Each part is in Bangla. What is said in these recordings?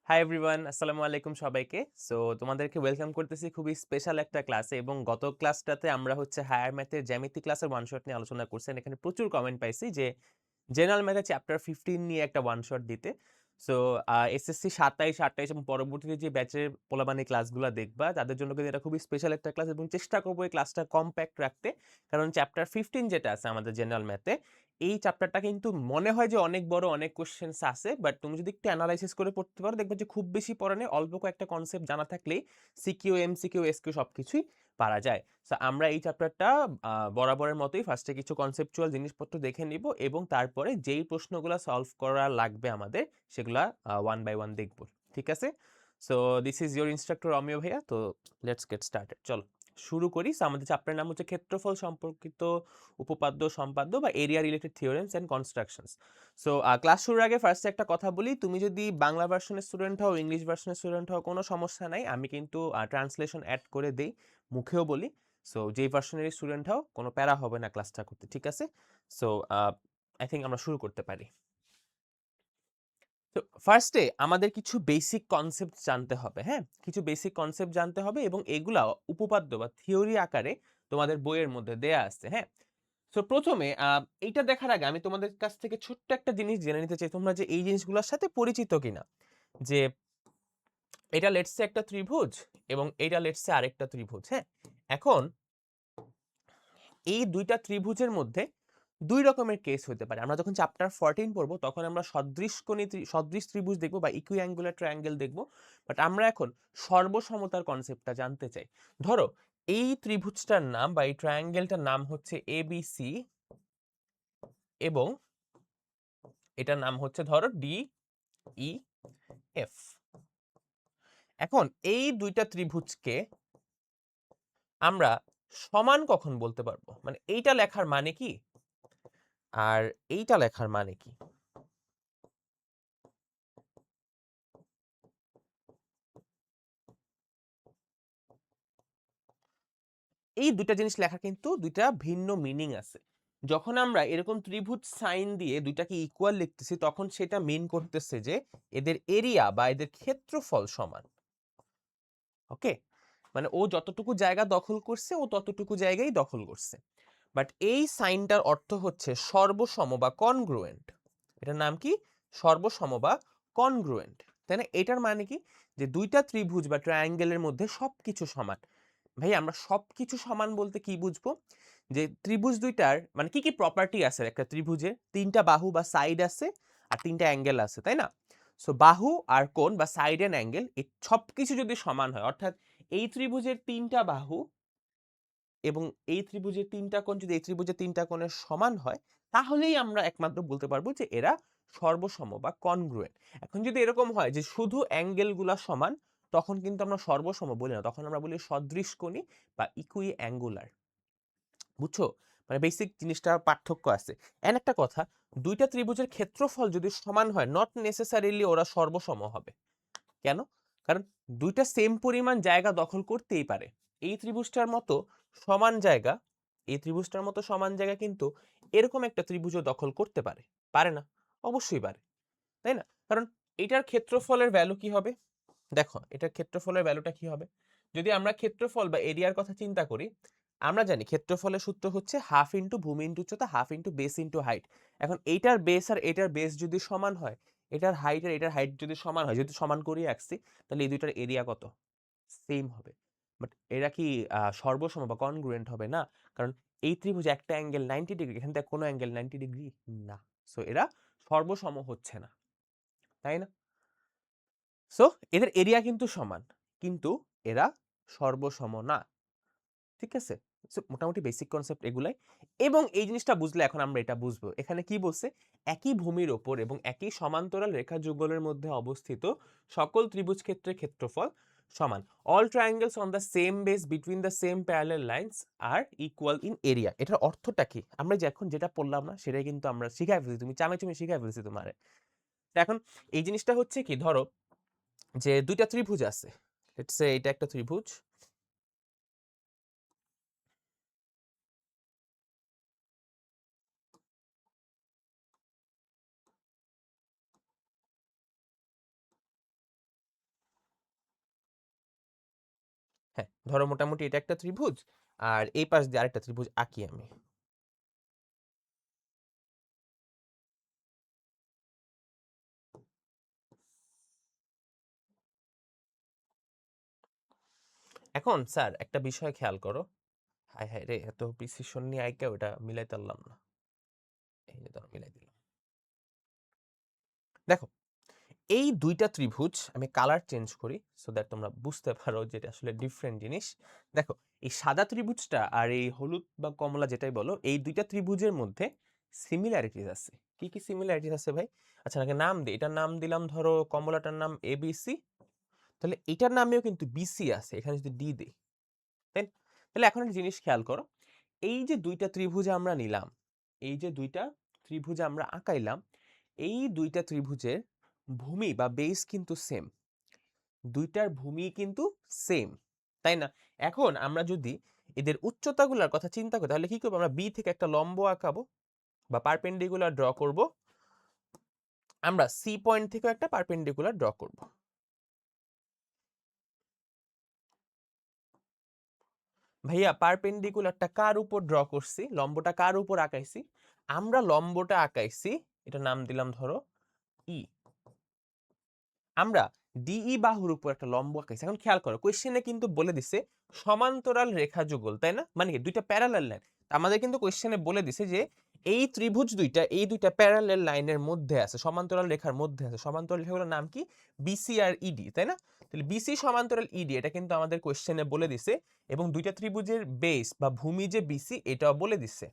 হাই এভরিওয়ান, আসসালামু আলাইকুম সবাইকে। সো তোমাদেরকে ওয়েলকাম করতেছি খুবই স্পেশাল একটা ক্লাসে। এবং গত ক্লাসটাতে আমরা হচ্ছে হায়ার ম্যাথের জ্যামিতি ক্লাসের ওয়ান শট নিয়ে আলোচনা করছি। এখানে প্রচুর কমেন্ট পাইছি যে জেনারেল ম্যাথে চ্যাপ্টার 15 নিয়ে একটা ওয়ান শট দিতে। সো এসএসসি 27, 28 এবং পরবর্তীতে যে ব্যাচের পোলাপানি ক্লাসগুলো দেখবা তাদের জন্য কিন্তু এটা খুবই স্পেশাল একটা ক্লাস, এবং চেষ্টা করবো এই ক্লাসটা কম্প্যাক্ট রাখতে। কারণ চ্যাপ্টার 15 যেটা আছে আমাদের জেনারেল ম্যাথে, এই চ্যাপ্টারটা কিন্তু মনে হয় যে অনেক বড়, অনেক কোশ্চেন্স আছে, বাট তুমি যদি একটু অ্যানালাইসিস করে পড়তে পারো দেখবে যে খুব বেশি পড়া নেই, অল্প কয়েকটা কনসেপ্ট জানা থাকলেই সিকিউ, এমসিকিউ, এসকিউ সবকিছুই পারা যায়। সো আমরা এই চ্যাপ্টারটা বরাবরের মতোই ফার্স্টে কিছু কনসেপচুয়াল জিনিসপত্র দেখে নিব, এবং তারপরে যেই প্রশ্নগুলো সলভ করা লাগবে আমাদের সেগুলা ওয়ান বাই ওয়ান দেখব। ঠিক আছে? So this is your instructor Amiya ভাইয়া। তো লেটস গেট স্টার্টেড, চলো শুরু করি। So, আমাদের চ্যাপ্টারের নাম হচ্ছে ক্ষেত্রফল সম্পর্কিত উপপাদ্য, সম্পাদ্য বা area related theorems and constructions. So class শুরুর আগে ফার্স্টে একটা কথা বলি, তুমি যদি বাংলা ভার্সনের স্টুডেন্ট হও, ইংলিশ ভার্সনের স্টুডেন্ট হও, কোনো সমস্যা নাই, আমি কিন্তু ট্রান্সলেশন অ্যাড করে দেই, মুখেও বলি। সো যেই ভার্সনেরই স্টুডেন্ট হও কোনো প্যারা হবে না ক্লাসটা করতে, ঠিক আছে? সো আই থিঙ্ক আমরা শুরু করতে পারি। তো ফার্স্টে আমাদের কিছু বেসিক কনসেপ্ট জানতে হবে। হ্যাঁ, কিছু বেসিক কনসেপ্ট জানতে হবে, এবং এগুলা উপপাদ্য বা থিওরি আকারে তোমাদের বইয়ের মধ্যে দেয়া আছে। হ্যাঁ, তো প্রথমে এইটা দেখার আগে আমি তোমাদের কাছ থেকে ছোট্ট একটা জিনিস জেনে নিতে চাই, তোমরা যে এই জিনিসগুলোর সাথে পরিচিত কিনা। যে এটা লেটস সে একটা ত্রিভুজ, এবং এটা লেটস সে আরেকটা ত্রিভুজ। হ্যাঁ, এখন এই দুইটা ত্রিভুজের মধ্যে দুই রকমের কেস হতে পারে। আমরা যখন চ্যাপ্টার 14 পড়বো তখন আমরা সদৃশ ত্রিভুজ দেখবো বা ইকুইঅ্যাঙ্গুলার ট্রায়াঙ্গেল দেখবো। বাট আমরা এখন সর্বসমতার কনসেপ্টটা জানতে চাই। ধরো এই ত্রিভুজটার নাম বা এই ট্রায়াঙ্গেলটার নাম হচ্ছে এবিসি, এবং এটার নাম হচ্ছে ধরো ডি ই এফ। এখন এই দুইটা ত্রিভুজকে আমরা সমান কখন বলতে পারবো, মানে এইটা লেখার মানে কি আর এইটা লেখার মানে কি? এই দুইটা জিনিস লেখার কিন্তু দুইটা ভিন্ন মিনিং আছে। যখন আমরা এরকম ত্রিভুজ সাইন দিয়ে দুইটাকে ইকুয়াল লিখতেছি তখন সেটা মিন করতেছে যে এদের এরিয়া বা এদের ক্ষেত্রফল সমান। ওকে, মানে ও যতটুকু জায়গা দখল করছে ও ততটুকু জায়গায় দখল করছে। বাট এই সাইনটার অর্থ হচ্ছে সর্বসম বা কনগ্রুয়েন্ট। এটার নাম কি? সর্বসম বা কনগ্রুয়েন্ট। তাই না? এটার মানে কি? যে দুইটা ত্রিভুজ বা ট্রায়াঙ্গেলের মধ্যে সবকিছু সমান। ভাই আমরা সবকিছু সমান বলতে কি বুঝবো? যে ত্রিভুজ দুইটার মানে কি কি প্রপার্টি আছে একটা ত্রিভুজের? তিনটা বাহু বা সাইড আছে, আর তিনটা অ্যাঙ্গেল আছে, তাই না? সো বাহু আর কোণ বা সাইড এন্ড অ্যাঙ্গেল এই সবকিছু যদি সমান হয়, অর্থাৎ এই ত্রিভুজের তিনটা বাহু এবং এই ত্রিভুজের তিনটা কোণ যদি এই ত্রিভুজের তিনটা কোণের সমান হয়, তাহলেই আমরা একমাত্র বলতে পারবো যে এরা সর্বসম বা কনগ্রুয়েন্ট। এখন যদি এরকম হয় যে শুধু অ্যাঙ্গেলগুলা সমান, তখন কিন্তু আমরা সর্বসম বলি না, তখন আমরা বলি সদৃশকোণী বা ইকুই অ্যাঙ্গুলার। বুঝছো? মানে বেসিক জিনিসটা পার্থক্য আছে। এন্ড একটা কথা, দুইটা ত্রিভুজের ক্ষেত্রফল যদি সমান হয়, নট নেসেসারিলি ওরা সর্বসম হবে। কেন? কারণ দুইটা সেম পরিমাণ জায়গা দখল করতেই পারে। এই ত্রিভুজটার মতো সমান জায়গা, এই ত্রিভুজটার মতো সমান জায়গা কিন্তু এরকম একটা ত্রিভুজও দখল করতে পারে। পারে না? অবশ্যই পারে, তাই না? কারণ এটার ক্ষেত্রফলের ভ্যালু কি হবে? দেখো এটার ক্ষেত্রফলের ভ্যালুটা কি হবে? যদি আমরা ক্ষেত্রফল বা এরিয়ার কথা চিন্তা করি, আমরা জানি ক্ষেত্রফলের সূত্র হচ্ছে হাফ ইন্টু ভূমি ইন্টু উচ্চতা, half into base into height. এখন এইটার বেস আর এটার বেস যদি সমান হয়, এটার হাইট আর এটার হাইট যদি সমান হয়, যদি সমান করিয়ে আঁকছি, তাহলে এই দুইটার এরিয়া কত? সেম হবে। বাট এরা কি সর্বসম বা কনগ্রুয়েন্ট হবে না? কারণ এই ত্রিভুজ একটা অ্যাঙ্গেল 90 ডিগ্রি, এখান থেকে কোনো অ্যাঙ্গেল 90 ডিগ্রি না। সো এরা সর্বসম হচ্ছে না, তাই না? সো এদের এরিয়া কিন্তু সমান, কিন্তু এরা সর্বসম না। ঠিক আছে? সো মোটামুটি বেসিক কনসেপ্ট এগুলাই। এবং এই জিনিসটা বুঝলে এখন আমরা এটা বুঝবো। এখানে কি বলছে? একই ভূমির ওপর এবং একই সমান্তরাল রেখা যুগলের মধ্যে অবস্থিত সকল ত্রিভুজ ক্ষেত্রের ক্ষেত্রফল সমান। All triangles on the same base between the same parallel lines R equal in area. এটার অর্থটা কি? আমরা যে এখন যেটা পড়লাম না সেটাই কিন্তু আমরা শিখাই ফেলছি। তুমি চামাচুমি শিখাই ফেলছি তোমারে। তো এখন এই জিনিসটা হচ্ছে কি, ধরো যে দুইটা ত্রিভুজ আছে। লেটস সে এটা একটা ত্রিভুজ, হ্যাঁ, ধরো মোটামুটি এটা একটা ত্রিভুজ, আর এই পাশ দিয়ে আরেকটা ত্রিভুজ আঁকি আমি। এখন স্যার একটা বিষয় খেয়াল করো। হায় হায় রে, এত প্রিসিশন নিয়ে আইকা ওটা মিলাইতে পারলাম না। এই যে ধরো মিলাই দিলাম। দেখো, এই দুইটা ত্রিভুজ আমি কালার চেঞ্জ করি সো দ্যাট তোমরা বুঝতে পারো যে এটা আসলে ডিফারেন্ট জিনিস। দেখো, এই সাদা ত্রিভুজটা আর এই হলুদ বা কমলা যেটাই বলো, এই দুইটা ত্রিভুজের মধ্যে সিমিলারিটিস আছে। কি কি সিমিলারিটিস আছে ভাই? আচ্ছা, নাকি নাম দিই। এটার নাম দিলাম ধরো কমলাটার নাম এবিসি, তাহলে এটার নামেও কিন্তু বিসি আছে, এখানে যদি ডি দিই, তাই না? তাহলে এখন একটা জিনিস খেয়াল করো, এই যে দুইটা ত্রিভুজ আমরা নিলাম, এই যে দুইটা ত্রিভুজ আমরা আঁকাইলাম, এই দুইটা ত্রিভুজের ভূমি বা বেস কিন্তু সেম, দুইটার ভূমি কিন্তু সেম, তাই না? এখন আমরা যদি এদের উচ্চতাগুলোর কথা চিন্তা করি, তাহলে কি করবো? আমরা বি থেকে একটা লম্ব আঁকাবো বা পারপেন্ডিকুলার ড্র করব, আমরা সি পয়েন্ট থেকেও একটা পারপেন্ডিকুলার ড্র করব। ভাইয়া পারপেন্ডিকুলারটা কার উপর ড্র করছি, লম্বটা কার উপর আঁকাইছি? আমরা লম্বটা আঁকাইছি, এটা নাম দিলাম ধরো ই। আমরা ডিই বাহুর উপর একটা লম্ব আঁকাইছি। এখন খেয়াল করো, কোশ্চেনে কিন্তু বলে দিছে সমান্তরাল রেখা যুগল, তাই না? মানে কি দুইটা প্যারালাল লাইন। আমাদের কিন্তু কোশ্চেনে বলে দিছে যে এই ত্রিভুজ দুইটা, এই দুইটা প্যারালাল লাইনের মধ্যে আছে, সমান্তরাল রেখার মধ্যে আছে। সমান্তরাল রেখাগুলোর নাম কি? বিসি আর ইডি, তাই না? তাহলে বিসি সমান্তরাল ইডি, এটা কিন্তু আমাদের কোশ্চেনে বলে দিছে, এবং দুইটা ত্রিভুজের বেস বা ভূমি যে বিসি, এটাও বলে দিছে।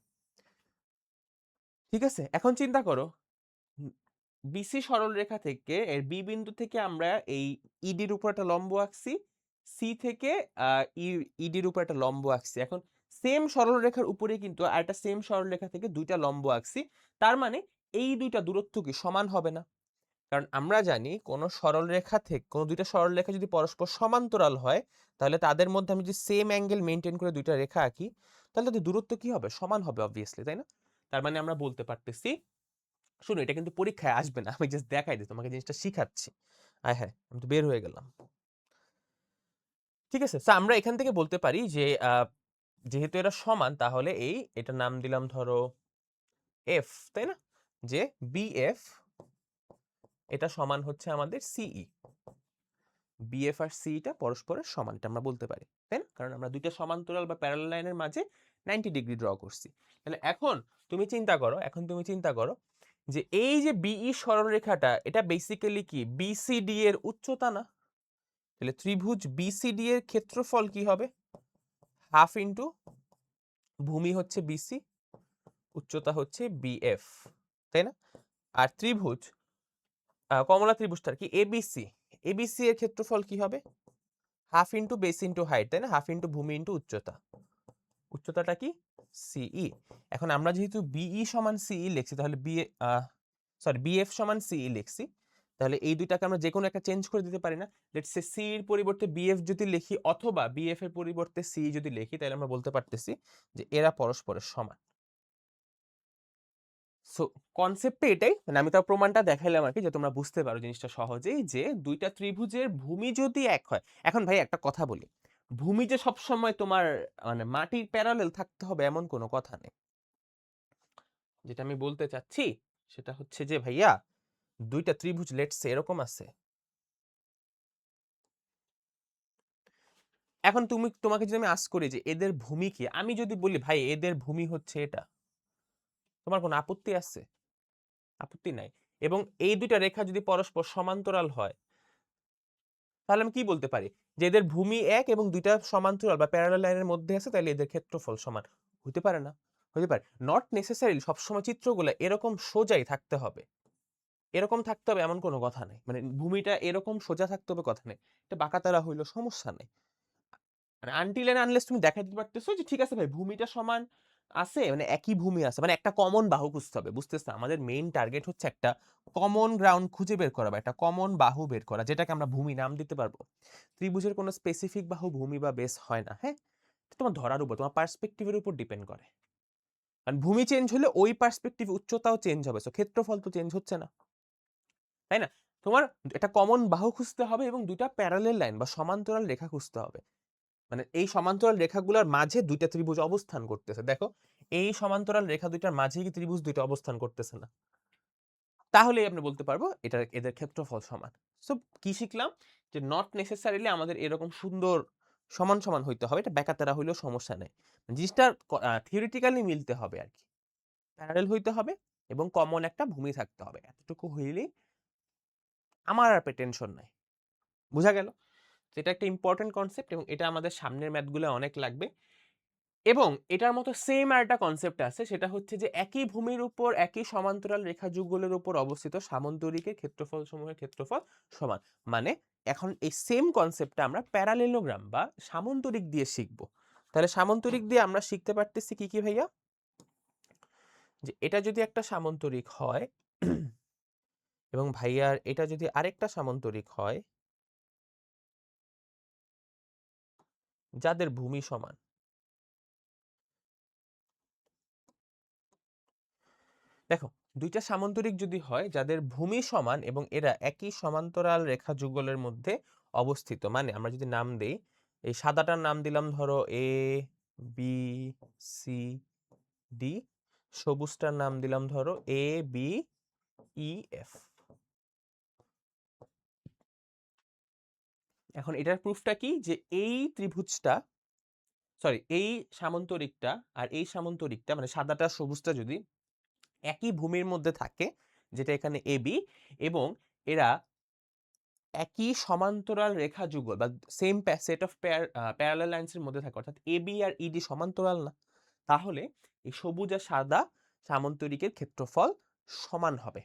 ঠিক আছে, এখন চিন্তা করো, বিসি সরলরেখা থেকে এর বি বিন্দু থেকে আমরা এই ইডির উপর একটা লম্ব আঁকছি, সি থেকে ইডির উপর একটা লম্ব আঁকছি। এখন সেম সরলরেখার উপরে কিন্তু আরেকটা সেম সরলরেখা থেকে দুইটা লম্ব আঁকছি, তার মানে এই দুইটা দূরত্ব কি সমান হবে না? কারণ আমরা জানি কোন সরলরেখা থেকে কোন দুইটা সরলরেখা যদি পরস্পর সমান্তরাল হয়, তাহলে তাদের মধ্যে আমি যদি সেম অ্যাঙ্গেল মেনটেন করে দুইটা রেখা আঁকি, তাহলে তাদের দূরত্ব কি হবে? সমান হবে অবভিয়াসলি, তাই না? তার মানে আমরা বলতে পারতেছি, শুনো এটা কিন্তু পরীক্ষায় আসবে না, আমি জাস্ট দেখাই দিই তোমাকে, জিনিসটা শিখাচ্ছি। আয় হ্যাঁ, আমি তো বের হয়ে গেলাম। ঠিক আছে, তো আমরা এখান থেকে বলতে পারি যে যেহেতু এরা সমান, তাহলে এটার নাম দিলাম ধরো এফ, তাই না? যে বিএফ এটা সমান হচ্ছে আমাদের সিই। বিএফ আর সিটা পরস্পরের সমান, এটা আমরা বলতে পারি, তাই না? কারণ আমরা দুইটা সমান্তরাল বা প্যারালাল লাইনের মাঝে 90 ডিগ্রি ড্র করছি। তাহলে এখন তুমি চিন্তা করো যে এই যে বিই সরলরেখাটা, এটা বেসিক্যালি কি বিসিডি এর উচ্চতা না? তাহলে ত্রিভুজ বিসিডি এর ক্ষেত্রফল কি হবে? হাফ ইন্টু ভূমি হচ্ছে বিসি, উচ্চতা হচ্ছে বিএফ, তাই না? আর ত্রিভুজ কমলা ত্রিভুজটার কি এবিসি, এবিসি এর ক্ষেত্রফল কি হবে? Half into base into height, তাই না? হাফ ইন্টু ভূমি ইন্টু উচ্চতা, উচ্চতাটা কি? সিই। এখন আমরা যেহেতু বিই সমান সিই লিখছি, তাহলে বিএফ সমান সিই লিখছি, তাহলে এই দুইটাকে আমরা যে কোনো একটা চেঞ্জ করে দিতে পারি না? লেটস সে সি এর পরিবর্তে বিএফ যদি লিখি, অথবা বিএফ এর পরিবর্তে সি যদি লিখি, তাহলে আমরা বলতে পারতেছি যে এরা পরস্পরের সমান। সো কনসেপ্টে এটাই, মানে আমি তার প্রমাণটা দেখাইলাম আর কি, যে তোমরা বুঝতে পারো জিনিসটা সহজেই, যে দুইটা ত্রিভুজের ভূমি যদি এক হয়। এখন ভাই একটা কথা বলি, ভূমি যে সবসময় তোমার মানে মাটির প্যারালেল থাকতে হবে এমন কোনো কথা নেই। যেটা আমি বলতে চাচ্ছি সেটা হচ্ছে যে ভাইয়া, দুইটা ত্রিভুজ লেটস সে এরকম আছে। এখন তোমাকে যদি আমি আস্ক করি যে এদের ভূমি কি, আমি যদি বলি ভাই এদের ভূমি হচ্ছে এটা, তোমার কোনো আপত্তি আছে? আপত্তি নাই। এবং এই দুইটা রেখা যদি পরস্পর সমান্তরাল হয়, তাহলে আমি কি বলতে পারি? যে এদের ভূমি এক এবং দুইটা সমান্তরাল বা প্যারালাল লাইনের মধ্যে আছে, তাহলে এদের ক্ষেত্রফল সমান। হতে পারে না? হতে পারে। নট নেসেসারিলি সবসময় চিত্রগুলো এরকম সোজাই থাকতে হবে, এরকম থাকতে হবে এমন কোনো কথা নেই। মানে ভূমিটা এরকম সোজা থাকতে হবে কথা নেই, এটা বাঁকাতারা হইলো সমস্যা নেই। মানে আনটিল এন্ড আনলেস তুমি দেখাই দিতে পারতেছো যে ঠিক আছে ভাই ভূমিটা সমান আছে, মানে একই ভূমি আছে, মানে একটা কমন বাহু খুঁজতে হবে, বুঝতেছো? আমাদের মেইন টার্গেট হচ্ছে একটা কমন গ্রাউন্ড খুঁজে বের করা বা একটা কমন বাহু বের করা, যেটাকে আমরা ভূমি নাম দিতে পারবো। ত্রিভুজের কোনো স্পেসিফিক বাহু ভূমি বা বেস হয় না, হ্যাঁ? এটা তোমার ধরার উপর, তোমার পার্সপেক্টিভের উপর ডিপেন্ড করে। কারণ ভূমি চেঞ্জ হলে ওই পার্সপেক্টিভ উচ্চতাও চেঞ্জ হবে, সো ক্ষেত্রফল তো চেঞ্জ হচ্ছে না, তাই না? তোমার একটা কমন বাহু খুঁজতে হবে এবং দুইটা প্যারালাল লাইন বা সমান্তরাল রেখা খুঁজতে হবে। মানে এই সমান্তরাল রেখাগুলোর মাঝে দুইটা ত্রিভুজ অবস্থান করতেছে। দেখো এই সমান্তরাল রেখা দুইটার মাঝে কি ত্রিভুজ দুইটা অবস্থান করতেছে না? তাহলেই আপনি বলতে পারবো এটা এদের ক্ষেত্রফল সমান। সো কি শিখলাম? যে নট নেসেসারিলি আমাদের এরকম সুন্দর সমান, সমান হইতে হবে। এটা ব্যাকাতেরা হইলেও সমস্যা নাই। জিনিসটা থিওরিটিক্যালি মিলতে হবে আরকি। প্যারালাল হইতে হবে এবং কমন একটা ভূমি থাকতে হবে। এতটুকু হইলেই আমার আর টেনশন নাই। বুঝা গেল? এটা একটা ইম্পোর্টেন্ট কনসেপ্ট এবং এটা আমাদের সামনের ম্যাথগুলোয় অনেক লাগবে। এবং এটার মতো সেম আরেকটা কনসেপ্ট আছে, সেটা হচ্ছে যে একই ভূমির উপর একই সমান্তরাল রেখাযুগলের উপর অবস্থিত সামন্তরিকের ক্ষেত্রফল সমূহের ক্ষেত্রফল সমান। মানে এখন এই সেম কনসেপ্টটা আমরা প্যারালেলোগ্রাম বা সামন্তরিক দিয়ে শিখব। তাহলে সামন্তরিক দিয়ে আমরা শিখতে পারতেছি কি কি ভাইয়া? যে এটা যদি একটা সামন্তরিক হয় এবং ভাইয়ার এটা যদি আরেকটা সামন্তরিক হয় যাদের ভূমি সমান। দেখো দুইটা সামান্তরিক যদি হয় যাদের ভূমি সমান এবং এরা একই সমান্তরাল রেখা যুগলের মধ্যে অবস্থিত, মানে আমরা যদি নাম দেই, এই সাদাটার নাম দিলাম ধরো এ বি সি ডি, সবুজটার নাম দিলাম ধরো এ বি ই এফ। এখন এটার প্রুফটা কি? যে এই ত্রিভুজটা সরি এই সামান্তরিকটা আর এই সামান্তরিকটা মানে সাদাটা সবুজটা যদি একই ভূমির মধ্যে থাকে, যেটা এখানে এ বি, এবং এরা একই সমান্তরাল রেখা যুগল বা same set of parallel lines এর মধ্যে থাকে, অর্থাৎ এ বি আর ইডি সমান্তরাল না, তাহলে এই সবুজ আর সাদা সামান্তরিকের ক্ষেত্রফল সমান হবে।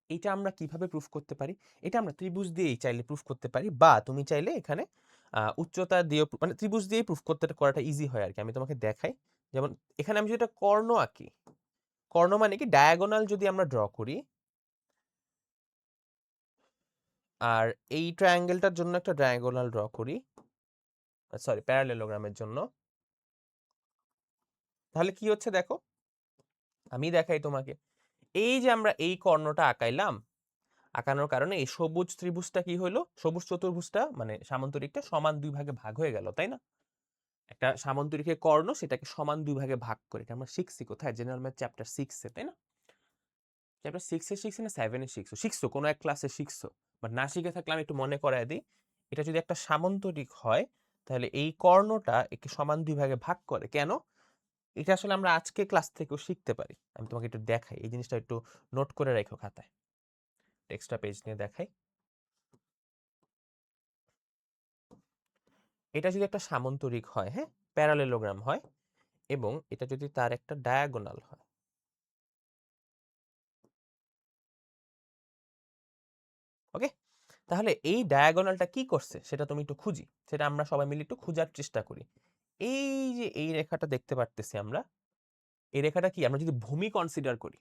এটা আমরা কিভাবে প্রুফ করতে পারি? এটা আমরা ত্রিভুজ দিয়েই চাইলে প্রুফ করতে পারি, বা তুমি চাইলে এখানে উচ্চতা দিয়ে মানে ত্রিভুজ দিয়ে প্রুফ করতে করাটা ইজি হয় আর কি। আমি তোমাকে দেখাই। যেমন এখানে আমি যেটা কর্ণ আঁকি, কর্ণ মানে কি ডায়াগোনাল যদি আমরা ড্র করি, আর এই ট্রায়াঙ্গেলটার জন্য একটা ডায়াগোনাল ড্র করি, সরি প্যারালেলোগ্রামের জন্য, তাহলে কি হচ্ছে দেখো, আমি দেখাই তোমাকে। এই যে আমরা এই কর্ণটা আঁকাইলাম, আঁকানোর কারণে এই সবুজ ত্রিভুজটা কি হলো, সবুজ চতুর্ভুজটা মানে সামান্তরিকটা সমান দুই ভাগে ভাগ হয়ে গেল, তাই না? একটা সামান্তরিকের কর্ণ সেটাকে সমান দুই ভাগে ভাগ করে, এটা আমরা শিখছি কোথায়? জেনারেল ম্যাথ চ্যাপ্টার 6 এ, তাই না? চ্যাপ্টার 6 এ শিখছি না 7 এ শিখছো? শিখছো, কোনো এক ক্লাসে শিখছো, বাট না শিখে থাকলে আমি একটু মনে করায় দিই। এটা যদি একটা সামান্তরিক হয় তাহলে এই কর্ণটা একে সমান দুই ভাগে ভাগ করে কেন? এটা আসলে আমরা আজকে ক্লাস থেকেও শিখতে পারি। আমি তোমাকে একটু দেখাই, এই জিনিসটা একটু নোট করে রাখো খাতায়। এক্সট্রা পেজ নিয়ে দেখাই। এটা যদি একটা সামান্তরিক হয়, হ্যাঁ, প্যারালেলোগ্রাম হয়, এবং এটা যদি তার একটা ডায়াগোনাল হয়, ওকে, তাহলে এই ডায়াগোনালটা কি করছে সেটা তুমি একটু খুঁজি, সেটা আমরা সবাই মিলে একটু খোঁজার চেষ্টা করি। এই যে এই রেখাটা দেখতে পারতেছি আমরা, এই রেখাটা কি আমরা যদি ভূমি কনসিডার করি,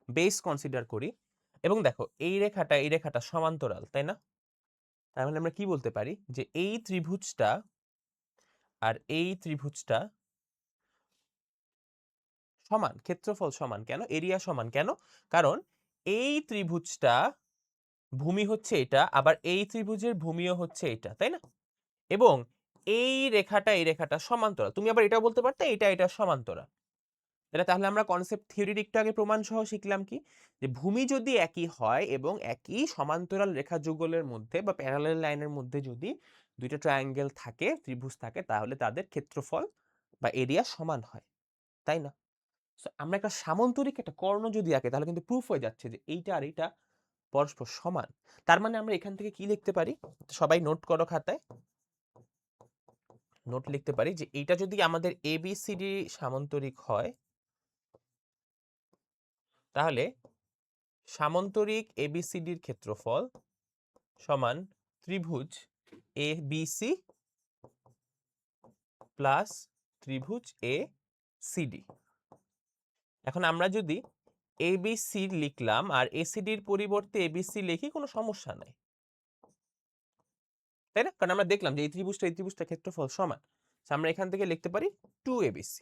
বেস কনসিডার করি, এবং দেখো এই রেখাটা সমান্তরাল, তাই না? তার মানে আমরা কি বলতে পারি যে এই ত্রিভুজটা আর এই ত্রিভুজটা সমান, ক্ষেত্রফল সমান কেন, এরিয়া সমান কেন? কারণ এই ত্রিভুজটা ভূমি হচ্ছে এটা, আবার এই ত্রিভুজের ভূমিও হচ্ছে এটা, তাই না? এবং এই রেখাটা সমান্তরাল। তুমি আবার এটাও বলতে পারতে এটা সমান্তরাল। তাহলে আমরা কনসেপ্ট থিওরির একটু আগে প্রমাণ সহ শিখলাম কি, যে ভূমি যদি একই হয় এবং একই সমান্তরাল রেখা যুগলের মধ্যে বা প্যারালাল লাইনের মধ্যে যদি দুইটা ট্রায়াঙ্গেল থাকে, ত্রিভুজ থাকে, তাহলে তাদের ক্ষেত্রফল বা এরিয়া সমান হয়, তাই না? সো আমরা একটা সামান্তরিক একটা কর্ণ যদি আঁকি তাহলে কিন্তু প্রুফ হয়ে যাচ্ছে যে এইটা আর এইটা পরস্পর সমান। তার মানে আমরা এখান থেকে কি লিখতে পারি? সবাই নোট করো খাতায়, নোট লিখতে পারি যে এইটা যদি আমাদের এবিসিডি সামান্তরিক হয়, তাহলে সামান্তরিক এবিসিডির ক্ষেত্রফল সমান ত্রিভুজ এ বি সি প্লাস ত্রিভুজ এ সিডি। এখন আমরা যদি এবিসি লিখলাম আর এসিডির পরিবর্তে এবিসি লিখি, কোনো সমস্যা নাই, তাই না? কারণ আমরা দেখলাম যে এই ত্রিভুজটা ক্ষেত্রফল সমান। আমরা এখান থেকে লিখতে পারি 2abc,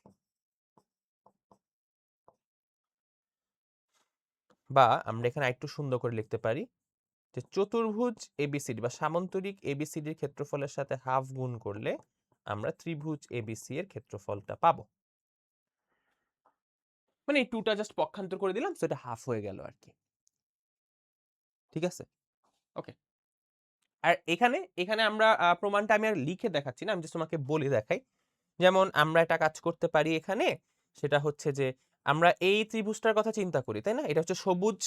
বা আমরা এখানে আরেকটু সুন্দর করে লিখতে পারি যে চতুর্ভুজ এবিসিডি বা সামান্তরিক এবিসিডির ক্ষেত্রফলের সাথে হাফ গুণ করলে আমরা ত্রিভুজ এবিসি এর ক্ষেত্রফলটা পাবো। মানে এই 2 টা জাস্ট পক্ষান্তর করে দিলাম, সেটা হাফ হয়ে গেল আর কি। ঠিক আছে? ওকে। আর এখানে এখানে আমরা প্রমাণটা আমি আর লিখে দেখাচ্ছি না, আমি জাস্ট তোমাকে বলে দেখাই। যেমন আমরা একটা কাজ করতে পারি এখানে, সেটা হচ্ছে যে আমরা এই ত্রিভুজটার কথা চিন্তা করি, তাই না? এটা হচ্ছে সবুজ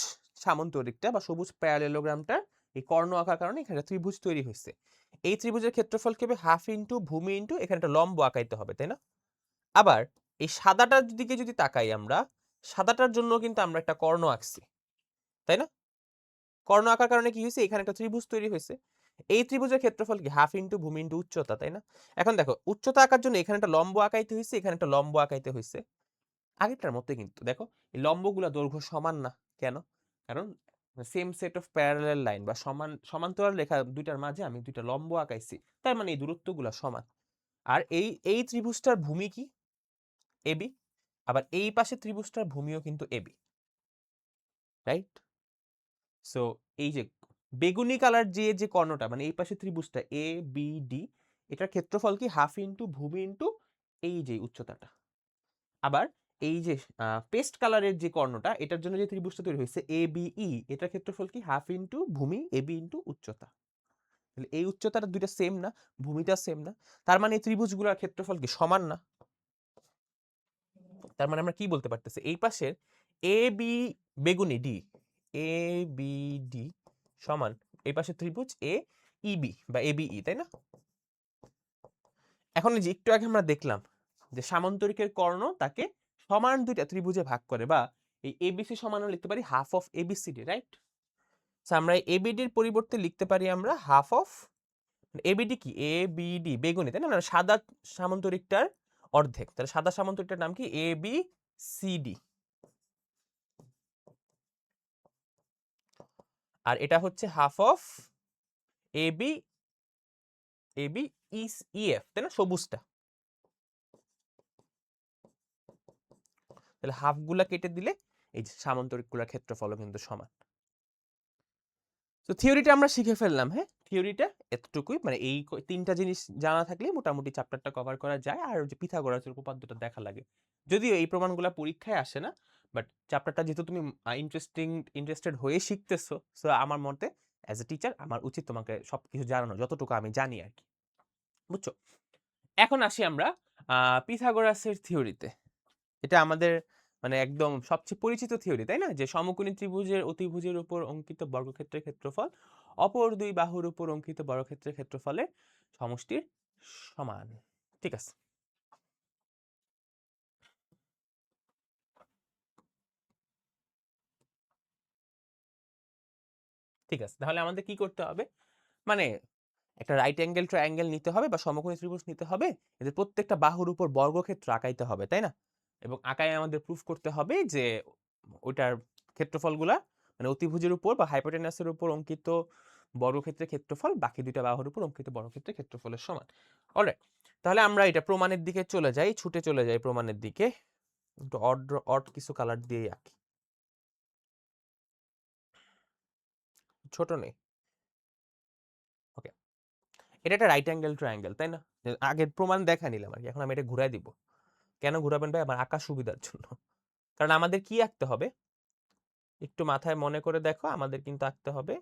সামান্তরিকটা বা সবুজ প্যারালেলোগ্রামটা এই কর্ণ আঁকার কারণে এখানে ত্রিভুজ তৈরি হয়েছে। এই ত্রিভুজের ক্ষেত্রফল কি হবে? হাফ ইন্টু ভূমি ইন্টু এখানে একটা লম্ব আঁকাইতে হবে, তাই না? আবার এই সাদাটার দিকে যদি তাকাই আমরা, সাদাটার জন্য কিন্তু আমরা একটা কর্ণ আঁকছি, তাই না? কর্ণ আঁকার কারণে কি হয়েছে? এখানে একটা ত্রিভুজ তৈরি হয়েছে। এই ত্রিভুজের ক্ষেত্রফল কি? হাফ ইন্টু ভূমি ইন্টু উচ্চতা, তাই না? এখন দেখো, উচ্চতা আঁকার জন্য এখানে একটা লম্ব আঁকাইতে হয়েছে, এখানে একটা লম্ব আঁকাইতে হয়েছে। আগেরটার মতোই কিন্তু দেখো, এই লম্বগুলা দৈর্ঘ্য সমান না। কেন? কারণ same set of parallel line বা সমান্তরাল রেখা দুইটার মাঝে আমি দুইটা লম্ব আঁকাইছি, তার মানে এই দূরত্বগুলা সমান। আর এই ত্রিভুজটার ভূমি কি? এবি। আবার এই পাশে ত্রিভুজটার ভূমিও কিন্তু এবি, রাইট? সো এই যে বেগুনি কালার যে কর্ণটা, মানে এই পাশে ত্রিভুজটা এ বি ডি, এটার ক্ষেত্রফল কি? হাফ ইন্টু ভূমি ইন্টু এই যে উচ্চতাটা। আবার এই যে পেস্ট কালারের যে কর্ণটা, এটার জন্য যে ত্রিভুজটা তৈরি হয়েছে এ বি ই, এটার ক্ষেত্রফল কি? হাফ ইন্টু ভূমি এ বি ইন্টু উচ্চতা। তাহলে এই উচ্চতাটা দুইটা সেম না, ভূমিটা সেম না, তার মানে এই ত্রিভুজগুলোর ক্ষেত্রফল কি সমান না? তার মানে আমরা কি বলতে পারতেছি? এই পাশের এ বি বেগুনি ডি, এ বি ডি সমান এই পাশে ত্রিভুজ এ ইবি বা এ বি ই, তাই না? এখন এই যে একটু আগে আমরা দেখলাম যে সামান্তরিকের কর্ণ তাকে সমান দুইটা ত্রিভুজে ভাগ করে, বা এই এবিসি সমানও লিখতে পারি হাফ অফ এবিসিডি, রাইট? আমরা এবিডির পরিবর্তে লিখতে পারি আমরা হাফ অফ এবিডি কি? এ বিডি বেগুনি, তাই না? মানে সাদা সামান্তরিকটার অর্ধেক। তাহলে সাদা সামান্তরিকটার নাম কি? A B C D. আর এটা হচ্ছে half of A B E F, তাই না? সবুজটা। তাহলে হাফ গুলা কেটে দিলে এই যে সামান্তরিক গুলার ক্ষেত্রফলও কিন্তু সমান। তো থিওরিটা আমরা শিখে ফেললাম, হ্যাঁ? থিওরিটা এতটুকুই, মানে এই তিনটা জিনিস জানা থাকলে মোটামুটি চ্যাপ্টারটা কভার করা যায়। আর যে পিথাগোরাসের উপপাদ্যটা দেখা লাগে, যদিও এই প্রমাণগুলো পরীক্ষায় আসে না, বাট চ্যাপ্টারটা যেহেতু তুমি ইন্টারেস্টেড হয়ে শিখতেছো, সো আমার মতে অ্যাজ এ টিচার আমার উচিত তোমাকে সবকিছু জানানো, যতটুকু আমি জানি আর কি, বুঝছো? এখন আসি আমরা পিথাগোরাসের থিওরিতে। এটা আমাদের মানে একদম সবচেয়ে পরিচিত থিওরি, তাই না? যে সমকোণী ত্রিভুজের অতিভুজের উপর অঙ্কিত বর্গক্ষেত্রের ক্ষেত্রফল অপর দুই বাহুর উপর অঙ্কিত বর্গক্ষেত্রের ক্ষেত্রফলের সমষ্টির সমান। ঠিক আছে? ঠিক আছে, তাহলে আমাদের কি করতে হবে? মানে একটা রাইট অ্যাঙ্গেল ট্রায়াঙ্গেল নিতে হবে বা সমকোণী ত্রিভুজ নিতে হবে, এদের প্রত্যেকটা বাহুর উপর বর্গক্ষেত্র আঁকাইতে হবে, তাই না? এবং আঁকায় আমাদের প্রুফ করতে হবে যে ওইটার ক্ষেত্রফলগুলা মানে অতিভুজের উপর বা হাইপোটেনাসের উপর অঙ্কিত বর্গক্ষেত্রের ক্ষেত্রফল বাকি দুইটা বাহুর উপর অঙ্কিত বর্গক্ষেত্রের ক্ষেত্রফলের সমান। অলরাইট, তাহলে আমরা এটা প্রমাণের দিকে চলে যাই, ছুটে চলে যাই প্রমাণের দিকে। একটু অড অড কিছু কালার দিয়ে আঁকি, ছোট নেই। ওকে, এটা একটা রাইট অ্যাঙ্গেল ট্রায়াঙ্গেল, তাই না? আগের প্রমাণ দেখা নিলাম আর কি, এখন আমি এটা ঘুরাই দিব। কেন ঘুরাবেন ভাই? আমার আঁকা সুবিধার জন্য। কারণ আমাদের কি আঁকতে হবে একটু মাথায় মনে করে দেখো, আমাদের কিন্তু আঁকতে হবে,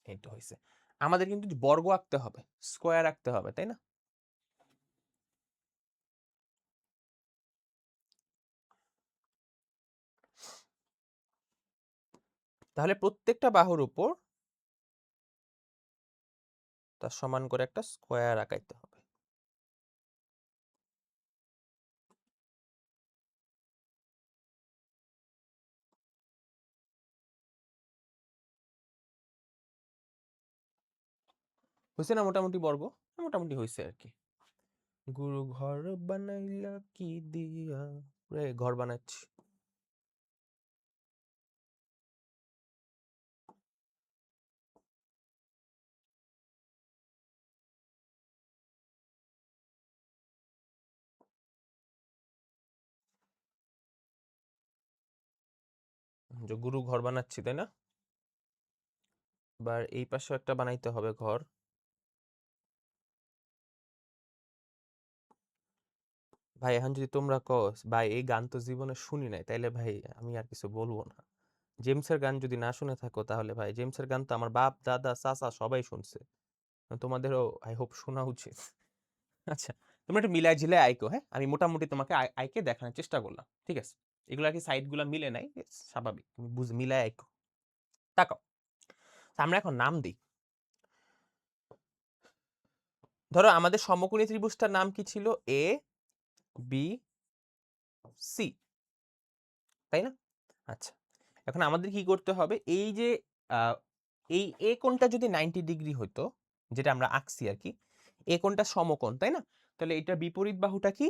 এই তো হয়েছে, আমাদের কিন্তু বর্গ আঁকতে হবে, স্কোয়ার আঁকতে হবে, তাই না? তাহলে প্রত্যেকটা বাহুর উপর তার সমান করে একটা স্কোয়ার আঁকাইতে হবে। হয়েছে না মোটামুটি বর্গ? মোটামুটি হয়েছে আর কি। গুরু ঘর বানাইলা কি দিয়া, রে ঘর বানাচ্ছি। যে গুরু ঘর বানাচ্ছি, তাই না? এবার এই পাশেও একটা বানাইতে হবে ঘর। ভাই এখন যদি তোমরা কও ভাই এই গান তো জীবনে শুনি নাই, তাইলে ভাই আমি আর কিছু বলবো না। জেমসের গান যদি না শুনে থাকো তাহলে ভাই জেমসের গান তো আমার বাপ দাদা চাচা সবাই শুনছে, তোমাদেরও আই হোপ শোনা উচিত। আচ্ছা, তোমরা একটু মিলাই ঝিলাই আইকো, হ্যাঁ আমি মোটামুটি তোমাকে আইকে দেখানোর চেষ্টা করলাম, ঠিক আছে? এগুলো আর কি সাইড গুলা মিলে নাই, স্বাভাবিক, তুমি মিলাই আইকো। তাকাও, আমরা এখন নাম দিই। ধরো আমাদের সমকোণী ত্রিভুজটার নাম কি ছিল? এ বি সি, তাই না? আচ্ছা, এখন আমাদের কি করতে হবে, এই যে এই এ কোণটা যদি 90 ডিগ্রি হতো, যেটা আমরা আঁকছি আর কি, এ কোণটা সমকোণ, তাই না? তাহলে এটার বিপরীত বাহুটা কি?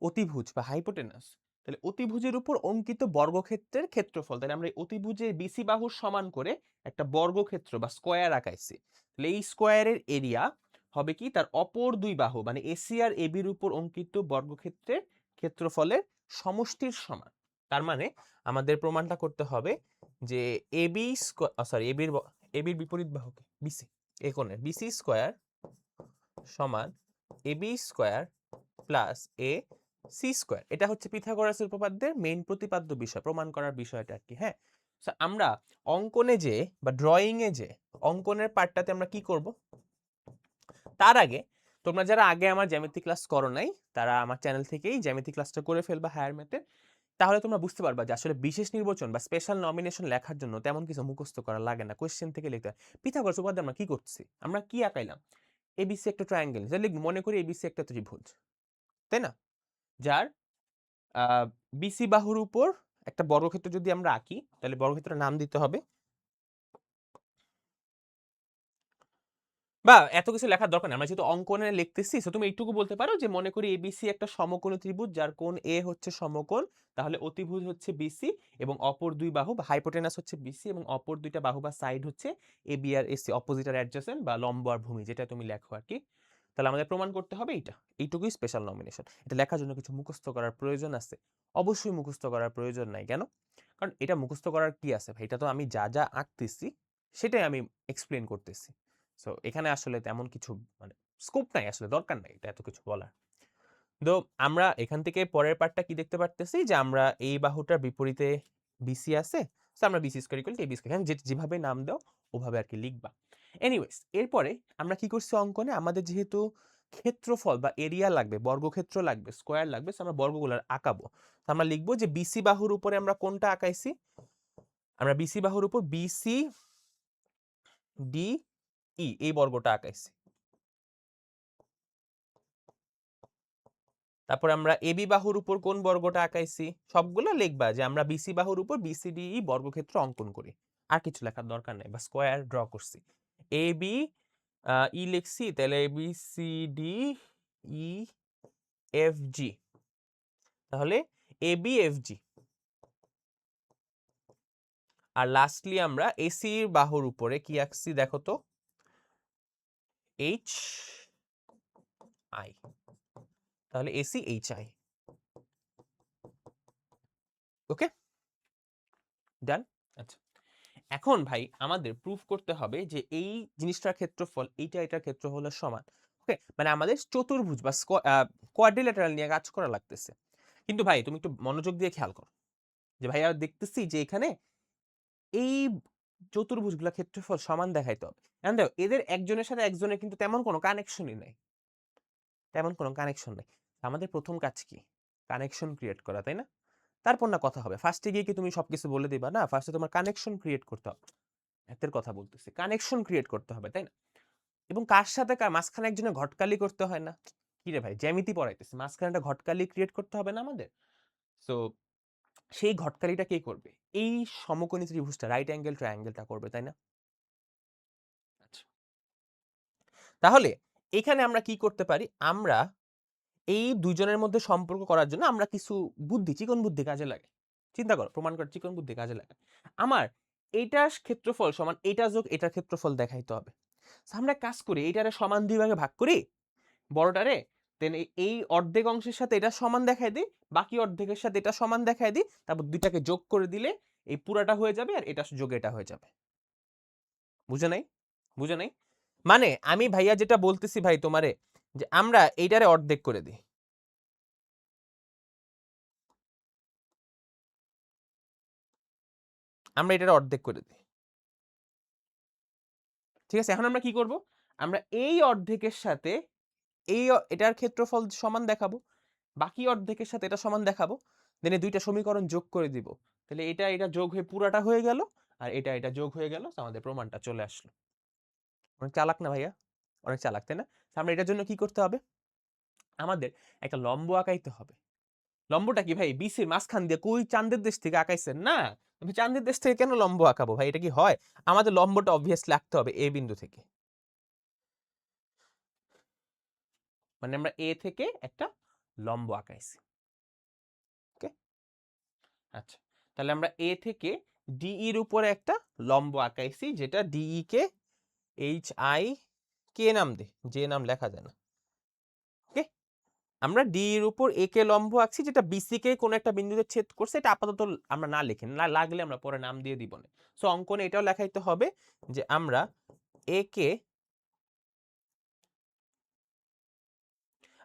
অতিভুজ বা হাইপোটেনাস। তাহলে অতিভুজের উপর অঙ্কিত বর্গক্ষেত্রের ক্ষেত্রফল, তাহলে আমরা এই অতিভুজের বিসি বাহুর সমান করে একটা বর্গক্ষেত্র বা স্কয়ার আঁকাইছি। তাহলে এই স্কয়ারের এরিয়া হবে কি? তার অপর দুই বাহু মানে এসি আর এবির উপর অঙ্কিত বর্গক্ষেত্রের ক্ষেত্রফলের সমষ্টির সমান। তার মানে আমাদের প্রমাণটা করতে হবে যে এবি সরি এবির বিপরীত বাহুকে বিসি, এ কোণের বিসি স্কয়ার সমান A B square plus A C square. এটা হচ্ছে পিথাগোরাসের উপপাদ্যের মেইন প্রতিপাদ্য বিষয়, প্রমাণ করার বিষয়টা আর কি, হ্যাঁ? আমরা অঙ্কনে যে বা ড্রয়িং এ যে অঙ্কনের পার্টটাতে আমরা কি করব, তার আগে তোমরা যারা আগে আমার জ্যামিতি ক্লাস করো নাই তারা আমার চ্যানেল থেকেই জ্যামিতি ক্লাসটা করে ফেলবা হায়ার ম্যাথে। তাহলে তোমরা বুঝতে পারবা যে আসলে বিশেষ নির্বাচন বা স্পেশাল নমিনেশন লেখার জন্য তেমন কিছু মুখস্থ করা লাগে না, কোশ্চেন থেকে লিখতে হয়। পিথাগোরাস উপপাদ্যে আমরা কি করছি, আমরা কি আঁকাইলাম? এবিসি একটা ট্রায়াঙ্গেল, লিখব মনে করি এবিসি একটা ত্রিভুজ, তাই না? যার বিসি বাহুর উপর একটা বর্গক্ষেত্র যদি আমরা আঁকি, তাহলে বর্গক্ষেত্রের নাম দিতে হবে, বা এত কিছু লেখার দরকার নেই, আমরা যেহেতু অঙ্কনে লিখতেছি, তো তুমি এইটুকু বলতে পারো যে মনে করি এবিসি একটা সমকোণী ত্রিভুজ যার কোণ এ হচ্ছে সমকোণ, তাহলে অতিভুজ হচ্ছে বিসি এবং অপর দুই বাহু বা হাইপোটেনাস হচ্ছে বিসি এবং অপর দুইটা বাহু বা সাইড হচ্ছে এবি আর এসি, অপোজিট আর অ্যাডজেসেন্ট বা লম্ব আর ভূমি, যেটা তুমি লেখো আর কি। তাহলে আমাদের প্রমাণ করতে হবে এইটা, এইটুকুই স্পেশাল নমিনেশন। এটা লেখার জন্য কিছু মুখস্থ করার প্রয়োজন আছে? অবশ্যই মুখস্থ করার প্রয়োজন নাই। কেন? কারণ এটা মুখস্থ করার কি আছে ভাই, এটা তো আমি যা যা আঁকতেছি সেটাই আমি এক্সপ্লেন করতেছি। সো এখানে আসলে তেমন কিছু মানে স্কোপ নাই, আসলে দরকার নাই এটা এত কিছু বলার। তো আমরা এখান থেকে পরের পার্টটা কি দেখতে পারতেছি যে আমরা এই বাহুটার বিপরীতে বিসি আছে, সো আমরা B C square equal to A B square, এখানে যেভাবে নাম দাও ওভাবে আর কি লিখবা। এনিওয়েজ, এরপরে আমরা কি করছি অঙ্কনে, আমাদের যেহেতু ক্ষেত্রফল বা এরিয়া লাগবে, বর্গক্ষেত্র লাগবে, স্কয়ার লাগবে, সো আমরা বর্গগুলো আঁকাবো। তো আমরা লিখবো যে বিসি বাহুর উপরে আমরা কোনটা আঁকাইছি, আমরা বিসি বাহুর উপর বিসি ডি ই এই বর্গটা আঁকাইছি। তারপর আমরা এবি বাহুর উপর কোন বর্গটা আঁকাইছি, সবগুলো লিখবা যে আমরা বিসি বাহুর উপর বিসিডি বর্গক্ষেত্র অঙ্কন করি। আর কিছু লেখার দরকার নেই, বা স্কয়ার ড্র করছি। এবি ই লিখছি, তাহলে A B C D E F G, তাহলে এবি এফ জি। আর লাস্টলি আমরা এসি বাহুর উপরে কি আঁকছি দেখো তো, এইচ আই, তাহলে A C H I. Okay, done. আচ্ছা, এখন ভাই আমাদের প্রুফ করতে হবে যে এই জিনিসটার ক্ষেত্রফল এইটা এটার ক্ষেত্রফলের সমান। ওকে, মানে আমাদের চতুর্ভুজ বা কোয়াড্রিল্যাটারাল নিয়ে কাজ করা লাগতেছে। কিন্তু ভাই তুমি একটু মনোযোগ দিয়ে খেয়াল করো যে ভাইয়া দেখতেছি যে এখানে এই চতুর্ভুজগুলোর ক্ষেত্রফল সমান দেখাইতে হবে। এখন দেখো এদের একজনের সাথে একজনের কিন্তু তেমন কোনো কানেকশনই নাই, তেমন কোনো কানেকশন নেই। আমাদের প্রথম কাজ কি? কানেকশন ক্রিয়েট করা, তাই না? তারপর না কথা হবে, ফার্স্টে গিয়ে কি তুমি সবকিছু বলে দিবা? না, ফার্স্টে তোমার কানেকশন ক্রিয়েট করতে হবে। ম্যাথের কথা বলতেছি, কানেকশন ক্রিয়েট করতে হবে, তাই না? এবং কার সাথে কার মাঝখানে একজনের ঘটকালি করতে হয় না? কি রে ভাই, জ্যামিতি পড়াইতেছি, মাঝখানে একটা ঘটকালি ক্রিয়েট করতে হবে না আমাদের? সো সেই ঘটকালিটা কে করবে? এই সমকোণী ত্রিভুজটা, রাইট অ্যাঙ্গেল ট্রায়াঙ্গেলটা করবে, তাই না? আচ্ছা, তাহলে এখানে আমরা কি করতে পারি, আমরা এই দুইজনের মধ্যে সম্পর্ক করার জন্য আমরা কিছু বুদ্ধি, চিকন বুদ্ধি কাজে লাগে। চিন্তা করো, প্রমাণ করার চিকন বুদ্ধি কাজে লাগে। আমার এইটার ক্ষেত্রফল সমান এইটা যোগ এটার ক্ষেত্রফল দেখাইতে হবে। আমরা কাজ করি, এইটারে সমান দুই ভাগে ভাগ করি বড়টারে, দেন এই অর্ধেক অংশের সাথে এটা সমান দেখাই দিই, বাকি অর্ধেকের সাথে এটা সমান দেখাই দিই, তারপর দুইটাকে যোগ করে দিলে এই পুরাটা হয়ে যাবে আর এটা যোগ এটা হয়ে যাবে। বুঝে নাই? বুঝে নাই? মানে আমি ভাইয়া যেটা বলতেছি ভাই তোমারে, যে আমরা এইটারে অর্ধেক করে দিই, আমরা এটার অর্ধেক করে দিই। ঠিক আছে? এখন আমরা কি করব? আমরা এই অর্ধেকের সাথে এটার ক্ষেত্রফল সমান দেখাবো। বাকি অর্ধেকের সাথে এটা সমান দেখাবো। দেন এই ২ টা সমীকরণ যোগ করে দিব। তাহলে এটা যোগ হয়ে পুরাটা হয়ে গেল। আর এটা যোগ হয়ে গেল। আমাদের প্রমাণটা চলে আসলো। অনেক চালাক না ভাইয়া? অনেক চালাক, তাই না? আমরা এটার জন্য কি করতে হবে? আমাদের একটা লম্ব আঁকাইতে হবে। লম্বটা কি ভাই বিসির মাঝখান দিয়ে কই চাঁদের দেশ থেকে আঁকাইছেন? না। আমি চাঁদের দেশ থেকে কেন লম্ব আঁকাবো ভাই? এটা কি হয়? আমাদের লম্বটা obviously আঁকতে হবে এ বিন্দু থেকে। মানে আমরা এ থেকে একটা লম্ব আঁকাইছি। ওকে? আচ্ছা। তাহলে আমরা এ থেকে ডিই এর উপরে একটা লম্ব আঁকাইছি, যেটা DE K H I K নাম দে, যে নাম লেখা যায় না। ওকে? আমরা ডি এর উপর এ কে লম্ব আঁকছি, যেটা বিসি কে কোন একটা বিন্দুতে ছেদ করছে। এটা আপাতত আমরা না লিখি, না লাগলে আমরা পরে নাম দিয়ে দিব না। সো অঙ্কনে এটাও লেখাইতে হবে যে আমরা এ কে,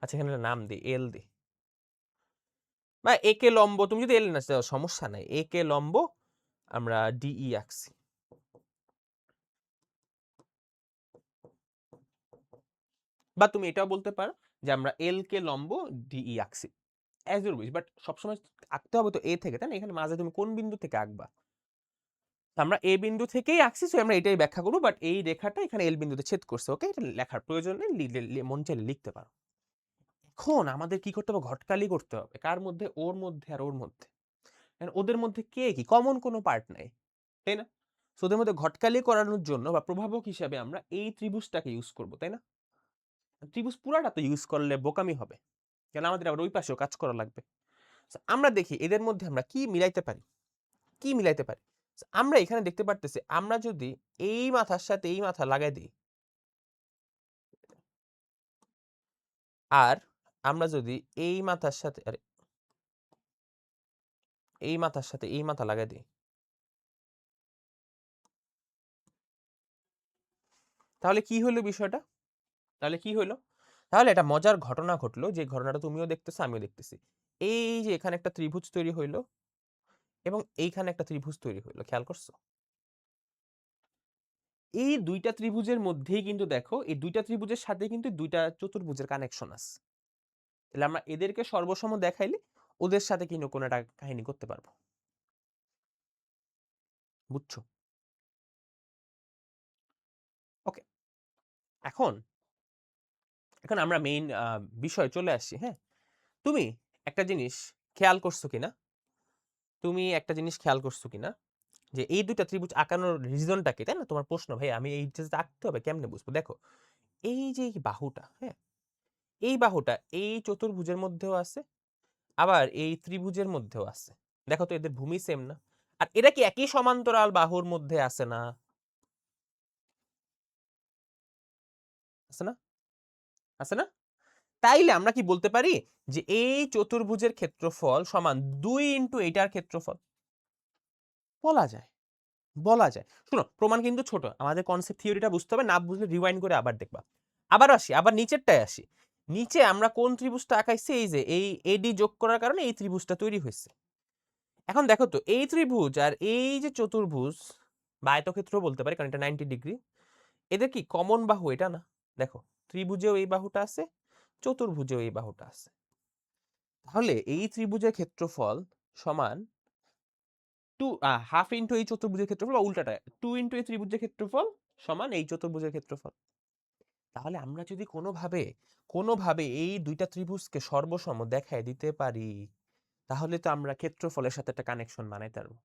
আচ্ছা এখানে নাম দিই এল দিই, বা এ কে লম্ব, তুমি যদি এল না সমস্যা নাই, এ কে লম্ব আমরা ডিই আঁকছি। বা তুমি এটাও বলতে পারো যে আমরা এল কে লম্ব ডিই আঁকছি, অ্যাজ ইউর উইশ। বাট সবসময় আঁকতে হবে তো এ থেকে, তাই না? এখানে মাঝে তুমি কোন বিন্দু থেকে আঁকবা? আমরা এ বিন্দু থেকেই আঁকছি, সো আমরা এটাই ব্যাখ্যা করবো। বাট এই রেখাটা এখানে এল বিন্দুতে ছেদ করছে। ওকে? এটা লেখার প্রয়োজন নেই, মন চাইলে লিখতে পারো। এখন আমাদের কি করতে হবে? ঘটকালি করতে হবে। কার মধ্যে? ওর মধ্যে আর ওর মধ্যে। ওদের মধ্যে কে কি কমন কোনো পার্ট নাই, তাই না? সো ওদের মধ্যে ঘটকালি করানোর জন্য বা প্রভাবক হিসাবে আমরা এই ত্রিভুজটাকে ইউজ করব, তাই না? ত্রিভুজ পুরাটা তো ইউজ করলে বোকামি হবে, কেন আমাদের আবার ওই পাশেও কাজ করা লাগবে। আমরা দেখি এদের মধ্যে আমরা কি মিলাইতে পারি, কি মিলাইতে পারি। আমরা এখানে দেখতে পারতেছি, আমরা যদি এই মাথার সাথে এই মাথা লাগাই দিই, আর আমরা যদি এই মাথার সাথে আরে এই মাথার সাথে এই মাথা লাগাই দিই, তাহলে কি হলো বিষয়টা? তাহলে কি হলো? তাহলে একটা মজার ঘটনা ঘটলো, যে ঘটনাটা তুমিও দেখতেছো আমিও দেখতেছি। এই যে এখানে একটা ত্রিভুজ তৈরি হইলো এবং এইখানে একটা ত্রিভুজ তৈরি হইলো, খেয়াল করছো? এই দুইটা ত্রিভুজের মধ্যেই কিন্তু দেখো, এই দুইটা ত্রিভুজের সাথে কিন্তু দুইটা চতুর্ভুজের কানেকশন আছে। তাহলে আমরা এদেরকে সর্বসম দেখাইলে ওদের সাথে কিন্তু কোনো একটা কাহিনী করতে পারবো। বুঝছো? ওকে। এখন এখন আমরা মেইন বিষয়ে চলে আসছি। হ্যাঁ, তুমি একটা জিনিস খেয়াল করছো কিনা, তুমি একটা জিনিস খেয়াল করছো কিনা যে এই দুইটা ত্রিভুজ আঁকানোর রিজনটা কি, তাই না? তোমার প্রশ্ন, ভাই আমি এই যে আঁকতে হবে কেমনে বুঝবো? দেখো এই যে এই বাহুটা, হ্যাঁ, এই বাহুটা এই চতুর্ভুজের মধ্যেও আছে, আবার এই ত্রিভুজের মধ্যেও আছে। দেখো তো এদের ভূমি সেম না? আর এরা কি একই সমান্তরাল বাহুর মধ্যে আছে না? আছে না? আছে না? তাইলে আমরা কি বলতে পারি যে এই চতুর্ভুজের ক্ষেত্রফল সমান 2 ইনটু এইটার ক্ষেত্রফল? বলা যায়, বলা যায়। শোনো, প্রমাণ কিন্তু ছোট। আমাদের কনসেপ্ট থিওরিটা বুঝতে হবে, না বুঝলে রিওয়াইন্ড করে আবার দেখবা। আবার আসি, আবার নিচেরটায় আসি। নিচে আমরা কোন ত্রিভুজটা আঁকাইছি? এই যে এই এডি যোগ করার কারণে এই ত্রিভুজটা তৈরি হয়েছে। এখন দেখো তো এই ত্রিভুজ আর এই যে চতুর্ভুজ বা আয়তক্ষেত্র বলতে পারি, কারণ এটা 90 ডিগ্রি, এদের কি কমন বাহু? এটা না। দেখো ত্রিভুজেও এই বাহুটা আছে, চতুর্ভুজেও এই বাহুটা আছে। তাহলে এই ত্রিভুজের ক্ষেত্রফল সমান 2 হাফ ইনটু এই চতুর্ভুজের ক্ষেত্রফল, বা উল্টাটা 2 ইনটু এই ত্রিভুজের ক্ষেত্রফল সমান এই চতুর্ভুজের ক্ষেত্রফল। তাহলে আমরা যদি কোনোভাবে এই দুইটা ত্রিভুজকে সর্বসম দেখায় দিতে পারি, তাহলে তো আমরা ক্ষেত্রফলের সাথে একটা কানেকশন বানাইতে পারবো।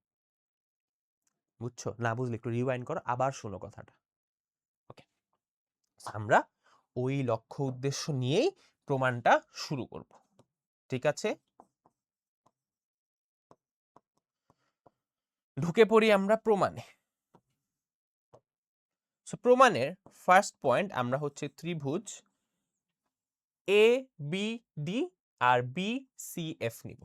বুঝছো? না বুঝলে একটু রিওয়াইন্ড করো, আবার শোনো কথাটা। ওকে, আমরা ওই লক্ষ্য উদ্দেশ্য নিয়েই প্রমাণটা শুরু করব। ঠিক আছে, ঢুকে পড়ি আমরা প্রমাণে। সো প্রমাণের ফার্স্ট পয়েন্ট আমরা হচ্ছে ত্রিভুজ A B D R B C F নিব।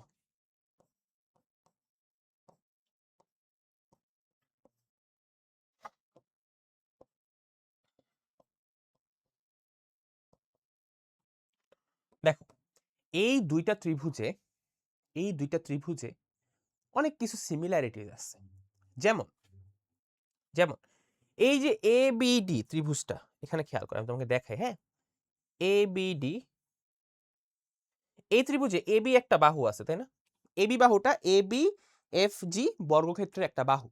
দেখো এই দুইটা ত্রিভুজে, এই দুইটা ত্রিভুজে অনেক কিছু সিমিলারিটিজ আছে। যেমন যেমন এই যে ABD ত্রিভুজটা এখানে খেয়াল করো, আমি তোমাকে দেখাই। হ্যাঁ, ABD, এই ত্রিভুজে AB একটা বাহু আছে, তাই না? AB বাহুটা ABFG বর্গক্ষেত্রের একটা বাহু।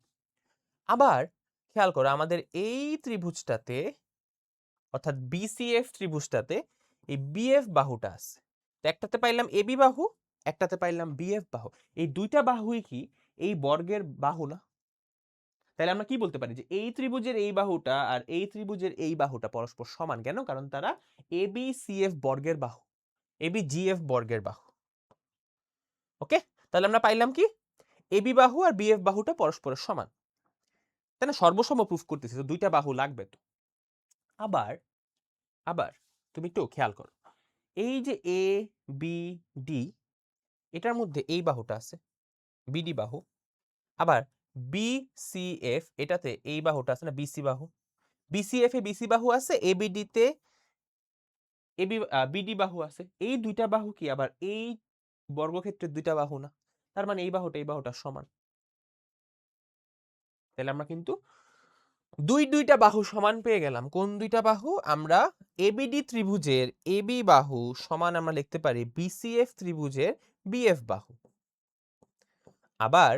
আবার খেয়াল করো আমাদের এই ত্রিভুজটাতে অর্থাৎ BCF ত্রিভুজটাতে এই BF বাহুটা আছে। তো একটাতে পাইলাম AB বাহু, একটাতে পাইলাম BF বাহু। এই দুইটা বাহুই কি এই বর্গের বাহু না? তাহলে আমরা কি বলতে পারি যে এই ত্রিভুজের এই বাহুটা আর এই ত্রিভুজের এই বাহুটা পরস্পর সমান। কেন? কারণ তারা ABCF বর্গের বাহু, ABGF বর্গের বাহু। ওকে, তাহলে আমরা পাইলাম কি AB বাহু আর BF বাহুটা পরস্পরের সমান, তাই না? সর্বসম প্রুফ করতেছি, তো দুইটা বাহু লাগবে তো। আবার আবার তুমি একটু খেয়াল করো, এই যে ABD এটার মধ্যে এই বাহুটা আছে BD বাহু, আবার BCF এটাতে এই বাহুটা আছে না BC বাহু, BCF এ BC বাহু আছে, ABD তে BD বাহু আছে। এই দুইটা বাহু কি আবার এই বর্গক্ষেত্রের দুইটা বাহু না? তার মানে এই বাহুটা সমান। তাহলে আমরা কিন্তু দুইটা বাহু সমান পেয়ে গেলাম। কোন দুইটা বাহু? আমরা ABD ত্রিভুজের AB বাহু সমান আমরা লিখতে পারি BCF ত্রিভুজের BF বাহু। আবার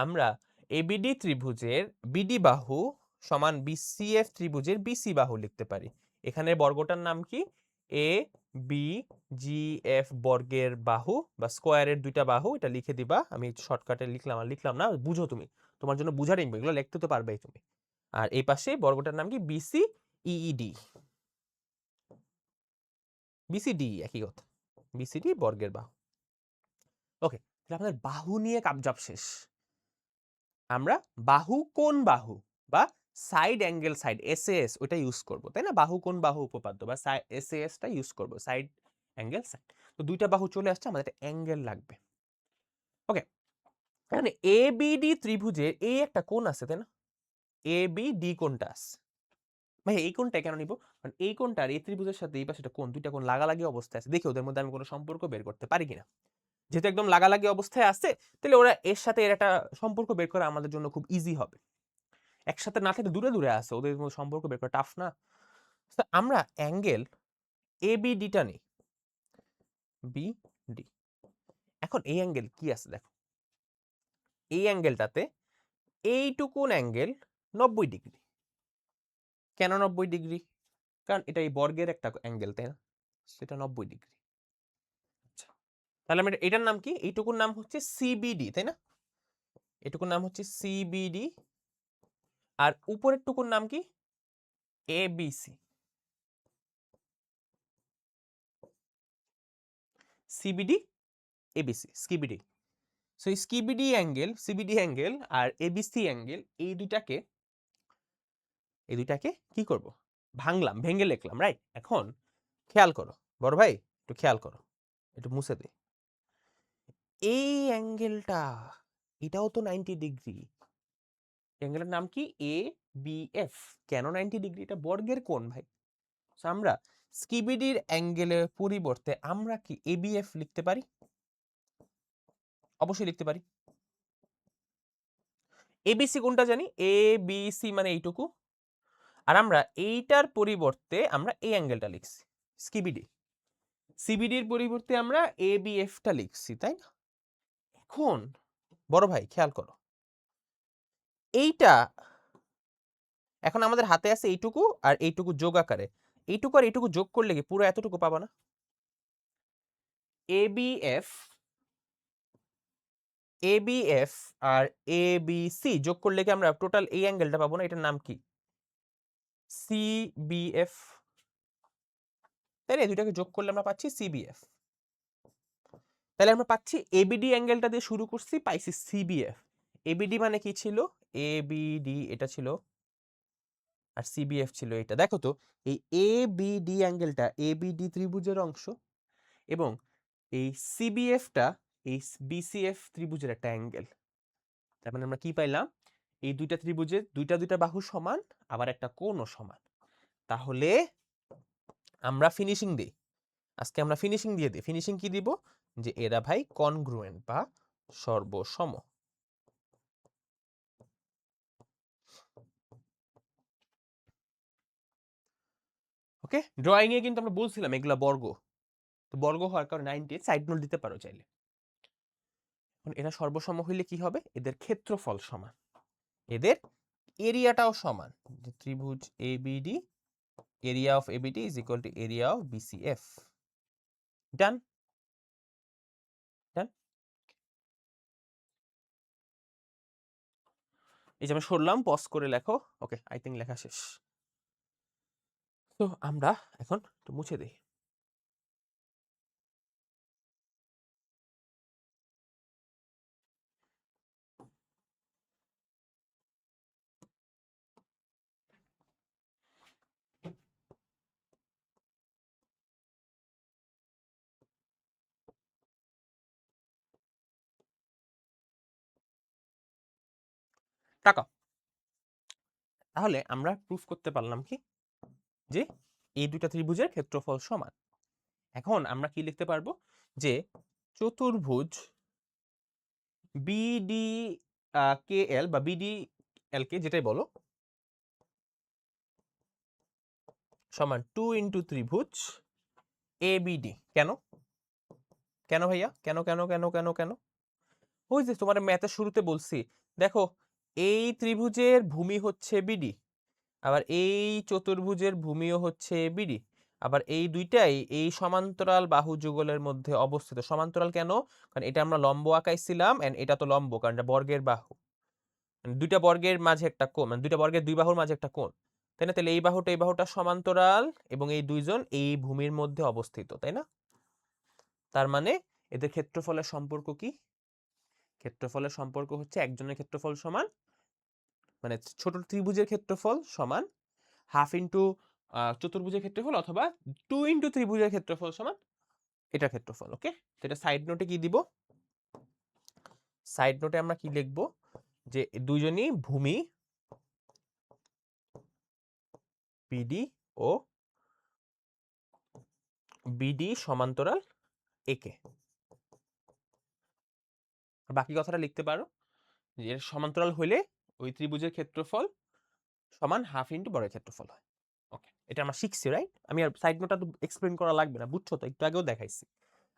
আমরা ABD ত্রিভুজের BD বাহু সমান BCF ত্রিভুজের BC বাহু লিখতে পারি। এখানে বর্গটার নাম কি? ABGF বর্গের বাহু বা স্কোয়ারের দুইটা বাহু। এটা লিখে দিবা, আমি শর্টকাটে লিখলাম, আর লিখলাম না, বুঝো তুমি, তোমার জন্য বুঝার ইম্প, এগুলো লিখতে তো পারবেই তুমি। আর এই পাশে বর্গটার নাম কি? BCED, BCD একই কথা, BCD বর্গের বাহু। ওকে, তাহলে আমাদের বাহু নিয়ে কাবজাব শেষ। আমরা বাহু কোণ বাহু বা সাইড অ্যাঙ্গেল সাইড SAS ওটা ইউজ করব, তাই না? বাহু কোণ বাহু উপপাদ্য বা SAS টা ইউজ করব, সাইড অ্যাঙ্গেল সাইড। তো দুইটা বাহু চলে আসছে, আমাদের একটা অ্যাঙ্গেল লাগবে। ওকে, এখানে ABD ত্রিভুজের এই একটা কোণ আছে, তাই না? ABD কোণটা আছে। ভাই এই কোণটা কেন নিব? কারণ এই কোণটা আর এই ত্রিভুজের সাথে এই পাশে একটা কোণ, দুইটা কোণ লাগালাগি অবস্থায় আছে। দেখি ওদের মধ্যে আমি কোনো সম্পর্ক বের করতে পারি কিনা। যেহেতু একদম লাগালাগি অবস্থায় আছে, তাহলে ওরা এর সাথে এর একটা সম্পর্ক বের করা আমাদের জন্য খুব ইজি হবে। একসাথে না থেকে দূরে দূরে আছে, ওদের মধ্যে সম্পর্ক বের করা টাফ না? তো আমরা অ্যাঙ্গেল ABD টা নেই, BD। এখন এই অ্যাঙ্গেল কি আছে দেখো, এই অ্যাঙ্গেলটাতে এইটুকুন অ্যাঙ্গেল 90 ডিগ্রি। কেন 90 ডিগ্রি? কারণ এটা এই বর্গের একটা অ্যাঙ্গেল, তাই না? সেটা 90 ডিগ্রি। আচ্ছা, তাহলে আমরা এটার নাম কি? এইটুকুর নাম হচ্ছে CBD, তাই না? এটুকুর নাম হচ্ছে CBD, আর উপরের টুকুর নাম কি? ABC। CBD ABC skibidi. So এই স্কিবিডি অ্যাঙ্গেল, CBD অ্যাঙ্গেল আর ABC অ্যাঙ্গেল, এই দুইটাকে কি করব? ভাঙলাম, ভেঙে লিখলাম, রাইট? এখন খেয়াল করো বড় ভাই, একটু খেয়াল করো, একটু মুছে দে। এই অ্যাঙ্গেলটা, এটাও তো 90 ডিগ্রি। অ্যাঙ্গেলের নাম কি? ABF। কেন 90 ডিগ্রি? এটা বর্গের কোণ ভাই। সো আমরা স্কিবিডির অ্যাঙ্গেলের পরিবর্তে আমরা কি ABF লিখতে পারি? অবশ্যই লিখতে পারি। ABC কোনটা জানি? ABC মানে এইটুকু। আর আমরা এইটার পরিবর্তে আমরা এই অ্যাঙ্গেলটা লিখছি স্কিবিডি। CBDর পরিবর্তে আমরা ABF টা লিখছি, তাই না? এখন বড় ভাই খেয়াল করো, এইটা এখন আমাদের হাতে আছে এইটুকু আর এইটুকু যোগ আকারে। এইটুকু আর এইটুকু যোগ করলে কি পুরো এতটুকু পাবা না? ABF আর ABC যোগ করলে কি আমরা টোটাল এই অ্যাঙ্গেলটা পাবো না? এটার নাম কি? CBF, তাই না? এই দুইটাকে যোগ করলে আমরা পাচ্ছি CBF। তাহলে আমরা পাচ্ছি ABD অ্যাঙ্গেলটা দিয়ে শুরু করছি, পাইছি CBF। ABD মানে কি ছিল? ABD এটা ছিল, আর CBF ছিল এটা। দেখো তো এই ABD অ্যাঙ্গেলটা ABD ত্রিভুজের অংশ, এবং এই CBFটা এই BCF ত্রিভুজের একটা অ্যাঙ্গেল। তার মানে আমরা কি পাইলাম? এই দুইটা ত্রিভুজের দুইটা বাহু সমান, আবার একটা কোণও সমান। তাহলে আমরা ফিনিশিং দিই, আজকে আমরা ফিনিশিং দিয়ে দিই। ফিনিশিং কি দিব? যে এরা ভাই কনগ্রুয়েন্ট বা সর্বসম। ওকে, ড্রয়িং এ কিন্তু আমরা বলছিলাম এগুলা বর্গ, তো বর্গ হওয়ার কারণে 98 সাইড নোট দিতে পারো চাইলে। এখন এরা সর্বসম হইলে কি হবে, এদের ক্ষেত্রফল সমান, এদের এরিয়াটাও সমান। ত্রিভুজ ABD, area of ABD is equal two area of BCF। ডান ডান। এই যে আমি সরলাম, পজ করে লেখো। ওকে, আই থিঙ্ক লেখা শেষ। তো আমরা এখন একটু মুছে দিই। টাকা, তাহলে আমরা প্রুফ করতে পারলাম কি, যে এই দুইটা ত্রিভুজের ক্ষেত্রফল সমান। এখন আমরা কি লিখতে পারবো, যে চতুর্ভুজ BDKL বা BDL কে যেটাই বলো সমান 2 ইন্টু ত্রিভুজ ABD। কেন কেন ভাইয়া, কেন কেন কেন কেন কেন? ওই যে তোমার ম্যাথের শুরুতে বলছি, দেখো এই ত্রিভুজের ভূমি হচ্ছে BD, আবার এই চতুর্ভুজের ভূমিও হচ্ছে BD, আবার এই দুইটাই এই সমান্তরাল বাহু যুগলের মধ্যে অবস্থিত। সমান্তরাল কেন, কারণ এটা আমরা লম্ব আঁকাইছিলাম এন্ড এটা তো লম্ব, কারণ এটা বর্গের বাহু, দুইটা বর্গের মাঝে একটা কোণ, মানে দুইটা বর্গের দুই বাহুর মাঝে একটা কোণ, তাই না? তাহলে এই বাহুটা সমান্তরাল এবং এই দুইজন এই ভূমির মধ্যে অবস্থিত, তাই না? তার মানে এদের ক্ষেত্রফলের সম্পর্ক কি? ক্ষেত্রফলের সম্পর্ক হচ্ছে একজনের ক্ষেত্রফল সমান, মানে ছোট ত্রিভুজের ক্ষেত্রফল সমান হাফ ইন্টু চতুর্ভুজের ক্ষেত্রফল, অথবা 2 ইন্টু ত্রিভুজের ক্ষেত্রফল সমান এটার ক্ষেত্রফল। ওকে, তো এটা সাইড নোটে কি দিব, সাইড নোটে আমরা কি লিখবো, যে দুইজনই ভূমি BD ও BD সমান্তরাল একে। বাকি কথাটা লিখতে পারো, যে এর সমান্তরাল হইলে ওই ত্রিভুজের ক্ষেত্রফল সমান হাফ ইন্টু বর্গের ক্ষেত্রফল হয়। ওকে, এটা আমরা শিখছি, রাইট? আমি আর সাইড নোটটা তো এক্সপ্লেন করা লাগবে না, বুঝছো তো, একটু আগেও দেখাইছি।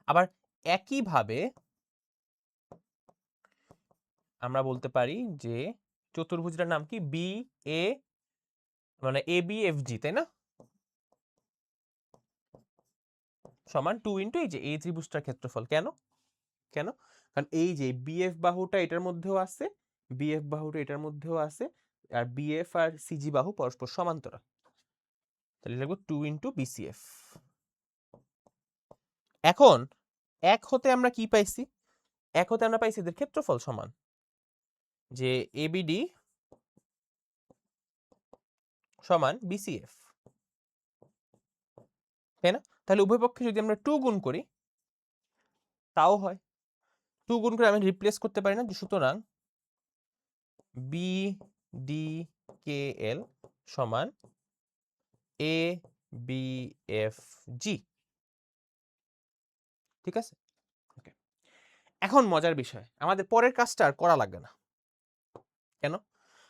আবার একইভাবে আমরা বলতে পারি যে চতুর্ভুজটার নাম কি, BA, মানে ABFG, তাই না? সমান 2 ইন্টু এই যে এই ত্রিভুজটার ক্ষেত্রফল। কেন কেন, কারণ এই যে BF বাহুটা এটার মধ্যেও আছে, BF বাহুটা এটার মধ্যেও আছে, আর BF আর CG বাহু পরস্পর সমান্তরাল, তাহলে লিখবো 2 ইন্টু BCF। এখন এক হতে আমরা কি পাইছি, এক হতে আমরা পাইছি এদের ক্ষেত্রফল সমান, যে ABD সমান BCF, তাই না? তাহলে উভয় পক্ষে যদি আমরা 2 গুণ করি তাও হয়, 2 গুণ করে আমি রিপ্লেস করতে পারি না, সুতরাং BDKL সমান ABFG। ঠিক আছে, ওকে। এখন মজার বিষয়, আমাদের পরের কাজটা আর করা লাগবে না। কেন,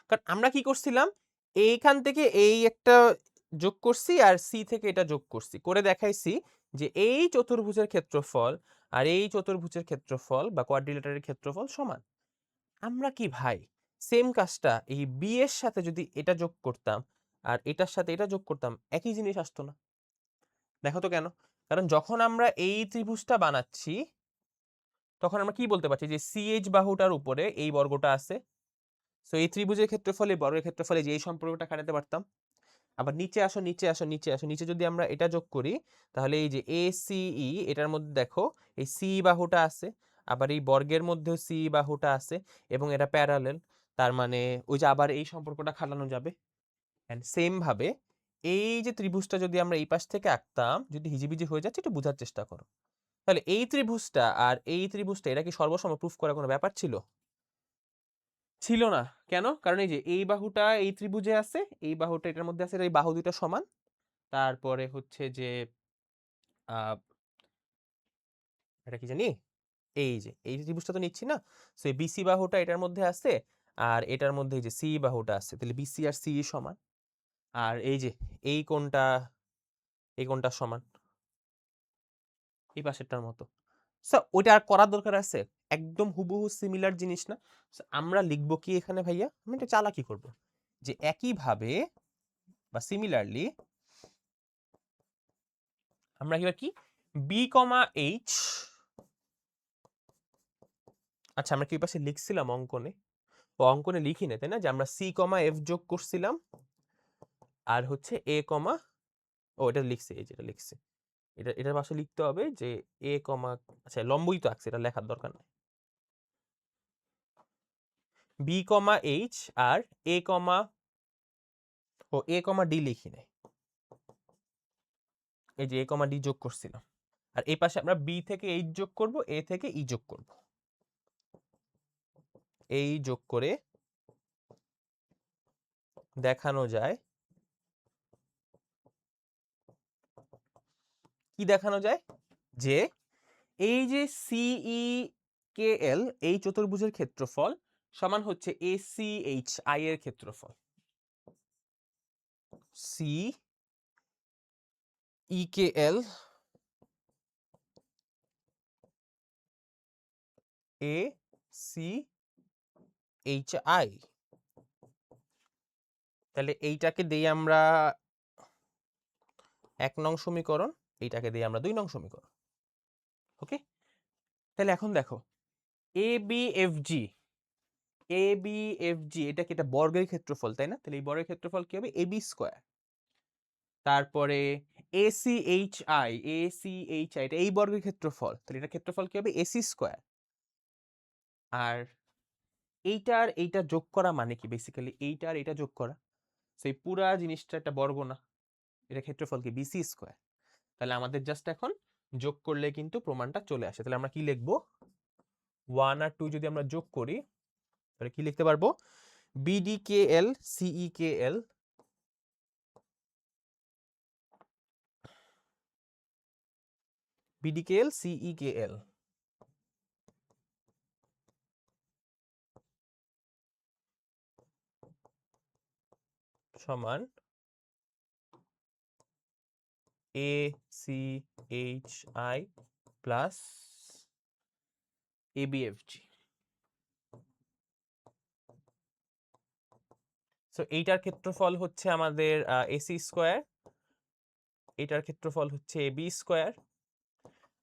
কারণ আমরা কি করছিলাম, এইখান থেকে এই একটা যোগ করছি আর সি থেকে এটা যোগ করছি, করে দেখাইছি যে এই চতুর্ভুজের ক্ষেত্রফল আর এই চতুর্ভুজের ক্ষেত্রফল বা কোয়াড্রিলেটারের ক্ষেত্রফল সমান। আমরা কি ভাই সেম কাজটা এই বি এর সাথে যদি এটা যোগ করতাম আর এটার সাথে এটা যোগ করতাম, একই জিনিস আসতো না? দেখো তো কেন, কারণ যখন আমরা এই ত্রিভুজটা বানাচ্ছি তখন আমরা কি বলতে পারছি, যে CH বাহুটার উপরে এই বর্গটা আছে, সো এই ত্রিভুজের ক্ষেত্রফলে বর্গের ক্ষেত্রফলে যে এই সম্পর্কটা খাটাতে পারতাম। আবার নিচে আসো নিচে আসো নিচে আসো, নিচে যদি আমরা এটা যোগ করি তাহলে এই যে ACE এটার মধ্যে দেখো এই সি বাহুটা আছে, আবার এই বর্গের মধ্যেও সি বাহুটা আছে এবং এটা প্যারালেল, তার মানে ওই যে আবার এই সম্পর্কটা খাটানো যাবে। এন্ড সেম ভাবে এই যে ত্রিভুজটা যদি আমরা এই পাশ থেকে আঁকতাম, যদি হিজিবিজি হয়ে যাচ্ছে একটু বোঝার চেষ্টা করো, তাহলে এই ত্রিভুজটা আর এই ত্রিভুজটা এটা কি সর্বসম প্রুফ করার কোনো ব্যাপার ছিল? ছিল না। কেন, কারণ এই যে এই বাহুটা এই ত্রিভুজে আছে, এই বাহুটা এটার মধ্যে আছে, এই বাহু দুটো সমান। তারপরে হচ্ছে যে এটা কি জানি, এই যে এই ত্রিভুজটা তো নিচ্ছি না, সো এই BC বাহুটা এটার মধ্যে আছে আর এটার মধ্যে এই যে C বাহুটা আছে, তাহলে BC আর CE সমান। আর এই যে এই কোণটা এই কোণটার সমান, এই পাশেরটার মতো। ওইটা আর করার দরকার আছে? একদম হুবহু সিমিলার জিনিস না? আমরা লিখবো কি এখানে ভাইয়া, আমি একটা চালাকি করব, যে একইভাবে বা সিমিলারলি আমরা এবার কি বি কমা এইচ, আচ্ছা আমরা কি পাশে লিখছিলাম অঙ্কনে? ও অঙ্কনে লিখি না তাই না, যে আমরা সি কমা এফ যোগ করছিলাম আর হচ্ছে এ কমা, ও এটা লিখছি, এই যেটা লিখছি এটার পাশে লিখতে হবে যে এ কমা, আচ্ছা লম্বই তো আঁকছে, এটা লেখার দরকার নেই। বি কমা এইচ আর এ কমা, ও এ কমা ডি লিখি নাই, এই যে এ কমা ডি যোগ করছিলাম। আর এই পাশে আমরা বি থেকে এইচ যোগ করব, এ থেকে ই যোগ করব, এই যোগ করে দেখানো যায়, কি দেখানো যায়, যে এই যে সিই কে এল এই চতুর্ভুজের ক্ষেত্রফল সমান হচ্ছে এ সি এইচ আই এর ক্ষেত্রফল। C E K L A C H I, তাহলে এইটাকে দেই আমরা 1 নং সমীকরণ, এইটাকে দেই আমরা 2 নং সমীকরণ। ওকে, তাহলে এখন দেখো এ বি এফ জি, এ বি এফ জি এটা কি, এটা বর্গের ক্ষেত্রফল তাই না? তাহলে এই বর্গের ক্ষেত্রফল কি হবে, এ বি স্কোয়ার। তারপরে A C H I, A C H I এটা এই বর্গের ক্ষেত্রফল, তাহলে এটা ক্ষেত্রফল কি হবে, এসি স্কোয়ার। আর এইটার এইটা যোগ করা মানে কি, বেসিক্যালি এইটার এটা যোগ করা, সেই পুরা জিনিসটা একটা বর্গ না, এটা ক্ষেত্রফল কি বিসি স্কোয়ার। তাহলে আমাদের জাস্ট এখন যোগ করলে কিন্তু প্রমাণটা চলে আসে। তাহলে আমরা কি লিখবো, 1 আর 2 যদি আমরা যোগ করি তাহলে কি লিখতে পারবো, বিডি কে এল সিই কে এল বিডি কে এল সিই কে এল সমান A C H I plus A B F G. So এইটার ক্ষেত্রফল হচ্ছে আমাদের এসি স্কোয়ার, এটার ক্ষেত্রফল হচ্ছে এ বি স্কোয়ার,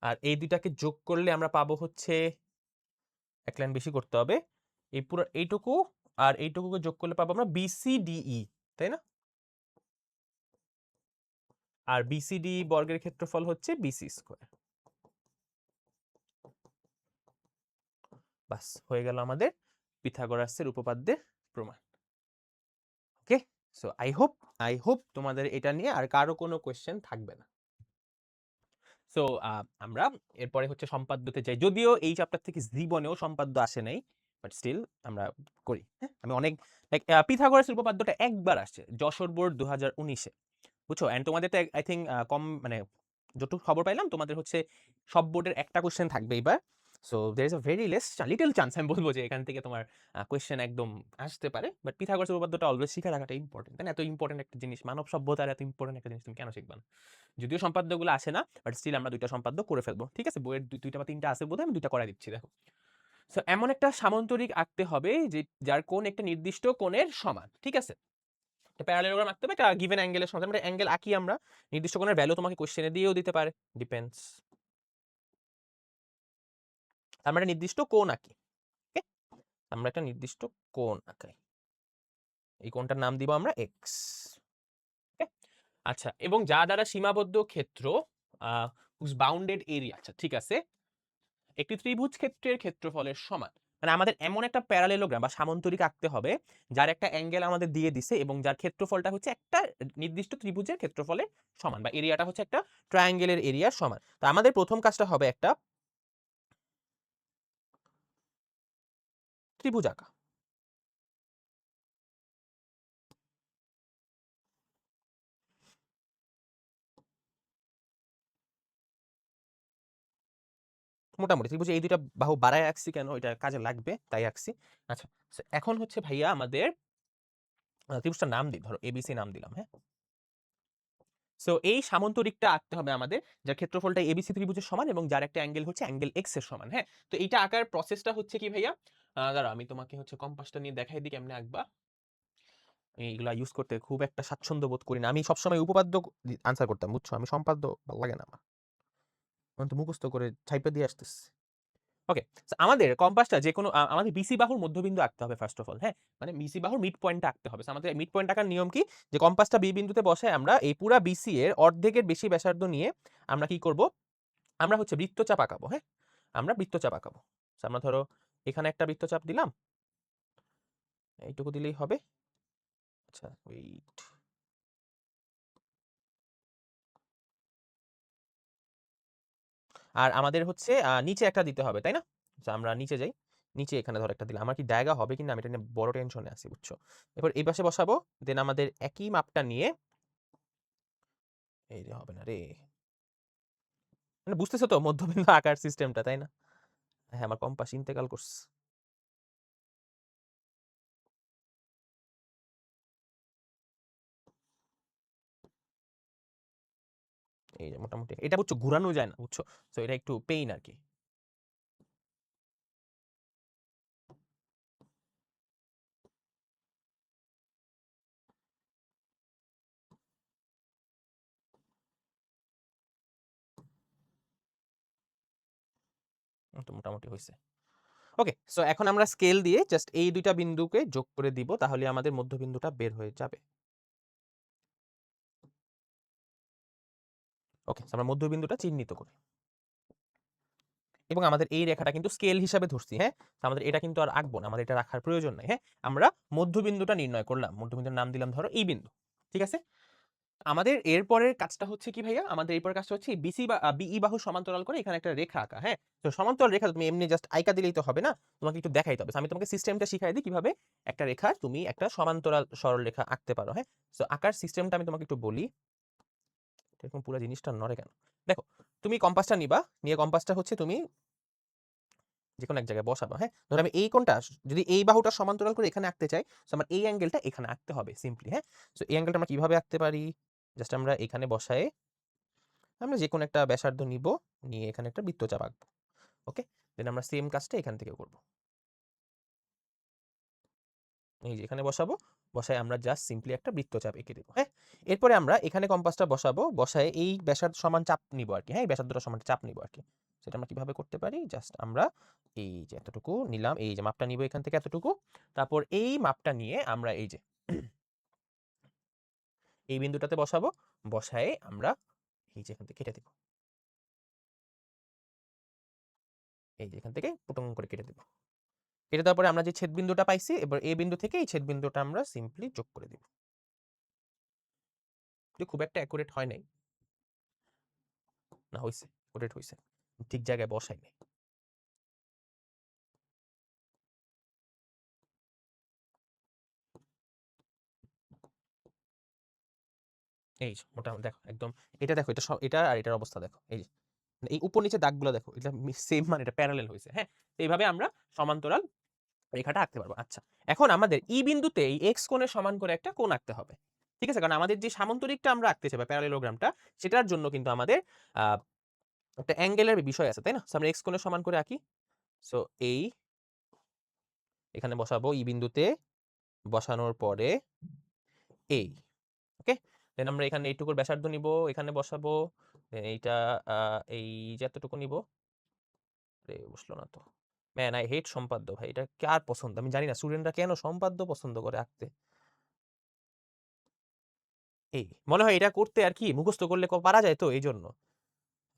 আর এই দুটাকে যোগ করলে আমরা পাবো হচ্ছে, এক লাইন বেশি করতে হবে, এই পুরো এইটুকু আর এইটুকুকে যোগ করলে পাবো আমরা বিসিডিই, তাই না? আর বিসিডি বর্গের ক্ষেত্রফল হচ্ছে বিসি স্কোয়ার। বাস হয়ে গেল আমাদের পিথাগোরাসের উপপাদ্যের প্রমাণ। ওকে, সো আই হোপ তোমাদের এটা নিয়ে আর কারো কোনো কোয়েশ্চেন থাকবে না। সো আমরা এরপরে হচ্ছে সম্পাদ্যতে যাই, যদিও এই চ্যাপ্টার থেকে জীবনেও সম্পাদ্য আসে নাই, বাট স্টিল আমরা করি। হ্যাঁ, আমি অনেক লাইক পিথাগোরাসের উপপাদ্যটা একবার আসছে যশোর বোর্ড 2019-এ, বুঝছো? এন্ড তোমাদের তো আই থিঙ্ক কম, মানে যতটুকু খবর পাইলাম তোমাদের হচ্ছে সব বোর্ডের একটা কোয়েশ্চেন থাকবে এবার। So there is a very little chance আমি বলবো যে এখান থেকে তোমার কোয়েশ্চেন একদম আসতে পারে, বাট পিথাগোরাসের উপপাদ্যটা অলওয়েজ শিখে রাখাটা ইম্পর্টেন্ট, তাই না? এত ইম্পর্টেন্ট একটা জিনিস, মানব সভ্যতার এত ইম্পর্টেন্ট একটা জিনিস তুমি কেন শিখবা না? যদিও সম্পাদ্যগুলো আসে না, বাট স্টিল আমরা 2টা সম্পাদ্য করে ফেলবো, ঠিক আছে? বইয়ের 2টা বা 3টা আছে বোধহয়, আমি 2টা করাই দিচ্ছি। দেখো, সো এমন একটা সামান্তরিক আঁকতে হবে যে যার কোণ একটা নির্দিষ্ট কোণের সমান, ঠিক আছে? প্যারালেলোগ্রাম আঁকতে হবে, একটা গিভেন অ্যাঙ্গেলের সমান, আমরা অ্যাঙ্গেল আঁকি, আমরা নির্দিষ্ট কোণের ভ্যালু তোমাকে কোশ্চেনে দিয়েও দিতে পারে, ডিপেন্ডস। আমরা একটা নির্দিষ্ট কোণ আঁকি, ওকে? আমরা একটা নির্দিষ্ট কোণ আঁকাই, এই কোণটার নাম দিব আমরা এক্স। ওকে, আচ্ছা, এবং যা দ্বারা সীমাবদ্ধ ক্ষেত্র হুজ বাউন্ডেড এরিয়া, আচ্ছা ঠিক আছে, একটি ত্রিভুজ ক্ষেত্রের ক্ষেত্রফলের সমান, মানে আমাদের এমন একটা প্যারালেলোগ্রাম বা সামান্তরিক আঁকতে হবে যার একটা অ্যাঙ্গেল আমাদের দিয়ে দিছে এবং যার ক্ষেত্রফলটা হচ্ছে একটা নির্দিষ্ট ত্রিভুজের ক্ষেত্রফলের সমান, বা এরিয়াটা হচ্ছে একটা ট্রায়াঙ্গেলের এরিয়ার সমান। তো আমাদের প্রথম কাজটা হবে একটা ত্রিভুজ আঁকা। মোটামুটি ত্রিভুজে এই দুইটা বাহু বাড়ায় আঁকছি কেন, এটা কাজে লাগবে তাই আঁকছি। আচ্ছা, এখন হচ্ছে ভাইয়া আমাদের ত্রিভুজটার নাম দিই, ধরো এবিসি নাম দিলাম, হ্যাঁ? সো এই সামন্তরিকটা আঁকতে হবে আমাদের, যার ক্ষেত্রফলটা এবিসি ত্রিভুজের সমান এবং যার একটা অ্যাঙ্গেল হচ্ছে অ্যাঙ্গেল এক্স এর সমান। হ্যাঁ, তো এইটা আঁকার প্রসেসটা হচ্ছে কি ভাইয়া, দাঁড়াও আমি তোমাকে হচ্ছে কম্পাসটা নিয়ে দেখাই দিই কেমনে আঁকবা। আমি এগুলা ইউজ করতে খুব একটা স্বাচ্ছন্দ্য বোধ করি না। আমি সবসময় উপপাদ্য আনসার করতাম, বুঝছো? আমি সম্পাদ্য ভালো লাগে না আমার। আমি তো মুখস্থ করে ছাইপা দিয়ে আসতেছি। ওকে, আমাদের কম্পাসটা যে কোনো আমাদের বিসি বাহুর মধ্যবিন্দু আঁকতে হবে ফার্স্ট অফ অল। হ্যাঁ, মানে বিসি বাহুর মিড পয়েন্টটা আঁকতে হবে। আমাদের মিড পয়েন্ট আঁকার নিয়ম কি, যে কম্পাসটা বি বিন্দুতে বসায় আমরা এই পুরা বিসি এর অর্ধেকের বেশি ব্যাসার্ধ নিয়ে আমরা কি করব, আমরা হচ্ছে বৃত্তচাপ আঁকাবো। হ্যাঁ, আমরা বৃত্তচাপ আঁকাবো। আমরা ধরো এখানে একটা বৃত্তচাপ দিলাম, এইটুকু দিলেই হবে। আচ্ছা ওয়েট, আর আমাদের হচ্ছে নিচে একটা দিতে হবে, তাই না? আচ্ছা আমরা নিচে যাই, নিচে এখানে ধর একটা দিলাম। আমার কি জায়গা হবে কিনা আমি এটা নিয়ে বড় টেনশনে আছি, বুঝছো? এবার এই পাশে বসাবো, দেন আমাদের একই মাপটা নিয়ে, এই রে হবে না রে, মানে বুঝতেছো তো মধ্যবিন্দু আকার সিস্টেমটা, তাই না? হ্যাঁ, আমার কম্পাস ইন্তেকাল করছে। এই যে মোটামুটি এটা বুঝছো ঘুরানো যায় না, বুঝছো? তো এটা একটু পেইন আর কি। তো মোটামুটি হয়েছে। ওকে, সো এখন আমরা স্কেল দিয়ে জাস্ট এই দুইটা বিন্দুকে যোগ করে দিব, তাহলে আমাদের মধ্যবিন্দুটা বের হয়ে যাবে। ওকে, আমরা মধ্যবিন্দুটা চিহ্নিত করি এবং আমাদের এই রেখাটা কিন্তু স্কেল হিসাবে ধরছি। হ্যাঁ, তো আমাদের এটা কিন্তু আর আঁকবো না, আমাদের এটা রাখার প্রয়োজন নাই। হ্যাঁ, আমরা মধ্যবিন্দুটা নির্ণয় করলাম, মধ্যবিন্দুর নাম দিলাম ধরো এই বিন্দু। ঠিক আছে, আমাদের এরপরের কাজটা হচ্ছে কি ভাইয়া, আমাদের এরপরের কাজটা হচ্ছে বিসি বা বিই বাহু সমান্তরাল করে এখানে একটা রেখা আঁকা। হ্যাঁ, তো সমান্তরাল রেখা তুমি এমনি জাস্ট আইকা দিলেই তো হবে না, তোমাকে একটু দেখাইতে হবে। So, আমি তোমাকে সিস্টেমটা শিখাই দিই কিভাবে একটা রেখা তুমি একটা সমান্তরাল সরল রেখা আঁকতে পারো। হ্যাঁ, তো আঁকার সিস্টেমটা আমি তোমাকে একটু বলি। এরকম পুরো জিনিসটা নড়ে কেন? দেখো, তুমি কম্পাসটা নিবা, নিয়ে কম্পাসটা হচ্ছে তুমি যেকোনো এক জায়গায় বসাবা। হ্যাঁ, ধর আমি এই কোণটা যদি এই বাহুটা সমান্তরাল করে এখানে আঁকতে চাই, তো আমার এই অ্যাঙ্গেলটা এখানে আঁকতে হবে সিম্পলি। হ্যাঁ, তো এই অ্যাঙ্গেলটা আমরা কিভাবে আঁকতে পারি, জাস্ট আমরা এখানে বসায় আমরা যেকোনো একটা ব্যাসার্ধ নিব, নিয়ে এখানে একটা বৃত্তচাপ আঁকবো। ওকে, দেন আমরা সেম কাজটা এখান থেকে করব। এই যে এখানে বসাবো, বসায় আমরা জাস্ট সিম্পলি একটা বৃত্তচাপ এঁকে দেবো। হ্যাঁ, এরপরে আমরা এখানে কম্পাসটা বসাবো, বসায় এই ব্যাসার্ধ সমান চাপ নিব আর কি। হ্যাঁ, এই ব্যাসার্ধটা সমান চাপ নিব আর কি। সেটা আমরা কিভাবে করতে পারি, জাস্ট আমরা এই যে এতটুকু নিলাম, এই যে মাপটা নিব এখান থেকে এতটুকু, তারপর এই মাপটা নিয়ে আমরা এই যে এই বিন্দুটাতে বসাবো, বসায় আমরা এই যে এখান থেকে কেটে দেব, এই যে এখান থেকে পুটং করে কেটে দেব। কেটে দেওয়ার পরে আমরা যে ছেদবিন্দুটা পাইছি, এবার এই বিন্দু থেকে এই ছেদবিন্দুটা আমরা সিম্পলি যোগ করে দিব। খুব একটা অ্যাকুরেট হয় নাই, না হইছে, অ্যাকুরেট হইছে, ঠিক জায়গায় বসাই নাই। এই যে মোটামুটি দেখো একদম, এটা দেখো, এটা এটা আর এটার অবস্থা দেখো, এই যে এই উপর নিচে দাগগুলো দেখো, এটা সেম, মানে এটা প্যারালাল হয়েছে। হ্যাঁ, তো এইভাবে আমরা সমান্তরাল রেখাটা আঁকতে পারবো। আচ্ছা, এখন আমাদের ই বিন্দুতে এই এক্স কোণের সমান করে একটা কোণ আঁকতে হবে। ঠিক আছে, কারণ আমাদের যে সামান্তরিকটা আমরা আঁকতে চাই বা প্যারালেলোগ্রামটা, সেটার জন্য কিন্তু আমাদের একটা অ্যাঙ্গেলের বিষয় আছে, তাই না? আমরা এক্স কোণের সমান করে আঁকি। সো এই এখানে বসাবো ই বিন্দুতে, বসানোর পরে এই, ওকে, দেন আমরা এখানে এইটুকুর ব্যাসার্ধ নিব, এখানে বসাবো, দেন এইটা এই যে এতটুকু নিব। রে বসলো না তো, ম্যান আই হেট সম্পাদ্য ভাই, এটা কার পছন্দ আমি জানি না, স্টুডেন্টরা কেন সম্পাদ্য পছন্দ করে আঁকতে। এই মনে হয় এটা করতে আর কি মুখস্থ করলে পারা যায়, তো এই জন্য।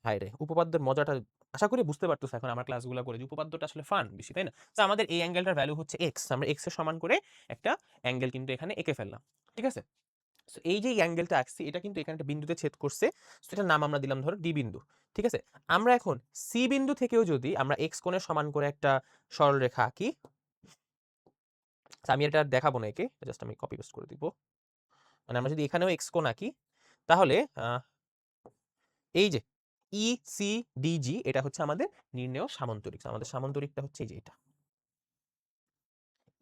হায় রে, উপপাদ্যের মজাটা আশা করি বুঝতে পারতেছ এখন আমার ক্লাসগুলো করে, যে উপপাদ্যটা আসলে ফান বেশি, তাই না? তো আমাদের এই অ্যাঙ্গেলটার ভ্যালু হচ্ছে এক্স, আমরা এক্স এর সমান করে একটা অ্যাঙ্গেল কিন্তু এখানে এঁকে ফেললাম। ঠিক আছে, সো এই যে অ্যাঙ্গেলটা আঁকছি, এটা কিন্তু এখানে একটা বিন্দুতে ছেদ করছে, সো এটার নাম আমরা দিলাম ধরো ডি বিন্দু। ঠিক আছে, আমরা এখন সি বিন্দু থেকেও যদি আমরা এক্স কোণের সমান করে একটা সরলরেখা আঁকি, আমি এটা দেখাবো না একে, জাস্ট আমি কপি পেস্ট করে দিব। মানে আমরা যদি এখানেও এক্স কোণ আঁকি, তাহলে এই যে ই সি ডি জি, এটা হচ্ছে আমাদের নির্ণেয় সামান্তরিক। আমাদের সামান্তরিকটা হচ্ছে এই যে এটা,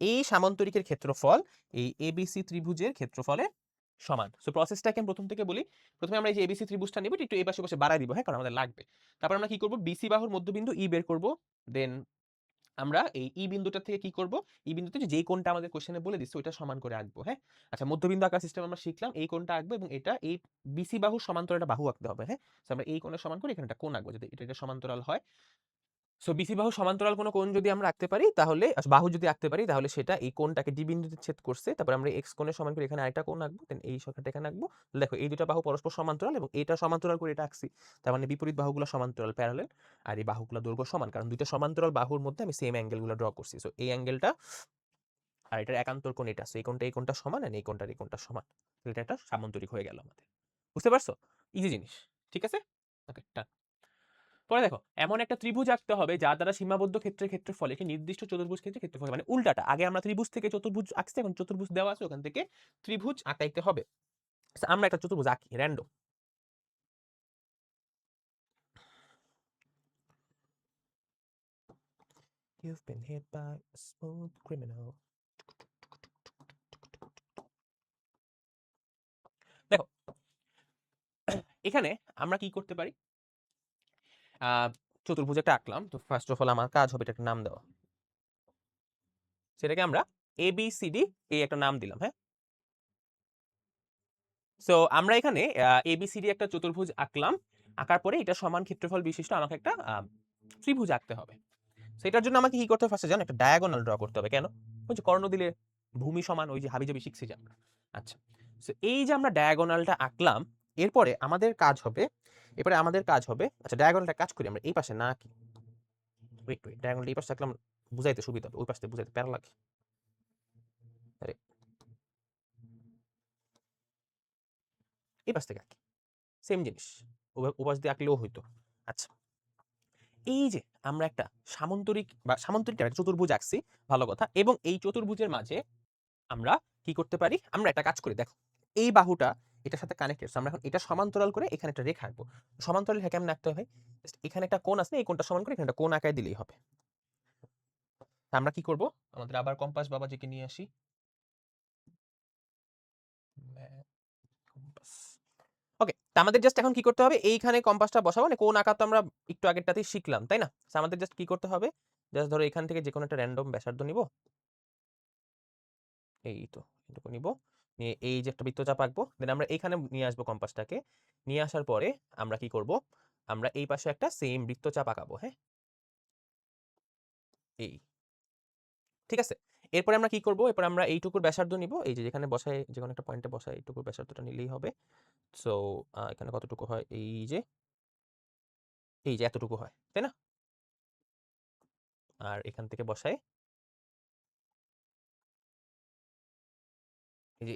এই সামান্তরিকের ক্ষেত্রফল এই এবিসি ত্রিভুজের ক্ষেত্রফলের সমান। সো প্রসেসটাকে আমি প্রথম থেকে বলি। প্রথমে আমরা এই যে এবিসি ত্রিভুজটা নিব, একটু এই পাশে পাশে বাড়ায় দিব, হ্যাঁ, কারণ আমাদের লাগবে। তারপর আমরা কি করব, বিসি বাহুর মধ্যবিন্দু ই বের করব। দেন আমরা এই ই বিন্দুটা থেকে কি করব, ই বিন্দুতে যেই কোণটা আমাদের কোশ্চেনে বলে দিচ্ছে ওইটা সমান করে আঁকবো, হ্যাঁ। আচ্ছা, মধ্যবিন্দু আঁকার সিস্টেম আমরা শিখলাম, এই কোণটা আঁকবো এবং এটা এই বিসি বাহুর সমান্তরাল একটা বাহু আঁকতে হবে, হ্যাঁ। সো আমরা এই কোণের সমান করে এখানে একটা কোণ আঁকবো, যদি এটা সমান্তরাল হয়। সো বিসি বাহু সমান্তরাল কোনো কোণ যদি আমরা আঁকতে পারি তাহলে, বাহু যদি আঁকতে পারি তাহলে সেটা এই কোণটাকে ডি বিন্দুতে ছেদ করছে। তারপর আমরা এক্স কোণের সমান করে এখানে আরেকটা কোণ আঁকবো, দেন এই শাখাটা এখানে আঁকবো। দেখো এই দুটো বাহু পরস্পর সমান্তরাল এবং এটা সমান্তরাল করে এটা আঁকছি। তার মানে বিপরীত বাহুগুলো সমান্তরাল, প্যারালাল। আর এই বাহুগুলো দৈর্ঘ্য সমান, কারণ দুইটা সমান্তরাল বাহুর মধ্যে আমি সেম অ্যাঙ্গেলগুলো ড্র করছি। সো এই অ্যাঙ্গেলটা আর এটার একান্তর কোণ এটা। সো এই কোণটা সমান আর এই কোণটা সমান। এটা একটা সামান্তরিক হয়ে গেল আমাদের। বুঝতে পারছো? ইজি জিনিস। ঠিক আছে? ওকে, ডান। পরে দেখো, এমন একটা ত্রিভুজ আঁকতে হবে যার দ্বারা সীমাবদ্ধ ক্ষেত্রের ক্ষেত্রফল একটি নির্দিষ্ট চতুর্ভুজ ক্ষেত্রে ক্ষেত্রফল, মানে উল্টাটা। আগে আমরা ত্রিভুজ থেকে চতুর্ভুজ আঁকছি, এখন চতুর্ভুজ দেওয়া আছে, ওখান থেকে ত্রিভুজ আঁকাইতে হবে। আচ্ছা, আমরা একটা চতুর্ভুজ আঁকি random. You've been hit by a smooth criminal. দেখো, এখানে আমরা কি করতে পারি, চতুর্ভুজ একটা আঁকলাম। তো ফার্স্ট অফ অল আমার কাজ হবে এটাকে নাম দেওয়া। সেটাকে আমরা এবিসিডি এই একটা নাম দিলাম, হ্যাঁ। সো আমরা এখানে এবিসিডি একটা চতুর্ভুজ আঁকলাম। আঁকার পরে এটা সমান ক্ষেত্রফল বিশিষ্ট আমাকে একটা ত্রিভুজ আঁকতে হবে। সেটার জন্য আমাকে কি করতে হবে, ফার্স্টে জানো একটা ডায়াগোনাল ড্র করতে হবে। কেন? ওই যে কর্ণ দিলে ভূমি সমান, ওই যে হাবিজাবি শিখছি যে আমরা। আচ্ছা, সো এই যে আমরা ডায়াগোনালটা আঁকলাম, এরপরে আমাদের কাজ হবে, আচ্ছা ডায়াগোনালটা কাজ করি আমরা এই পাশে না আঁকি। ওয়েট ওয়েট, ডায়াগোনালটা এই পাশে আঁকলাম বুঝাইতে সুবিধা হবে, ওই পাশে বুঝাইতে প্যারা লাগে। আরে এই পাশ থেকে আঁকি, সেম জিনিস, ও পাশ দিয়ে আঁকলেও হইতো। আচ্ছা, এই যে আমরা একটা সামান্তরিক একটা চতুর্ভুজ আঁকছি, ভালো কথা। এবং এই চতুর্ভুজের মাঝে আমরা কি করতে পারি, আমরা একটা কাজ করি, দেখো এই বাহুটা এটার সাথে কানেক্টেড। আমরা এখন এটা সমান্তরাল করে এখানে একটা রেখা আঁকবো। সমান্তরাল রেখা কেমন আঁকতে হয়, জাস্ট এখানে একটা কোণ আছে, এই কোণটা সমান করে এখানে একটা কোণ আঁকায় দিলেই হবে। আমরা কি করব, আমাদের আবার কম্পাস বাবাজিকে নিয়ে আসি। কম্পাস, ওকে। তো আমাদের জাস্ট এখন কি করতে হবে, এইখানে কম্পাসটা বসাবো, মানে কোণ আঁকা তো আমরা একটু আগেরটাতেই শিখলাম, তাই না? আমাদের জাস্ট কি করতে হবে, জাস্ট ধরো এখান থেকে যে কোনো একটা র্যান্ডম ব্যাসার্ধ নিব, এই তো এটুকু নিব, নিয়ে এই যে একটা বৃত্তচাপ আঁকবো। দেন আমরা এইখানে নিয়ে আসবো কম্পাসটাকে। নিয়ে আসার পরে আমরা কি করব, আমরা এই পাশে একটা সেম বৃত্তচাপ আঁকাবো, হ্যাঁ, এই, ঠিক আছে। এরপরে আমরা কি করব, এরপর আমরা এইটুকুর ব্যাসার্ধ নিব, এই যে যেখানে বসায়, যে কোনো একটা পয়েন্টে বসায় এইটুকুর ব্যাসার্ধটা নিলেই হবে। সো এখানে কতটুকু হয়, এই যে এতটুকু হয়, তাই না? আর এখান থেকে বসায়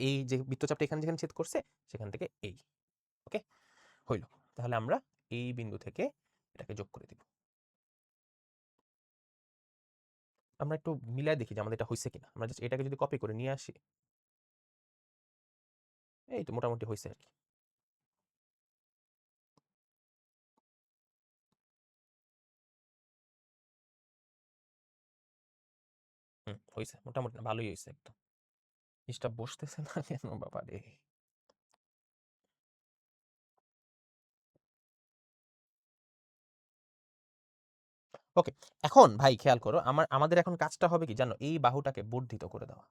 এই যে বৃত্তচাপটা এখানে যেখানে ছেদ করছে সেখান থেকে এই, ওকে, হইল। তাহলে আমরা এই বিন্দু থেকে এটাকে যোগ করে দিব। আমরা একটু মিলাই দেখি যে আমাদের এটা হইছে কিনা। আমরা জাস্ট এটাকে যদি কপি করে নিয়ে আসি, এই তো মোটামুটি হইছে আর কি। হইছে মোটামুটি, না ভালোই হইছে একদম। জিনিসটা বসতেছে না কেন বাবা রে। ওকে, এখন ভাই খেয়াল করো, আমাদের এখন কাজটা হবে কি জানো, এই বাহুটাকে বর্ধিত করে দেওয়া।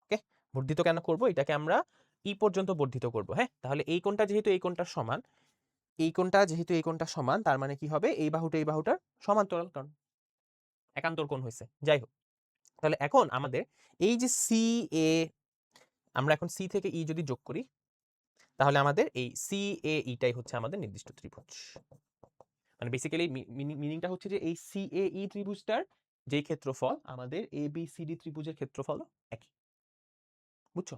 ওকে, বর্ধিত কেন করব, এটাকে আমরা ই পর্যন্ত বর্ধিত করব, হ্যাঁ। তাহলে এই কোণটা যেহেতু এই কোণটার সমান, তার মানে কি হবে, এই বাহুটার সমান্তরাল, কারণ একান্তর কোণ হয়েছে। যাই হোক, তাহলে এখন আমাদের এই যে সি এ, আমরা এখন সি থেকে ই যদি যোগ করি, তাহলে আমাদের এই সি এ ইটাই হচ্ছে আমাদের নির্দিষ্ট ত্রিভুজ। মানে বেসিক্যালি মিনিংটা হচ্ছে যে এই সি এ ই ত্রিভুজটার যেই ক্ষেত্রফল, আমাদের এ বি সি ডি ত্রিভুজের ক্ষেত্রফলও একই। বুঝছো?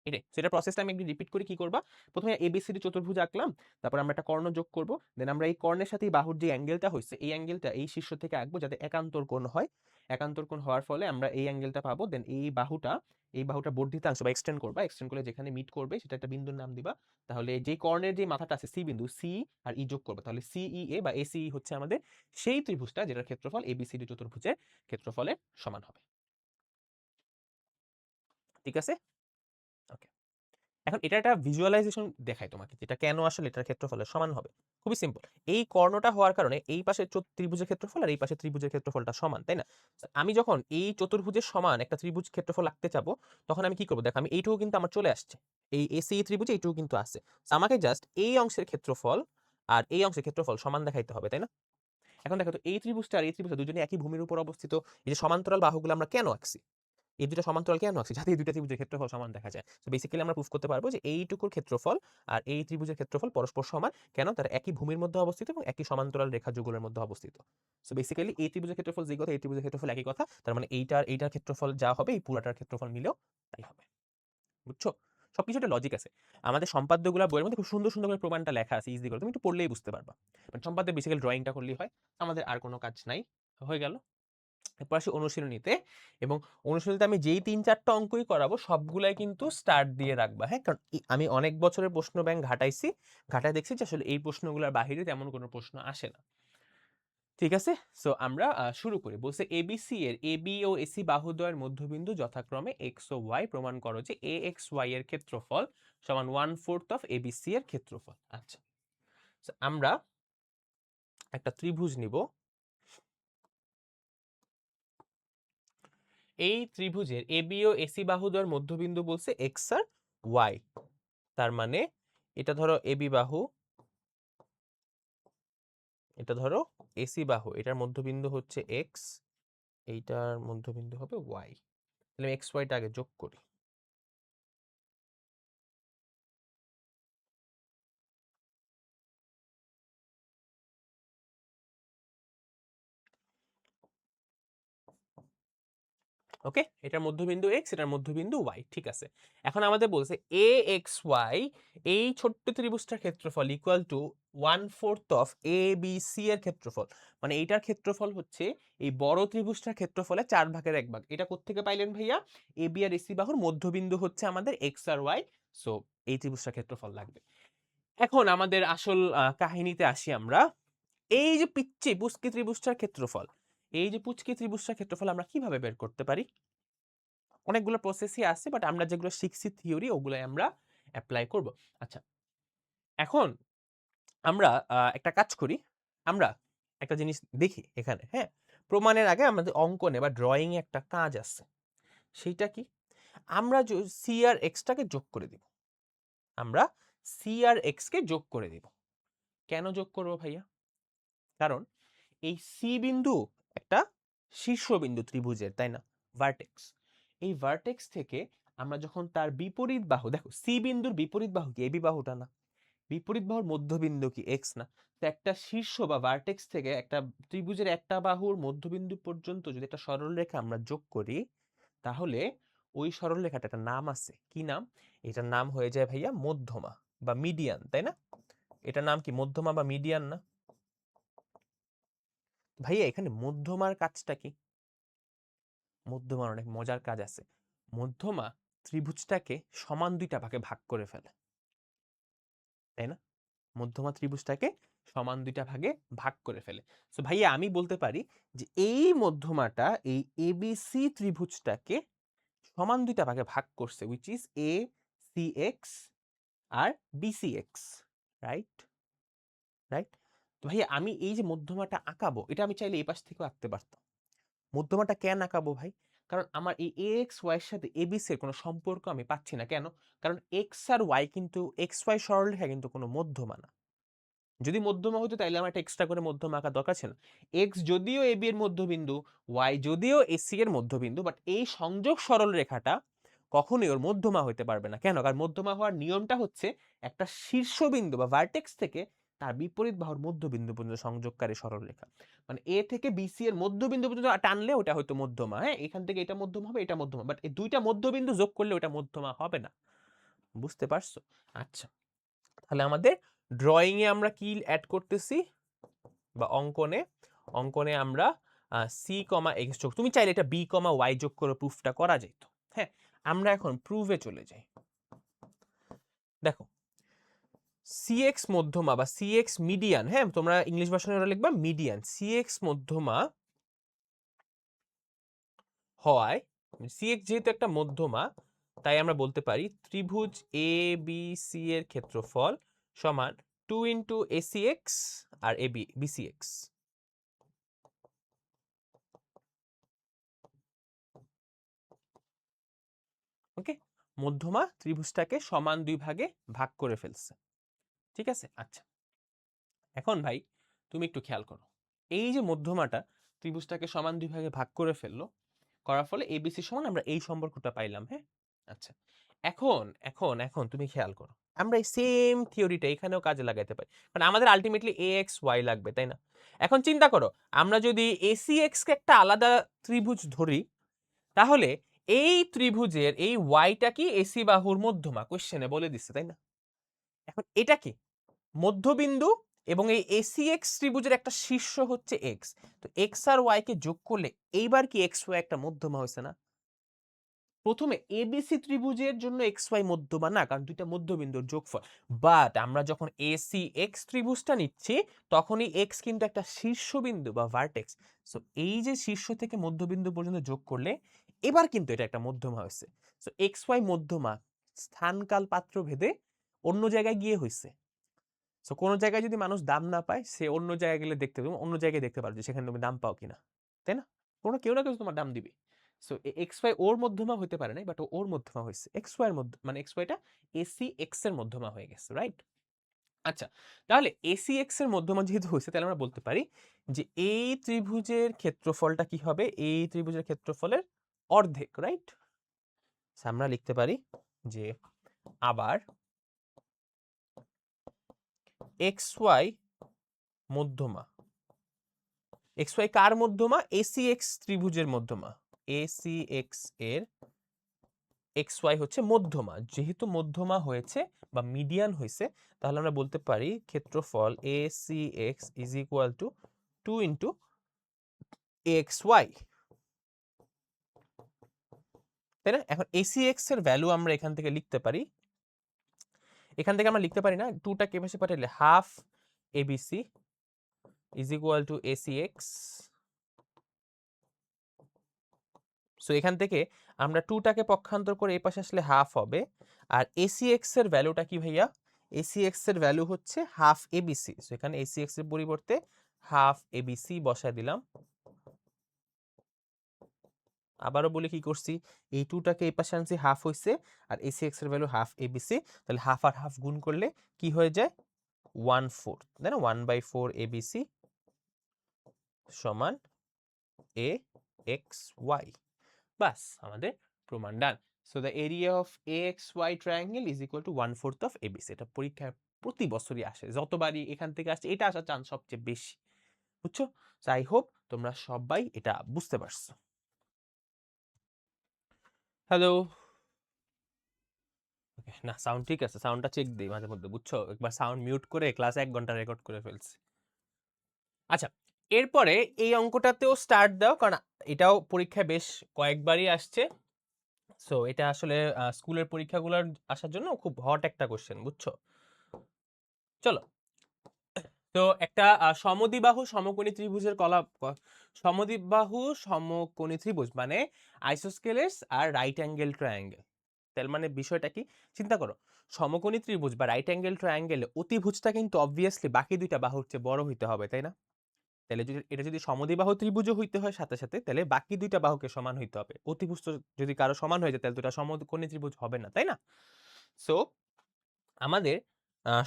এটাই। সেটা প্রসেসটা আমি একটু রিপিট করি, কি করবা, প্রথমে এবিসিডি চতুর্ভুজ আঁকলাম, তারপর আমরা একটা কর্ণ যোগ করব, দেন আমরা এই কর্ণের সাথে এই বাহুর যে অ্যাঙ্গেলটা হয়েছে, এই অ্যাঙ্গেলটা এই শীর্ষ থেকে আঁকবো যাতে একান্তর কোণ হয়। একান্তর কোণ হওয়ার ফলে আমরা এই অ্যাঙ্গেলটা পাবো। দেন এই বাহুটা বর্ধিতাংশ বা এক্সটেন্ড করবা, এক্সটেন্ড করলে যেখানে মিট করবে সেটা একটা বিন্দুর নাম দিবা। তাহলে যে কর্ণের যে মাথাটা আছে সি বিন্দু, সি আর ই যোগ করবে, তাহলে সিই এ বা এসিই হচ্ছে আমাদের সেই ত্রিভুজটা যেটার ক্ষেত্রফল এবিসিডি চতুর্ভুজের ক্ষেত্রফলের সমান হবে। ঠিক আছে, ওকে। এখন এটা একটা ভিজুয়ালাইজেশন দেখাই তোমাকে, যেটা কেন আসলে এটার ক্ষেত্রফলের সমান হবে। খুবই সিম্পল। এই কর্ণটা হওয়ার কারণে এই পাশে ত্রিভুজের ক্ষেত্রফল আর এই পাশে ত্রিভুজের ক্ষেত্রফলটা সমান, তাই না? আমি যখন এই চতুর্ভুজের সমান একটা ত্রিভুজ ক্ষেত্রফল আঁকতে চাবো, তখন আমি কি করবো? দেখো আমি এইটুকু কিন্তু আমার চলে আসছে, এই এসি ত্রিভুজে এইটুকু কিন্তু আছে। আমাকে জাস্ট এই অংশের ক্ষেত্রফল আর এই অংশের ক্ষেত্রফল সমান দেখাইতে হবে, তাই না? এখন দেখো তো এই ত্রিভুজটা আর এই ত্রিভুজটা দুজনে একই ভূমির উপর অবস্থিত। এই যে সমান্তরাল বাহুগুলো আমরা কেন আঁকছি? এই দুটো সমান্তরাল কেন আঁকছি? যাতে এই দুইটা ত্রিভুজের ক্ষেত্রফল সমান দেখা যায়। সো বেসিক্যালি আমরা প্রুফ করতে পারবো যে এইটুকুর ক্ষেত্রফল আর এই ত্রিভুজের ক্ষেত্রফল পরস্পর সমান। কেন? তারা একই ভূমির মধ্যে অবস্থিত এবং একই সমান্তরাল রেখা যুগলের মধ্যে অবস্থিত। সো বেসিক্যালি এই ত্রিভুজের ক্ষেত্রফল যে কথা, এই ত্রিভুজের ক্ষেত্রফল একই কথা। তার মানে এইটার ক্ষেত্রফল যা হবে এই পুরাটার ক্ষেত্রফল মিলেও তাই হবে। বুঝছো? সবকিছু একটা লজিক আছে। আমাদের সম্পাদ্যগুলা বইয়ের মধ্যে খুব সুন্দর, সুন্দর করে প্রমাণটা লেখা আছে ইজি করে। তুমি একটু পড়লেই বুঝতে পারবা। মানে সম্পাদ্যের বেসিক্যালি ড্রয়িংটা করলেই হয়। আমাদের আর কোনো কাজ নাই। হয়ে গেল। এরপর আসি অনুশীলনীতে, এবং অনুশীলনীতে আমি যেই ৩-৪টা অঙ্কই করাবো সবগুলাই কিন্তু স্টার্ট দিয়ে রাখবা, হ্যাঁ? কারণ আমি অনেক বছরের প্রশ্ন ব্যাংক ঘাটাইছি, ঘাটায় দেখছি যে আসলে এই প্রশ্নগুলোর বাহিরে তেমন কোনো প্রশ্ন আসে না। ঠিক আছে? সো আমরা শুরু করি। বলছে এবিসি এর এবি ও এসি বাহুদ্বয়ের মধ্যবিন্দু যথাক্রমে এক্স ও ওয়াই, প্রমাণ করো যে এ এক্স ওয়াই এর ক্ষেত্রফল সমান 1/4 অফ এবিসি এর ক্ষেত্রফল। আচ্ছা, so আমরা একটা ত্রিভুজ নিব। এই ত্রিভুজের এবি ও এসি বাহুদ্বয়ের মধ্যবিন্দু বলছে এক্স আর ওয়াই। তার মানে এটা ধরো এবি বাহু, এটা ধরো এসি বাহু, এটার মধ্যবিন্দু হচ্ছে এক্স, এইটার মধ্যবিন্দু হবে ওয়াই। তাহলে এক্স ওয়াইটা আগে যোগ করি। ওকে, এটার মধ্যবিন্দু এক্স, এটার মধ্যবিন্দু ওয়াই, ঠিক আছে। এখন আমাদের বলছে এ এক্স ওয়াই এই ছোট্ট ত্রিভুজটার ক্ষেত্রফল equal to 1/4 of A B C এর ক্ষেত্রফল। মানে এইটার ক্ষেত্রফল হচ্ছে এই বড় ত্রিভুজটার ক্ষেত্রফলে 4/1 এটা কোত্থেকে পাইলেন ভাইয়া? এ বি আর এসি বাহুর মধ্যবিন্দু হচ্ছে আমাদের এক্স আর ওয়াই। সো এই ত্রিভুজটার ক্ষেত্রফল লাগবে। এখন আমাদের আসল কাহিনীতে আসি আমরা। এই যে পিচ্চি পুচকি ত্রিভুজটার ক্ষেত্রফল, এই যে পুচকি ত্রিভুজটার ক্ষেত্রফল আমরা কিভাবে বের করতে পারি? অনেকগুলো প্রসেসই আছে, বাট আমরা যেগুলো শিখছি থিওরি ওগুলাই আমরা অ্যাপ্লাই করব। আচ্ছা, এখন আমরা একটা কাজ করি। আমরা একটা জিনিস দেখি এখানে, হ্যাঁ? প্রমাণের আগে আমাদের অঙ্কনে বা ড্রয়িং এ একটা কাজ আছে। সেইটা কি? আমরা সি আর এক্স টাকে যোগ করে দিব। আমরা সি আর এক্স কে যোগ করে দিব। কেন যোগ করব ভাইয়া? কারণ এই সি বিন্দু একটা শীর্ষবিন্দু ত্রিভুজের, তাই না? ভার্টেক্স। এই ভার্টেক্স থেকে আমরা যখন তার বিপরীত বাহু, দেখো সি বিন্দুর বিপরীত বাহু কি এবি বাহুটা না? বিপরীত বাহুর মধ্যবিন্দু কি এক্স না? তো একটা শীর্ষ বা ভার্টেক্স থেকে একটা ত্রিভুজের একটা বাহুর মধ্যবিন্দু পর্যন্ত যদি একটা সরলরেখা আমরা যোগ করি, তাহলে ওই সরলরেখাটা একটা নাম আছে। কি নাম? এটার নাম হয়ে যায় ভাইয়া মধ্যমা বা মিডিয়ান, তাই না? এটার নাম কি মধ্যমা বা মিডিয়ান না? ভাইয়া এখানে মধ্যমার কাজটা কি? মধ্যমার অনেক মজার কাজ আছে। মধ্যমা ত্রিভুজটাকে সমান দুইটা ভাগে ভাগ করে ফেলে, তাই না? মধ্যমা ত্রিভুজটাকে সমান দুইটা ভাগে ভাগ করে ফেলে। সো ভাইয়া আমি বলতে পারি যে এই মধ্যমাটা এই এবিসি ত্রিভুজটাকে সমান দুইটা ভাগে ভাগ করছে, which is A C X আর বিসি এক্স, রাইট? রাইট? তো ভাইয়া আমি এই যে মধ্যমাটা আঁকাবো, এটা আমি চাইলে এই পাশ থেকেও আঁকতে পারতাম। মধ্যমাটা কেন আঁকাবো ভাই? কারণ আমার এই এক্স ওয়াই এর সাথে এবিসি এর কোনো সম্পর্ক আমি পাচ্ছি না। কেন? কারণ এক্স আর ওয়াই কিন্তু এক্স ওয়াই সরলরেখা কিন্তু কোনো মধ্যমা না। যদি মধ্যমা হতো তাইলে আমার একটা এক্সট্রা করে মধ্যমা আঁকার দরকার ছিল। এক্স যদিও এবি এর মধ্যবিন্দু, ওয়াই যদিও এসি এর মধ্যবিন্দু, বাট এই সংযোগ সরলরেখাটা কখনোই ওর মধ্যমা হইতে পারবে না। কেন? কারণ মধ্যমা হওয়ার নিয়মটা হচ্ছে একটা শীর্ষবিন্দু বা ভার্টেক্স থেকে তার বিপরীত বাহুর মধ্যবিন্দু পর্যন্ত সংযোগকারী সরলরেখা। মানে এ থেকে বিসি এর মধ্যবিন্দু পর্যন্ত টানলে ওটা হয়তো মধ্যমা, হ্যাঁ? এখান থেকে এটা মধ্যমা হবে, এটা মধ্যমা। বাট এই দুইটা মধ্যবিন্দু যোগ করলে ওটা মধ্যমা হবে না। বুঝতে পারছো? আচ্ছা। তাহলে আমাদের ড্রয়িং এ আমরা কি অ্যাড করতেছি বা অঙ্কনে? অঙ্কনে আমরা সি কমা এক্স যোগ, তুমি চাইলে এটা বি কমা ওয়াই যোগ করে প্রুফটা করা যেত। হ্যাঁ, আমরা এখন প্রুফে চলে যাই। দেখো সিএক্স মধ্যমা বা সিএক্স মিডিয়ান, হ্যাঁ তোমরা ইংলিশ ভার্সনে ওরা লিখবা মিডিয়ান, সিএক্স মধ্যমা হওয়ায়, সিএক্স যেহেতু একটা মধ্যমা, তাই আমরা বলতে পারি ত্রিভুজ এ বি সি এর ক্ষেত্রফল সমান 2 ইন্টু এসি এক্স আর এবি বিসি এক্স। ওকে, মধ্যমা ত্রিভুজটাকে সমান দুই ভাগে ভাগ করে ফেলছে। ঠিক আছে, আচ্ছা এখন ভাই তুমি একটু খেয়াল করো, এই যে মধ্যমাটা ত্রিভুজটাকে সমান দুই ভাগে ভাগ করে ফেললো, করার ফলে এবিসি সমান আমরা এই সম্পর্কটা পাইলাম। হ্যাঁ, আচ্ছা এখন এখন এখন তুমি খেয়াল করো, আমরা এই সেম থিওরিটা এখানেও কাজে লাগাইতে পারি, কারণ আমাদের আলটিমেটলি এ এক্স ওয়াই লাগবে, তাই না? এখন চিন্তা করো, আমরা যদি এসি এক্স কে একটা আলাদা ত্রিভুজ ধরি, তাহলে এই ত্রিভুজের এই ওয়াইটা কি এসি বাহুর মধ্যমা, কোশ্চেনে বলে দিচ্ছে, তাই না? এখন এটা কি মধ্যবিন্দু, এবং এই এসি এক্স ত্রিভুজের একটা শীর্ষ হচ্ছে এক্স, তো এক্স আর ওয়াই কে যোগ করলে এইবার কি এক্স ওয়াই একটা মধ্যমা হয়েছে না? প্রথমে এবিসি ত্রিভুজের জন্য এক্স ওয়াই মধ্যমা না, কারণ দুইটা মধ্যবিন্দুর যোগফল, বাট আমরা যখন এসি এক্স ত্রিভুজটা নিচ্ছি তখনই এক্স কিন্তু একটা শীর্ষবিন্দু বা ভার্টেক্স, সো এই যে শীর্ষ থেকে মধ্যবিন্দু পর্যন্ত যোগ করলে এবার কিন্তু এটা একটা মধ্যমা হয়েছে। সো এক্স ওয়াই মধ্যমা স্থানকাল পাত্র ভেদে অন্য জায়গায় গিয়ে হয়েছে। সো কোনো জায়গায় যদি মানুষ দাম না পায়, সে অন্য জায়গায় গেলে দেখতে তুমি অন্য জায়গায় দেখতে পারো যে সেখানে তুমি দাম পাও কিনা, তাই না? কোনো কেউ না কেউ তোমার দাম দিবে। সো এক্স ওয়াই ওর মধ্যমা হইতে পারে নাই, বাট ওর মধ্যমা হয়েছে এক্স ওয়াই এর মধ্যে, মানে এক্স ওয়াইটা এসি এক্স এর মধ্যমা হয়ে গেছে, রাইট? আচ্ছা, তাহলে এসি এক্স এর মধ্যমা যেহেতু হয়েছে, তাহলে আমরা বলতে পারি যে এই ত্রিভুজের ক্ষেত্রফলটা কি হবে, এই ত্রিভুজের ক্ষেত্রফলের অর্ধেক, রাইট? আমরা লিখতে পারি যে আবার এক্স ওয়াই মধ্যমা, এক্স ওয়াই কার মধ্যমা, এসি এক্স ত্রিভুজের মধ্যমা, এসি এক্স এর এক্স ওয়াই হচ্ছে মধ্যমা, যেহেতু মধ্যমা হয়েছে বা মিডিয়ান হয়েছে, তাহলে আমরা বলতে পারি ক্ষেত্রফল A C X is equal to 2 into X Y, তাই না? এখন এসি এক্স এর ভ্যালু আমরা এখান থেকে লিখতে পারি, এখান থেকে আমরা লিখতে পারি না, 2টা কে পাশে পাঠালে half ABC is equal to AC x. So এখান থেকে আমরা 2টাকে পক্ষান্তর করে এই পাশে আসলে হাফ হবে, আর এসি এক্স এর ভ্যালুটা কি ভাইয়া, এসি এক্স এর ভ্যালু হচ্ছে হাফ এবিসি, সো এখানে এসি এক্স এর পরিবর্তে হাফ এবিসি বসায় দিলাম। আবারও বলি কি করছি, এই 2টাকে এই পাশে আনছি, হাফ হইছে, আর এসি এক্স এর ভ্যালু হাফ এবিসি, তাহলে হাফ আর হাফ গুণ করলে কি হয়ে যায় 1/4, তাই না? 1/4 এবিসি সমান এ এক্স ওয়াই, বাস আমাদের প্রমাণ done. So the area of A X Y triangle is equal to 1/4 of ABC. এটা পরীক্ষায় প্রতি বছরই আসে, যতবারই এখান থেকে আসছে এটা আসার চান্স সবচেয়ে বেশি, বুঝছো? সো আই হোপ তোমরা সবাই এটা বুঝতে পারছো। হ্যালো, না সাউন্ড ঠিক আছে, সাউন্ডটা চেক দিই মাঝে মধ্যে, বুঝছো? একবার সাউন্ড মিউট করে ক্লাস 1 ঘন্টা রেকর্ড করে ফেলছি। আচ্ছা, এরপরে এই অঙ্কটাতেও স্টার্ট দাও, কারণ এটাও পরীক্ষায় বেশ কয়েকবারই আসছে। সো এটা আসলে স্কুলের পরীক্ষাগুলোর আসার জন্য খুব হট একটা কোশ্চেন, বুঝছো? চলো, তো একটা সমদ্বিবাহু সমকোণী ত্রিভুজের সমদ্বিবাহু সমকোণী ত্রিভুজ মানে আইসোস্কেলেস আর রাইট অ্যাঙ্গেল ট্রায়াঙ্গেল। তার মানে বিষয়টা কি, চিন্তা করো, সমকোণী ত্রিভুজ বা রাইট অ্যাঙ্গেল ট্রায়াঙ্গেলে অতিভুজটা কিন্তু অবভিয়াসলি বাকি দুইটা বাহুর চেয়ে বড় হইতে হবে, তাই না? তাহলে যদি এটা যদি সমদ্বিবাহু ত্রিভুজও হইতে হয় সাথে সাথে, তাহলে বাকি দুইটা বাহুকে সমান হইতে হবে। অতিভুজ তো যদি কারো সমান হয়ে যায় তাহলে তো এটা সমকোণী ত্রিভুজ হবে না, তাই না? সো আমাদের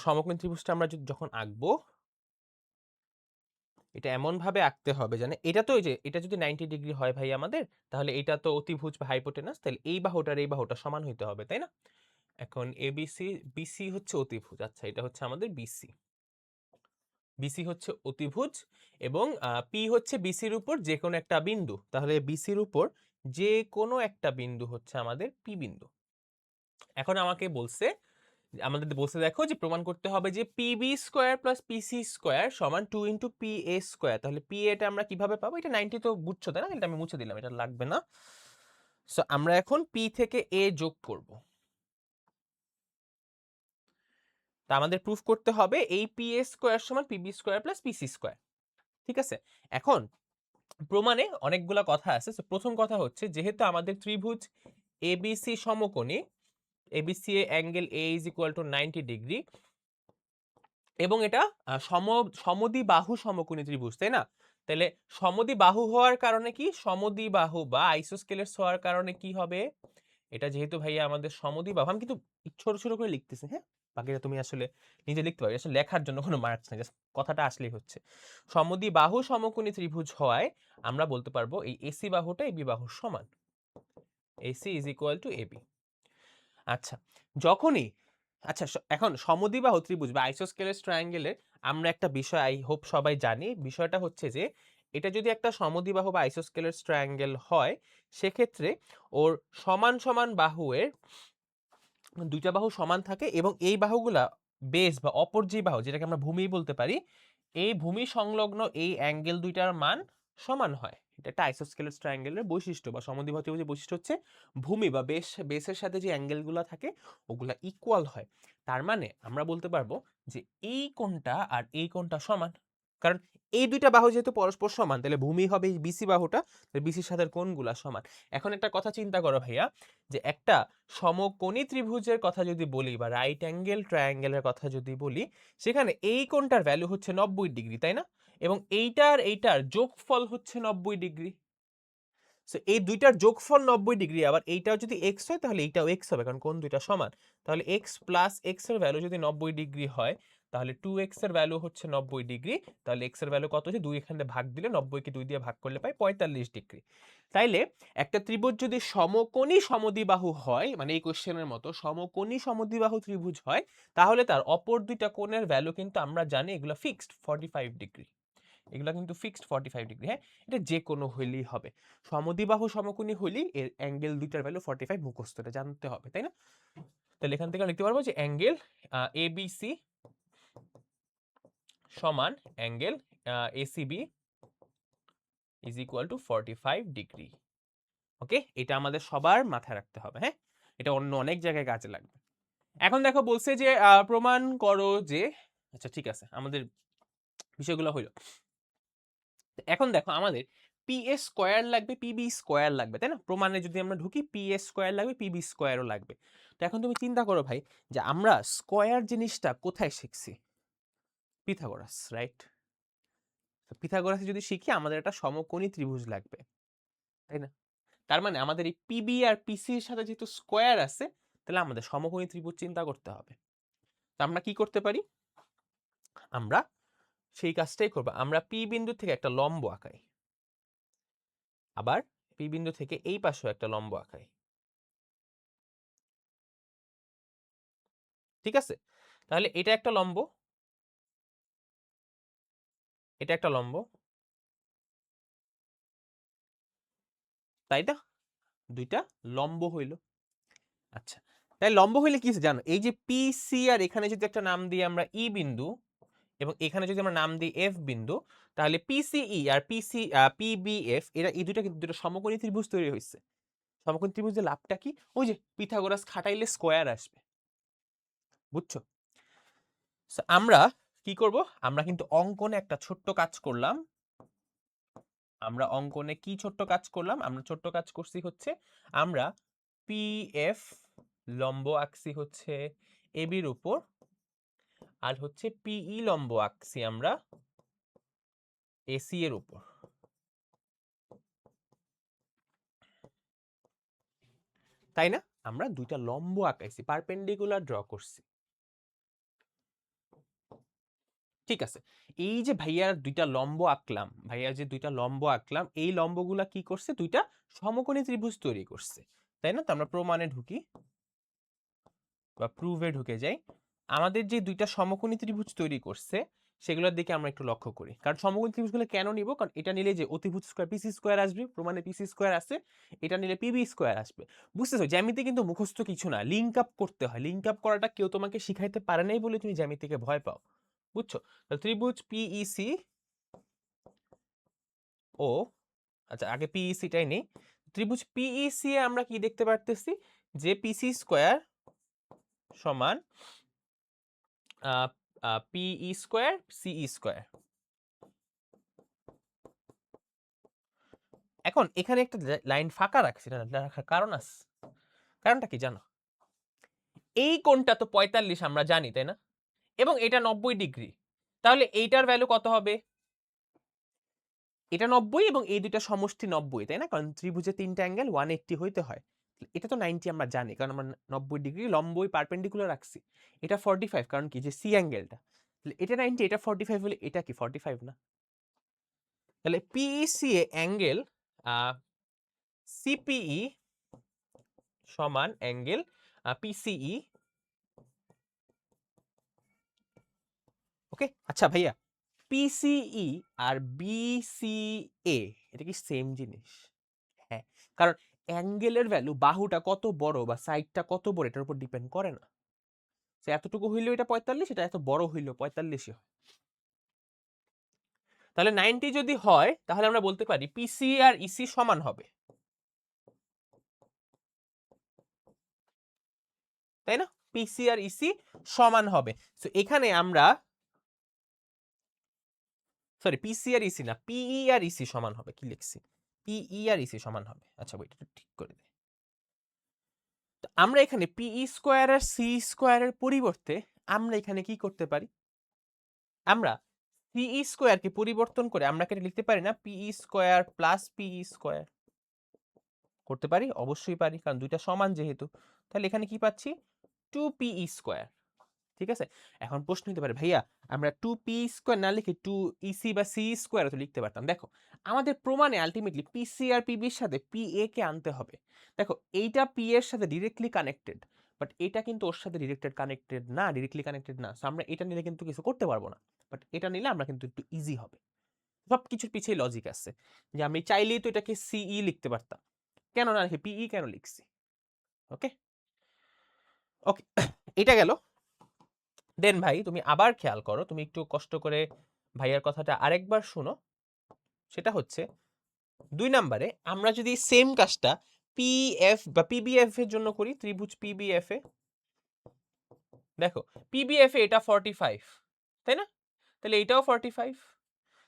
সমকোণী ত্রিভুজটা আমরা যখন আঁকবো, এটা এমন ভাবে আঁকতে হবে যেন এটা তো, এই যে এটা যদি 90 ডিগ্রি হয় ভাই আমাদের, তাহলে এটা তো অতিভুজ বা হাইপোটেনাস, তাহলে এই বাহুটার এই বাহুটা সমান হইতে হবে, তাই না? এখন এবিসি, বিসি হচ্ছে অতিভুজ, আচ্ছা এটা হচ্ছে আমাদের বিসি, বিসি হচ্ছে অতিভুজ, এবং পি হচ্ছে বিসির উপর যে কোনো একটা বিন্দু, তাহলে বিসির উপর যে কোনো একটা বিন্দু হচ্ছে আমাদের পি বিন্দু। এখন আমাকে বলছে, আমাদের বলছে দেখো যে প্রমাণ করতে হবে যে PB square plus PC square সমান 2 ইন্টু পি এ স্কোয়ার। তাহলে পি এটা আমরা কিভাবে পাবো, এটা 90 তো বুঝছো, তাই না? এটা আমি মুছে দিলাম, এটা লাগবে না। সো আমরা এখন পি থেকে এ যোগ করব, তা আমাদের প্রুফ করতে হবে এই পি এ স্কোয়ার সমান PB square plus PC square. ঠিক আছে, এখন প্রমাণে অনেকগুলা কথা আছে। প্রথম কথা হচ্ছে, যেহেতু আমাদের ত্রিভুজ এবিসি সমকোণী, ABC angle A is equal two 90 degree, এবং এটা সমদ্বিবাহু সমকোণী ত্রিভুজ, তাই না? তাহলে সমদ্বিবাহু হওয়ার কারণে কি, সমদ্বিবাহু বা আইসোস্কেলেস হওয়ার কারণে কি হবে, এটা যেহেতু ভাইয়া আমাদের সমদ্বিবাহু, আমি কিন্তু ছোট ছোট করে লিখতেছি, হ্যাঁ, বাকিটা তুমি আসলে নিজে লিখতে পারবে, আসলে লেখার জন্য কোনো মার্কস নেই, জাস্ট কথাটা আসলেই হচ্ছে। সমদ্বিবাহু সমকোণী ত্রিভুজ হওয়ায় আমরা বলতে পারবো এই এসি বাহুটা এবি বাহুর সমান, A C is equal to A B. আচ্ছা, যখনই, আচ্ছা এখন সমদ্বিবাহু ত্রিভুজ বা আইসোস্কেলেস ট্রায়াঙ্গেলের আমরা একটা বিষয় আই হোপ সবাই জানি, বিষয়টা হচ্ছে যে এটা যদি একটা সমদ্বিবাহু বা আইসোস্কেলেস ট্রায়াঙ্গেল হয়, সেক্ষেত্রে ওর সমান সমান বাহুয়ের দুইটা বাহু সমান থাকে, এবং এই বাহুগুলা বেস বা অপর যে বাহু, যেটাকে আমরা ভূমি বলতে পারি, এই ভূমি সংলগ্ন এই অ্যাঙ্গেল দুইটার মান সমান হয়। এটা একটা আইসোস্কেলেস ট্রায়াঙ্গেলের বৈশিষ্ট্য বা সমদ্বিবাহু ত্রিভুজের বৈশিষ্ট্য হচ্ছে ভূমি বা বেসের সাথে যে অ্যাঙ্গেলগুলো থাকে ওগুলা ইকুয়াল হয়। তার মানে আমরা বলতে পারবো যে এই কোণটা আর এই কোণটা সমান, কারণ এই দুইটা বাহু যেহেতু পরস্পর সমান, তাহলে ভূমি হবে এই বিসি বাহুটা, বিসির সাথে কোণগুলা সমান। এখন একটা কথা চিন্তা করো ভাইয়া, যে একটা সমকোণী ত্রিভুজের কথা যদি বলি বা রাইট অ্যাঙ্গেল ট্রায়াঙ্গেলের কথা যদি বলি, সেখানে এই কোণটার ভ্যালু হচ্ছে 90 ডিগ্রি, তাই না? এবং এইটার যোগফল হচ্ছে 90 ডিগ্রি। সো এই দুইটার যোগফল 90 ডিগ্রি, আবার এইটাও যদি এক্স হয় তাহলে এইটাও এক্স হবে, কারণ কোণ দুইটা সমান। তাহলে এক্স প্লাস এক্স এর ভ্যালু যদি 90 ডিগ্রি হয়, তাহলে 2x এর ভ্যালু হচ্ছে 90 ডিগ্রি। তাহলে এক্স এর ভ্যালু কত হচ্ছে, 2 এখানে ভাগ দিলে 90 কে 2 দিয়ে ভাগ করলে পাই 45 ডিগ্রি। তাইলে একটা ত্রিভুজ যদি সমকোণী সমদ্বিবাহু হয়, মানে এই কোশ্চেনের মতো সমকোণী সমদ্বিবাহু ত্রিভুজ হয়, তাহলে তার অপর দুইটা কোণের ভ্যালু কিন্তু আমরা জানি এগুলো ফিক্সড 45 ডিগ্রি, এগুলো কিন্তু ফিক্সড 45 ডিগ্রি। হ্যাঁ, এটা যে কোনো হইলেই হবে, সমদ্বিবাহু সমকোণী হইলেই এর অ্যাঙ্গেল দুইটার ভ্যালু 45 মুখস্থ, এটা জানতে হবে, তাই না? তাহলে এখান থেকে লিখতে পারবো যে অ্যাঙ্গেল এবিসি সমান angle ACB is equal to 45 degree. Okay, এটা আমাদের সবার মাথায় রাখতে হবে, হ্যাঁ, এটা অন্য অনেক জায়গায় কাজে লাগবে। এখন দেখো বলছে যে প্রমাণ করো যে, আচ্ছা ঠিক আছে, আমাদের বিষয়গুলো হইলো। এখন দেখো আমাদের পি এ স্কোয়ার লাগবে, পিবি স্কোয়ার লাগবে, তাই না? প্রমাণে যদি আমরা ঢুকি পি এ স্কোয়ার লাগবে, পিবি স্কোয়ারও লাগবে। তো এখন তুমি চিন্তা করো ভাই, যে আমরা স্কোয়ার জিনিসটা কোথায় শিখছি? Pythagoras, right? পিথাগোরাস যদি শিখি আমাদের একটা সমকোণী ত্রিভুজ লাগবে, তাই না? তার মানে আমাদের এই পিবি আর পিসি এর সাথে যেহেতু স্কোয়ার আছে, তাহলে আমাদের সমকোণী ত্রিভুজ চিন্তা করতে হবে। তো আমরা কি করতে পারি, আমরা সেই কাজটাই করবো, আমরা পি বিন্দু থেকে একটা লম্ব আঁকাই, আবার পি বিন্দু থেকে এই পাশেও একটা লম্ব আঁকাই, ঠিক আছে? তাহলে এটা একটা লম্ব, এটা একটা লম্ব, তাই না? দুইটা লম্ব হইল। আচ্ছা, তাই লম্ব হইলে কি জানো, এই যে পি সি আর এখানে যদি একটা নাম দিই আমরা ই বিন্দু, এবং এখানে যদি আমরা নাম দিই এফ বিন্দু, তাহলে পিসিই আর পিবিএফ এরা এই দুইটা কিন্তু দুটো সমকোণী ত্রিভুজ তৈরি হয়েছে। সমকোণী ত্রিভুজের লাভটা কি, ওই যে পিথাগোরাস খাটাইলে স্কোয়ার আসবে, বুঝছো? So, আমরা কি করব, আমরা কিন্তু অঙ্কনে একটা ছোট্ট কাজ করলাম। আমরা অঙ্কনে কি ছোট্ট কাজ করলাম, আমরা ছোট্ট কাজ করছি হচ্ছে আমরা পিএফ লম্ব আঁকছি হচ্ছে এবির উপর, আর হচ্ছে পিই লম্ব আঁকছি আমরা এসি এর উপর, তাই না? আমরা দুইটা লম্ব আঁকাইছি, পারপেন্ডিকুলার ড্র করছি, ঠিক আছে? এই যে ভাইয়ার দুইটা লম্ব আঁকলাম, ভাইয়া যে দুইটা লম্ব আঁকলাম, এই লম্বগুলা কি করছে, দুইটা সমকোণী ত্রিভুজ তৈরি করছে, তাই না? তো আমরা প্রমাণে ঢুকি বা প্রুভে ঢুকে যাই। আমাদের যে দুইটা সমকোণী ত্রিভুজ তৈরি করছে সেগুলোর দিকে আমরা একটু লক্ষ্য করি, কারণ সমকোণী ত্রিভুজগুলো কেন নিব, কারণ এটা নিলে যে অতিভুজ স্কয়ার পিসি স্কয়ার আসবে, প্রমাণে পিসি স্কয়ার আছে, এটা নিলে পিবি স্কয়ার আসবে। বুঝতেছো, জ্যামিতি কিন্তু মুখস্থ কিছু না, লিঙ্ক আপ করতে হয়। লিঙ্ক আপ করাটা কেউ তোমাকে শিখাইতে পারে নাই বলে তুমি জ্যামিতিকে ভয় পাও, বুঝছো? ত্রিভুজ পিইসি ও, আচ্ছা আগে পিইসিটাই নেই। ত্রিভুজ পিইসি এ আমরা কি দেখতে পারতেছি, যে পিসি স্কয়ার সমান পিই স্কয়ার সিই স্কয়ার। এখন এখানে একটা লাইন ফাঁকা রাখছি, না রাখার কারণ আছে, কারণটা কি জানো? এই কোণটা তো 45 আমরা জানি, তাই না? এবং এটা 90 ডিগ্রি। তাহলে এইটার ভ্যালু কত হবে? এটা 90 এবং এই দুইটা সমষ্টি 90, তাই না? কারণ ত্রিভুজে 3টা অ্যাঙ্গেল 180 হইতে হয়। এটা তো 90 আমরা জানি, কারণ আমরা 90 ডিগ্রি লম্বই পারপেন্ডিকুলার রাখছি। এটা 45, কারণ কি যে সি অ্যাঙ্গেলটা। তাহলে এটা 90, এটা 45 হলে এটা কি 45 না? তাহলে পিইসিএ অ্যাঙ্গেল সিপিই সমান অ্যাঙ্গেল পিসিই। ওকে, আচ্ছা ভাইয়া, পিসিই আর বিসিএ এটা কি সেম জিনিস? হ্যাঁ, কারণ অ্যাঙ্গেলের ভ্যালু বাহুটা কত বড় বা সাইডটা কত বড় এটার উপর ডিপেন্ড করে না। সে এতটুকু হইলেও এটা 45, এটা এত বড় হইলেও 45ই হয়। তাহলে 90 যদি হয় তাহলে আমরা বলতে পারি পিসি আর ইসি সমান হবে, তাই না? পিসি আর ইসি সমান হবে। সো এখানে আমরা সরি পিসি আর ইসি না, পিই আর ইসি সমান হবে। কি লিখছি? পিই আর ইসি সমান হবে। আচ্ছা বইটা একটু ঠিক করে দে। তো আমরা এখানে পিই স্কোয়ার আর সি স্কোয়ারের পরিবর্তে আমরা এখানে কি করতে পারি? আমরা পিই স্কোয়ারকে পরিবর্তন করে আমরা কি লিখতে পারি না পিই স্কোয়ার প্লাস পিই স্কোয়ার? করতে পারি, অবশ্যই পারি, কারণ দুইটা সমান যেহেতু। তাহলে এখানে কি পাচ্ছি? 2পিই স্কোয়ার। ঠিক আছে, এখন প্রশ্ন হতে পারে ভাইয়া আমরা 2পি স্কোয়ার না লিখে 2ইসি বা সি স্কোয়ার তো লিখতে পারতাম। দেখো আমাদের প্রমাণে আলটিমেটলি পিসি আর পিবির সাথে পিএ কে আনতে হবে। দেখো এইটা পি এর সাথে ডিরেক্টলি কানেক্টেড, বাট এটা কিন্তু ওর সাথে ডিরেক্টেড কানেক্টেড না, ডিরেক্টলি কানেক্টেড না। সো আমরা এটা নিলে কিন্তু কিছু করতে পারবো না, বাট এটা নিলে আমরা কিন্তু একটু ইজি হবে। সব কিছুর পিছিয়ে লজিক আছে, যে আমি চাইলেই তো এটাকে সিই লিখতে পারতাম, কেন না লিখে পিই কেন লিখছি? ওকে ওকে, এটা গেল। দেন ভাই তুমি আবার খেয়াল করো, তুমি একটু কষ্ট করে ভাইয়ার কথাটা আরেকবার শুনো। সেটা হচ্ছে 2 নম্বরে আমরা যদি সেম কাজটা পিএফ বা পিবিএফ এর জন্য করি, ত্রিভুজ পিবিএফ এ দেখো, পিবিএফ এ এটা 45, তাই না? তাহলে এটাও 45।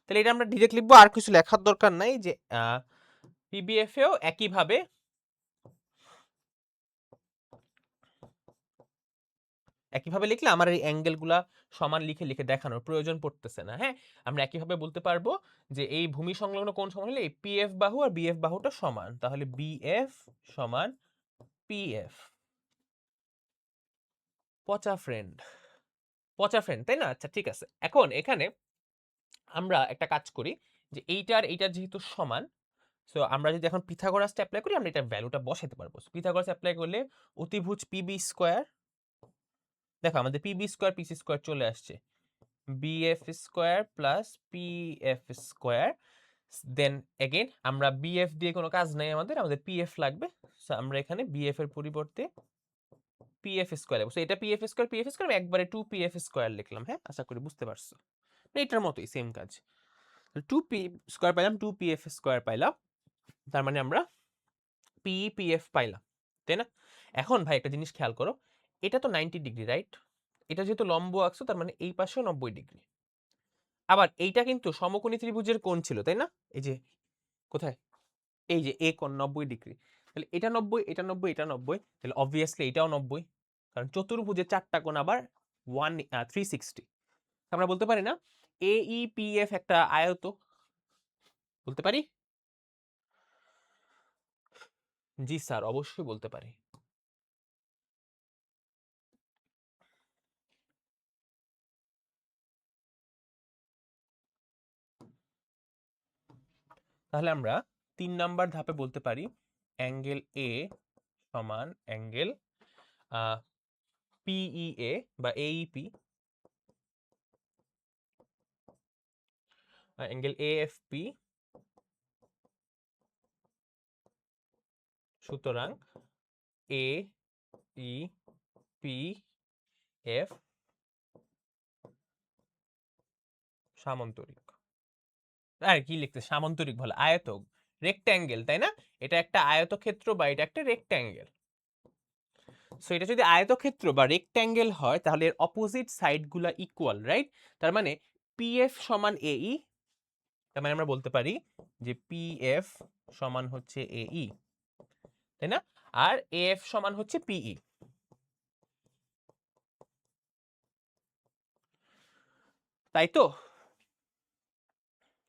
তাহলে এটা আমরা ডিরেক্ট লিখবো, আর কিছু লেখার দরকার নাই, যে পিবিএফ এও একইভাবে লিখলে আমার এই অ্যাঙ্গেলগুলা সমান লিখে লিখে দেখানোর প্রয়োজন পড়তেছে না। হ্যাঁ, আমরা একইভাবে বলতে পারবো যে এই ভূমি সংলগ্ন কোণ সমান হলে এই পিএফ বাহু আর বিএফ বাহুটা সমান, তাহলে বিএফ সমান পিএফ। পচা ফ্রেন্ড, পচা ফ্রেন্ড, তাই না? আচ্ছা ঠিক আছে, এখন এখানে আমরা একটা কাজ করি, যে এইটার এইটার যেহেতু সমান, সো আমরা যদি এখন পিথাগোরাসটা অ্যাপ্লাই করি আমরা এটা ভ্যালুটা বসাতে পারবো। পিথাগোরাস অ্যাপ্লাই করলে অতিভুজ পিবি স্কোয়ার, দেখো আমাদের পিবি স্কোয়ার পিসি স্কোয়ার চলে আসছে, B F square plus P F square. Then again আমরা বিএফ দিয়ে কোনো কাজ নাই, আমাদের আমাদের পিএফ লাগবে। সো আমরা এখানে বিএফ এর পরিবর্তে পিএফ স্কোয়ার লিখবো। সো এটা পিএফ স্কোয়ার একবারে 2পিএফ স্কোয়ার লিখলাম। হ্যাঁ, আশা করি বুঝতে পারছো। এটার মতোই সেম কাজ। 2পি স্কোয়ার পাইলাম, 2পিএফ স্কোয়ার পাইলাম, তার মানে আমরা পিএফ পাইলাম, তাই না? এখন ভাই একটা জিনিস খেয়াল করো, এটা তো 90 ডিগ্রি, রাইট? এটা যেহেতু লম্ব আঁকছো তার মানে এই পাশেও 90 ডিগ্রি। আবার এইটা কিন্তু সমকোণী ত্রিভুজের কোণ ছিল, তাই না? এই যে কোথায়, এই যে এ কোণ 90 ডিগ্রি। তাহলে এটা 90, এটা 90, এটা 90, তাহলে অবভিয়াসলি এটাও 90, কারণ চতুর্ভুজের 4টা কোণ আবার 360। আমরা বলতে পারি না এইপিএফ একটা আয়ত? বলতে পারি? জি স্যার, অবশ্যই বলতে পারি। তাহলে আমরা 3 নাম্বার ধাপে বলতে পারি অ্যাঙ্গেল এ সমান অ্যাঙ্গেল পিইএ বা এইপি, অ্যাঙ্গেল এএফপি। সুতরাং এ ই পি এফ সামান্তরিক। আর কি লিখতে সামান্তরিক বলে? আয়তক, রেক্ট্যাঙ্গেল, তাই না? এটা একটা আয়তক্ষেত্র বা এটা একটা রেক্ট্যাঙ্গেল। সো এটা যদি আয়তক্ষেত্র বা রেক্ট্যাঙ্গেল হয় তাহলে এর অপোজিট সাইডগুলা ইকুয়াল, রাইট? তার মানে পিএফ সমান এই, তার মানে আমরা বলতে পারি যে পিএফ সমান হচ্ছে এই, তাই না? আর এএফ সমান হচ্ছে পিই। তাই তো?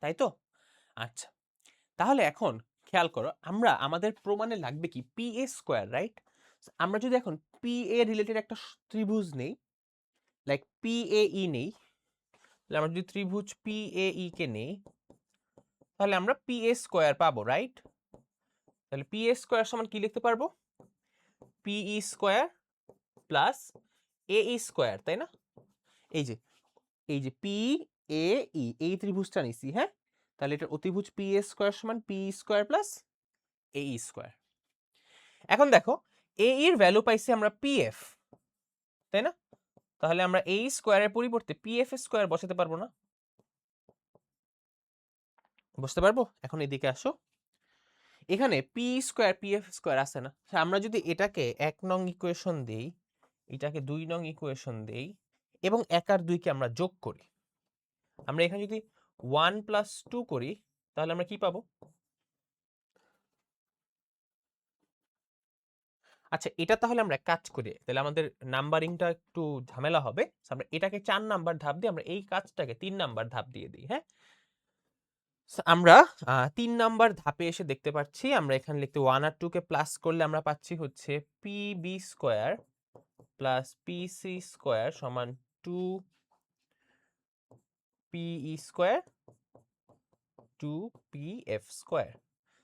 তাই তো? আচ্ছা, তাহলে এখন খেয়াল করো, আমরা আমাদের প্রমাণে লাগবে কি পি এ স্কোয়ার, রাইট? আমরা যদি এখন পি এ রিলেটেড একটা ত্রিভুজ নেই, লাইক পি এ ই নেই, তাহলে আমরা যদি ত্রিভুজ পি এ ই কে নেই, তাহলে আমরা পি এ স্কোয়ার পাবো, রাইট? তাহলে পি এ স্কোয়ার সমান কি লিখতে পারবো? পি ই স্কোয়ার প্লাস এ ই স্কোয়ার, তাই না? এই যে পি এ ই, এই ত্রিভুজটা নিছি, হ্যাঁ? তাহলে এটার অতিভুজ পি এ স্কোয়ার সমান পি স্কোয়ার প্লাস এ ই স্কোয়ার। এখন দেখো, এ এর ভ্যালু পাইছি আমরা পি এফ, তাই না? তাহলে আমরা এ স্কোয়ারের পরিবর্তে পি এফ স্কোয়ার বসাতে পারবো না? বসতে পারবো? এখন এদিকে আসো, এখানে P square P F square আছে না? আমরা যদি এটাকে 1 নং ইকুয়েশন দেই, এটাকে 2 নং ইকুয়েশন দেই, এবং 1 আর 2 কে আমরা যোগ করি, আমরা এখানে যদি 1 প্লাস 2 করি, তাহলে আমরা কি পাবো? আচ্ছা, এটা তাহলে আমরা এক কাজ করি, তাহলে আমাদের নাম্বারিংটা একটু ঝামেলা হবে। আমরা এটাকে 4 নাম্বার ধাপ দিয়ে আমরা এই কাজটাকে 3 নাম্বার ধাপ দিয়ে দিই, হ্যাঁ? আমরা 3 নাম্বার ধাপে এসে দেখতে পাচ্ছি, আমরা এখানে লিখতে 1 আর 2 কে প্লাস করলে আমরা পাচ্ছি হচ্ছে P B square plus P C square সমান 2 P E square 2 P F square.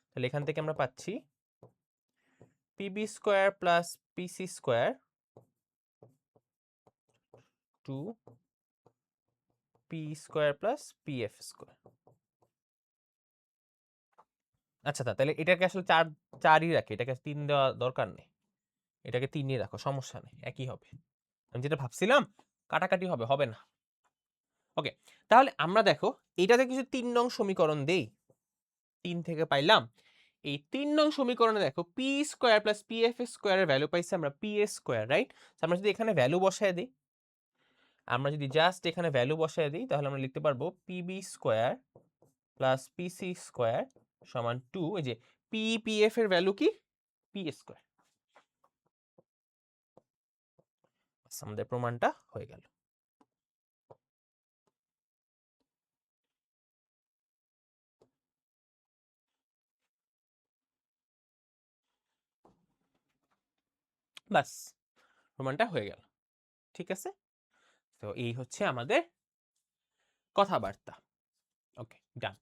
তাহলে এখান থেকে আমরা পাচ্ছি P B square plus P C square 2 P square plus P F square. আচ্ছা, তাহলে এটাকে আসলে 4ই রাখি, এটাকে 3 দেওয়া দরকার নেই, এটাকে 3ই রাখো, সমস্যা নেই, একই হবে। আমি যেটা ভাবছিলাম কাটাকাটি হবে, হবে না। ওকে, তাহলে আমরা দেখো এটাতে কিছু 3 নং সমীকরণ দেই, 3 থেকে পাইলাম। এই 3 নং সমীকরণে দেখো P square plus P F স্কোয়ারের ভ্যালু পাইছি আমরা পি এ স্কোয়ার, রাইট? আমরা যদি এখানে ভ্যালু বসায় দিই, আমরা যদি জাস্ট এখানে ভ্যালু বসায় দিই, তাহলে আমরা লিখতে পারবো P B square plus P C square সমান 2, এই যে পি পি এফ এর ভ্যালু কি? P square. আমাদের প্রমাণটা হয়ে গেল। বাস, প্রমাণটা হয়ে গেল। ঠিক আছে, তো এই হচ্ছে আমাদের কথাবার্তা। ওকে, ডান।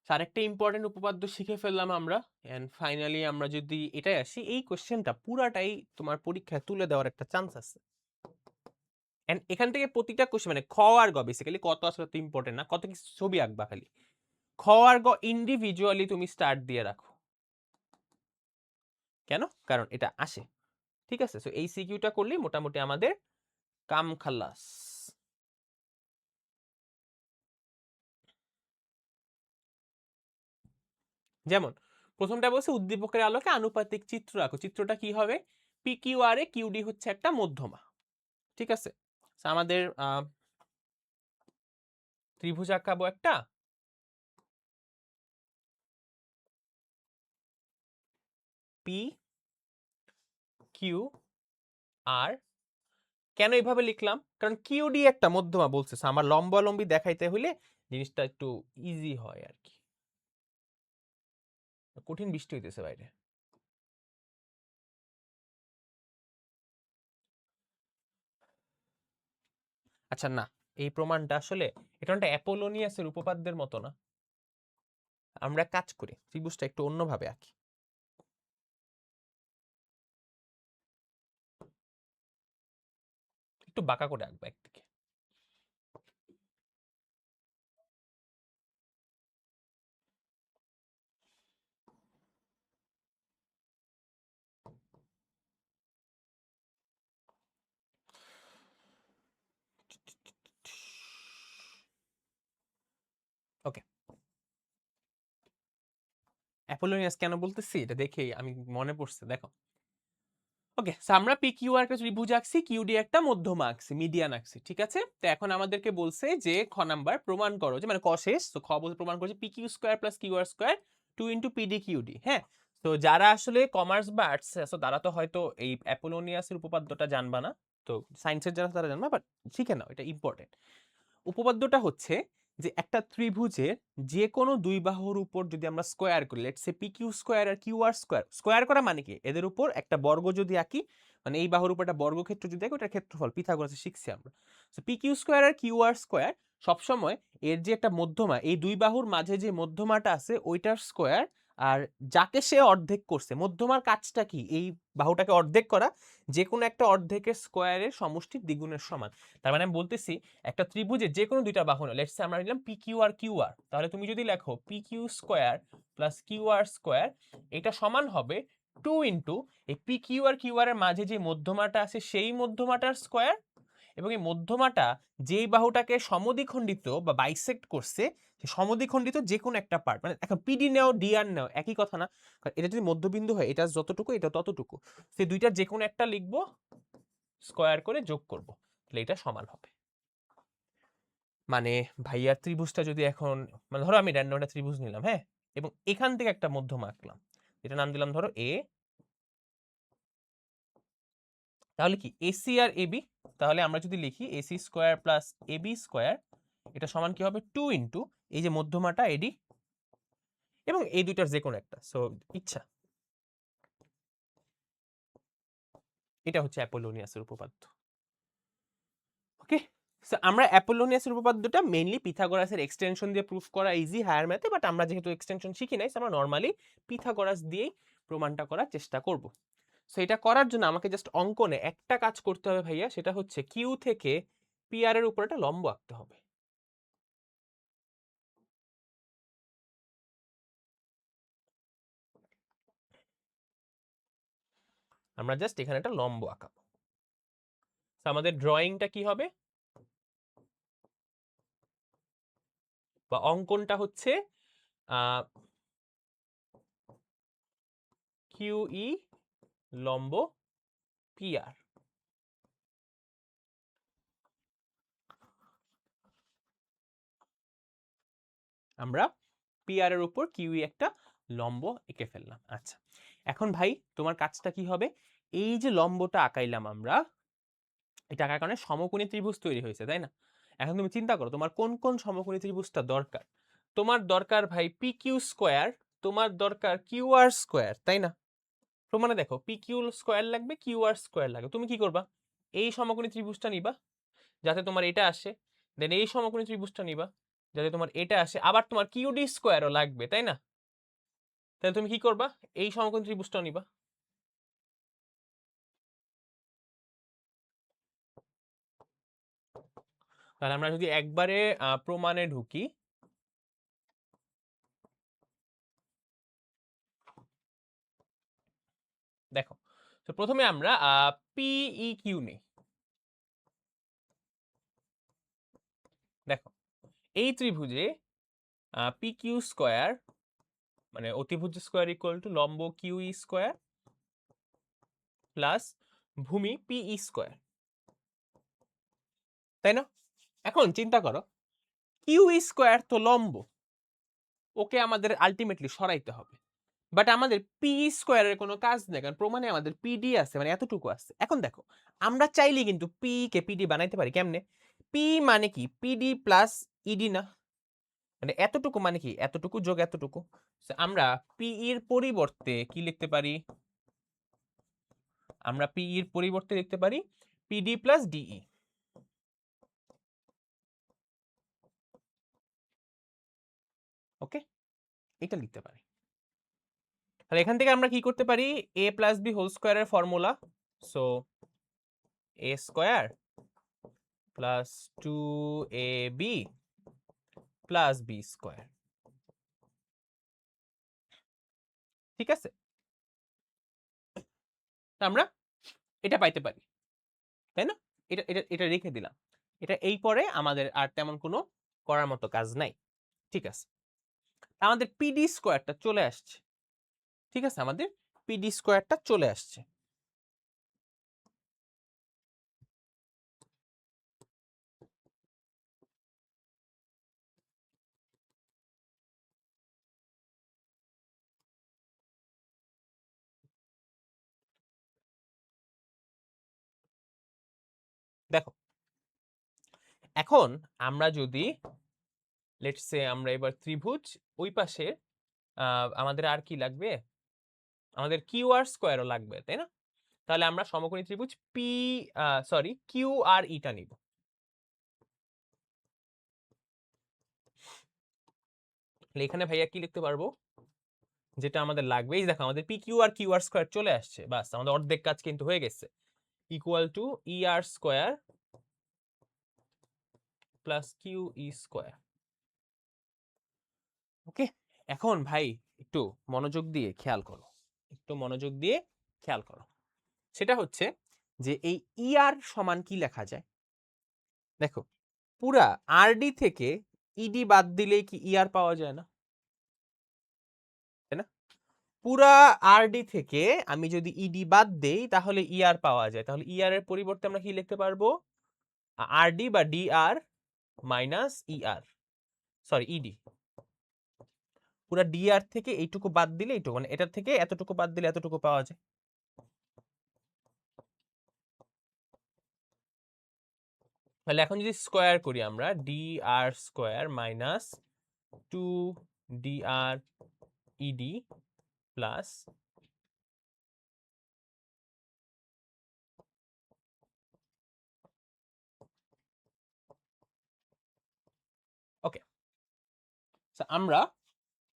আরেকটা ইম্পর্টেন্ট উপপাদ্য শিখে ফেললাম আমরা, এন্ড ফাইনালি আমরা যদি এটাই আসি, এই কোশ্চেনটা পুরাটাই তোমার পরীক্ষায় তুলে দেওয়ার একটা চান্স আছে। এন্ড এখান থেকে প্রতিটা কোশ্চেন মানে খ আর গ, বেসিক্যালি কত আসলে তো ইম্পর্টেন্ট না, কত কিছু ছবি আঁকবা খালি, খ আর গ ইন্ডিভিজুয়ালি তুমি স্টার্ট দিয়ে রাখো। কেন? কারণ এটা আসে। ঠিক আছে, সো এই সিকিউটা করলেই মোটামুটি আমাদের কাম খালাস। যেমন প্রথমটা বলছে উদ্দীপকের আলোকে আনুপাতিক চিত্র আঁকো, চিত্রটা কি হবে? পি কিউ আর এ কিউডি হচ্ছে একটা মধ্যমা। ঠিক আছে, আমাদের ত্রিভুজ আঁকাবো একটা, পি কিউ আর। কেন এইভাবে লিখলাম? কারণ কিউডি একটা মধ্যমা বলছে, আমার লম্বালম্বি দেখাইতে হইলে জিনিসটা একটু ইজি হয় আর কি। কঠিন বৃষ্টি হইতেছে বাইরে। আচ্ছা না, এই প্রমাণটা আসলে এটা একটা অ্যাপোলোনিয়াসের উপপাদ্যের মতো না। আমরা কাজ করি, ত্রিভুজটা একটু অন্যভাবে আঁকি। একটু বাঁকা করে আঁকবো একদিকে। ওকে, অ্যাপোলোনিয়াস কেন বলতেছি এটা দেখেই আমি মনে পড়ছে, দেখো ওকে, সো আমরা পি কিউ আর একটা ত্রিভুজ আঁকছি, কিউডি একটা মধ্যমা আঁকছি, মিডিয়ান আঁকছি, ঠিক আছে? তো এখন আমাদেরকে বলছে যে খ নাম্বার প্রমাণ করো যে মানে ক শেষ, তো খ বলতে প্রমাণ করছে P Q square plus Q R square 2 into PD QD. হ্যাঁ, তো যারা আসলে কমার্স বা আর্টস আছো তারা তো হয়তো এই অ্যাপোলোনিয়াসের উপপাদ্যটা জানবা না, তো সায়েন্সের যারা তারা জানবা, বাট শিখে নাও, এটা ইম্পর্টেন্ট। উপপাদ্যটা হচ্ছে যে একটা ত্রিভুজের যে কোনো দুই বাহুর উপর যদি আমরা স্কোয়ার করি, let's say P Q square আর কিউ আর স্কোয়ার, স্কোয়ার করা মানে কি এদের উপর একটা বর্গ যদি আঁকি, মানে এই বাহুর উপর একটা বর্গক্ষেত্র যদি আঁকি, ওটার ক্ষেত্রফল পিথাগোরাসে শিখছি আমরা। সো পি কিউ স্কোয়ার আর কিউ আর স্কোয়ার সবসময় এর যে একটা মধ্যমা, এই দুই বাহুর মাঝে যে মধ্যমাটা আছে ওইটার স্কোয়ার, আর যাকে সে অর্ধেক করছে, মধ্যমার কাজটা কি এই বাহুটাকে অর্ধেক করা, যে কোনো একটা অর্ধেকের স্কোয়ারের সমষ্টির দ্বিগুণের সমান। তার মানে আমি বলতেছি একটা ত্রিভুজে যে কোনো দুইটা বাহু, লেটস সে আমরা নিলাম পি কিউ আর কিউ আর, তাহলে তুমি যদি লেখো P Q square plus Q R square, এটা সমান হবে 2 ইন্টু এই পি কিউ আর কিউ আর এর মাঝে যে মধ্যমাটা আছে সেই মধ্যমাটার স্কোয়ার, এবং এই মধ্যমাটা যেই বাহুটাকে সমদ্বিখণ্ডিত বা বাইসেক্ট করছে সেই সমদ্বিখণ্ডিত যে কোনো একটা পার্ট, মানে এখন পিডি নেও ডিআর নেও একই কথা না, কারণ এটা যদি মধ্যবিন্দু হয় এটা যতটুকু এটা ততটুকু, সেই দুইটার যে কোনো একটা লিখবো, স্কোয়ার করে যোগ করব, তাহলে এটা সমান হবে। মানে ভাইয়ার ত্রিভুজটা যদি এখন, মানে ধরো আমি র্যান্ডম একটা ত্রিভুজ নিলাম, হ্যাঁ, এবং এখান থেকে একটা মধ্যমা আঁকলাম, এটা নাম দিলাম ধরো এ, তাহলে কি এসি আর এবি, তাহলে আমরা যদি লিখি A C square plus A B square, এটা সমান কি হবে 2 ইন্টু এই যে মধ্যমাটা এডি এবং এই দুইটার যে কোনো একটা, সো ইচ্ছা। এটা হচ্ছে অ্যাপোলোনিয়াসের উপপাদ্য। ওকে, সো আমরা অ্যাপোলোনিয়াসের উপপাদ্যটা মেইনলি পিথাগোরাসের এক্সটেনশন দিয়ে প্রুফ করা ইজি হায়ার ম্যাথে, বাট আমরা যেহেতু এক্সটেনশন শিখি নাই, আমরা নর্মালি পিথাগোরাস দিয়েই প্রমাণটা করার চেষ্টা করব। সো এটা করার জন্য আমাকে জাস্ট অঙ্কনে একটা কাজ করতে হবে ভাইয়া, সেটা হচ্ছে কিউ থেকে পি আর এর উপর একটা লম্ব আঁকতে হবে। আমরা জাস্ট এখানে একটা লম্ব আঁকাবো। আমাদের ড্রয়িংটা কি হবে বা অঙ্কনটা হচ্ছে কিউ ই লম্ব পি আর। আমরা পি আর এর উপর কিউ ই একটা লম্ব এঁকে ফেললাম। আচ্ছা, এখন ভাই তোমার কাজটা কি হবে, এই যে লম্বটা আঁকাইলাম আমরা, এটা আঁকার কারণে সমকোণী ত্রিভুজ তৈরি হয়েছে, তাই না? এখন তুমি চিন্তা করো তোমার কোন কোন সমকোণী ত্রিভুজটা দরকার। তোমার দরকার ভাই পি কিউ স্কোয়ার, তোমার দরকার কিউ আর স্কোয়ার, তাই না? প্রমাণে দেখো পি কিউ স্কোয়ার লাগবে, কিউ আর স্কোয়ার লাগবে, তুমি কি করবা, এই সমকোণী ত্রিভুজটা নিবা যাতে তোমার এটা আসে, দেন এই সমকোণী ত্রিভুজটা নিবা যাতে তোমার এটা আসে, আবার তোমার কিউডি স্কোয়ারও লাগবে, তাই না? তাহলে তুমি কি করবা, এই সমকোণী ত্রিভুজটাও নিবা। তাহলে আমরা যদি একবারে প্রমাণে ঢুকি, দেখো, তো প্রথমে আমরা পিই কিউ নেই। দেখো এই ত্রিভুজে পি কিউ স্কোয়ার মানে অতিভুজ স্কোয়ার ইকুয়াল টু লম্ব কিউ ই স্কোয়ার প্লাস ভূমি পিই স্কোয়ার, তাই না? এখন চিন্তা করো কিউ ই স্কোয়ার তো লম্ব, ওকে আমাদের আলটিমেটলি সরাইতে হবে, বাট আমাদের পি স্কোয়ারের কোনো কাজ নেই, কারণ প্রমাণে আমাদের পিডি আছে, মানে এতটুকু আছে। এখন দেখো আমরা চাইলে কিন্তু পি কে পিডি বানাইতে পারি, কেমনে? পি মানে কি পিডি প্লাস ইডি না, মানে এতটুকু মানে কি এতটুকু যোগ এতটুকু। So, আমরা পি এর পরিবর্তে কি লিখতে পারি, আমরা পি এর পরিবর্তে লিখতে পারি পিডি প্লাস ডিই। ওকে, এটা লিখতে পারি। তাহলে এখান থেকে আমরা কি করতে পারি, এ প্লাস বি হোল স্কোয়ারের formula, so A square plus 2ab plus B square, ঠিক আছে? আমরা এটা পাইতে পারি, তাই না? এটা এটা এটা রেখে দিলাম, এটা এই পরে আমাদের আর তেমন কোনো করার মতো কাজ নাই, ঠিক আছে? আমাদের পিডি স্কোয়ারটা চলে আসছে, ঠিক আছে, আমাদের পিডি স্কোয়ারটা চলে আসছে। দেখো এখন আমরা যদি লেটস সে আমরা এবার ত্রিভুজ ওই পাশে আমাদের আর কি লাগবে, আমাদের কিউ আর স্কোয়ারও লাগবে, তাই না? তাহলে আমরা সমকোণী ত্রিভুজ কিউ আর ইটা নিব। এখানে ভাইয়া কি লিখতে পারবো, যেটা আমাদের লাগবে, এই দেখো আমাদের পি কিউ আর স্কোয়ার চলে আসছে, বাস আমাদের অর্ধেক কাজ কিন্তু হয়ে গেছে। Equal to E R square plus Q E square. Okay, এখন ভাই একটু মনোযোগ দিয়ে খেয়াল করো, একটু মনোযোগ দিয়ে খেয়াল করো। সেটা হচ্ছে যে এই ই আর সমান কি লেখা যায়, দেখো পুরা আরডি থেকে ইডি বাদ দিলেই কি ই আর পাওয়া যায় না, তাই না? পুরা আরডি থেকে আমি যদি ইডি বাদ দেই তাহলে ই আর পাওয়া যায়। তাহলে ই আর এর পরিবর্তে আমরা কি লিখতে পারবো, আরডি বা ডি আর মাইনাস ই আর, সরি ইডি। পুরা ডি আর থেকে এইটুকু বাদ দিলে এইটুকু, মানে এটার থেকে এতটুকু বাদ দিলে এতটুকু পাওয়া যায়। তাহলে এখন যদি স্কোয়ার করি আমরা, D R square minus 2 dr ED plus, okay আমরা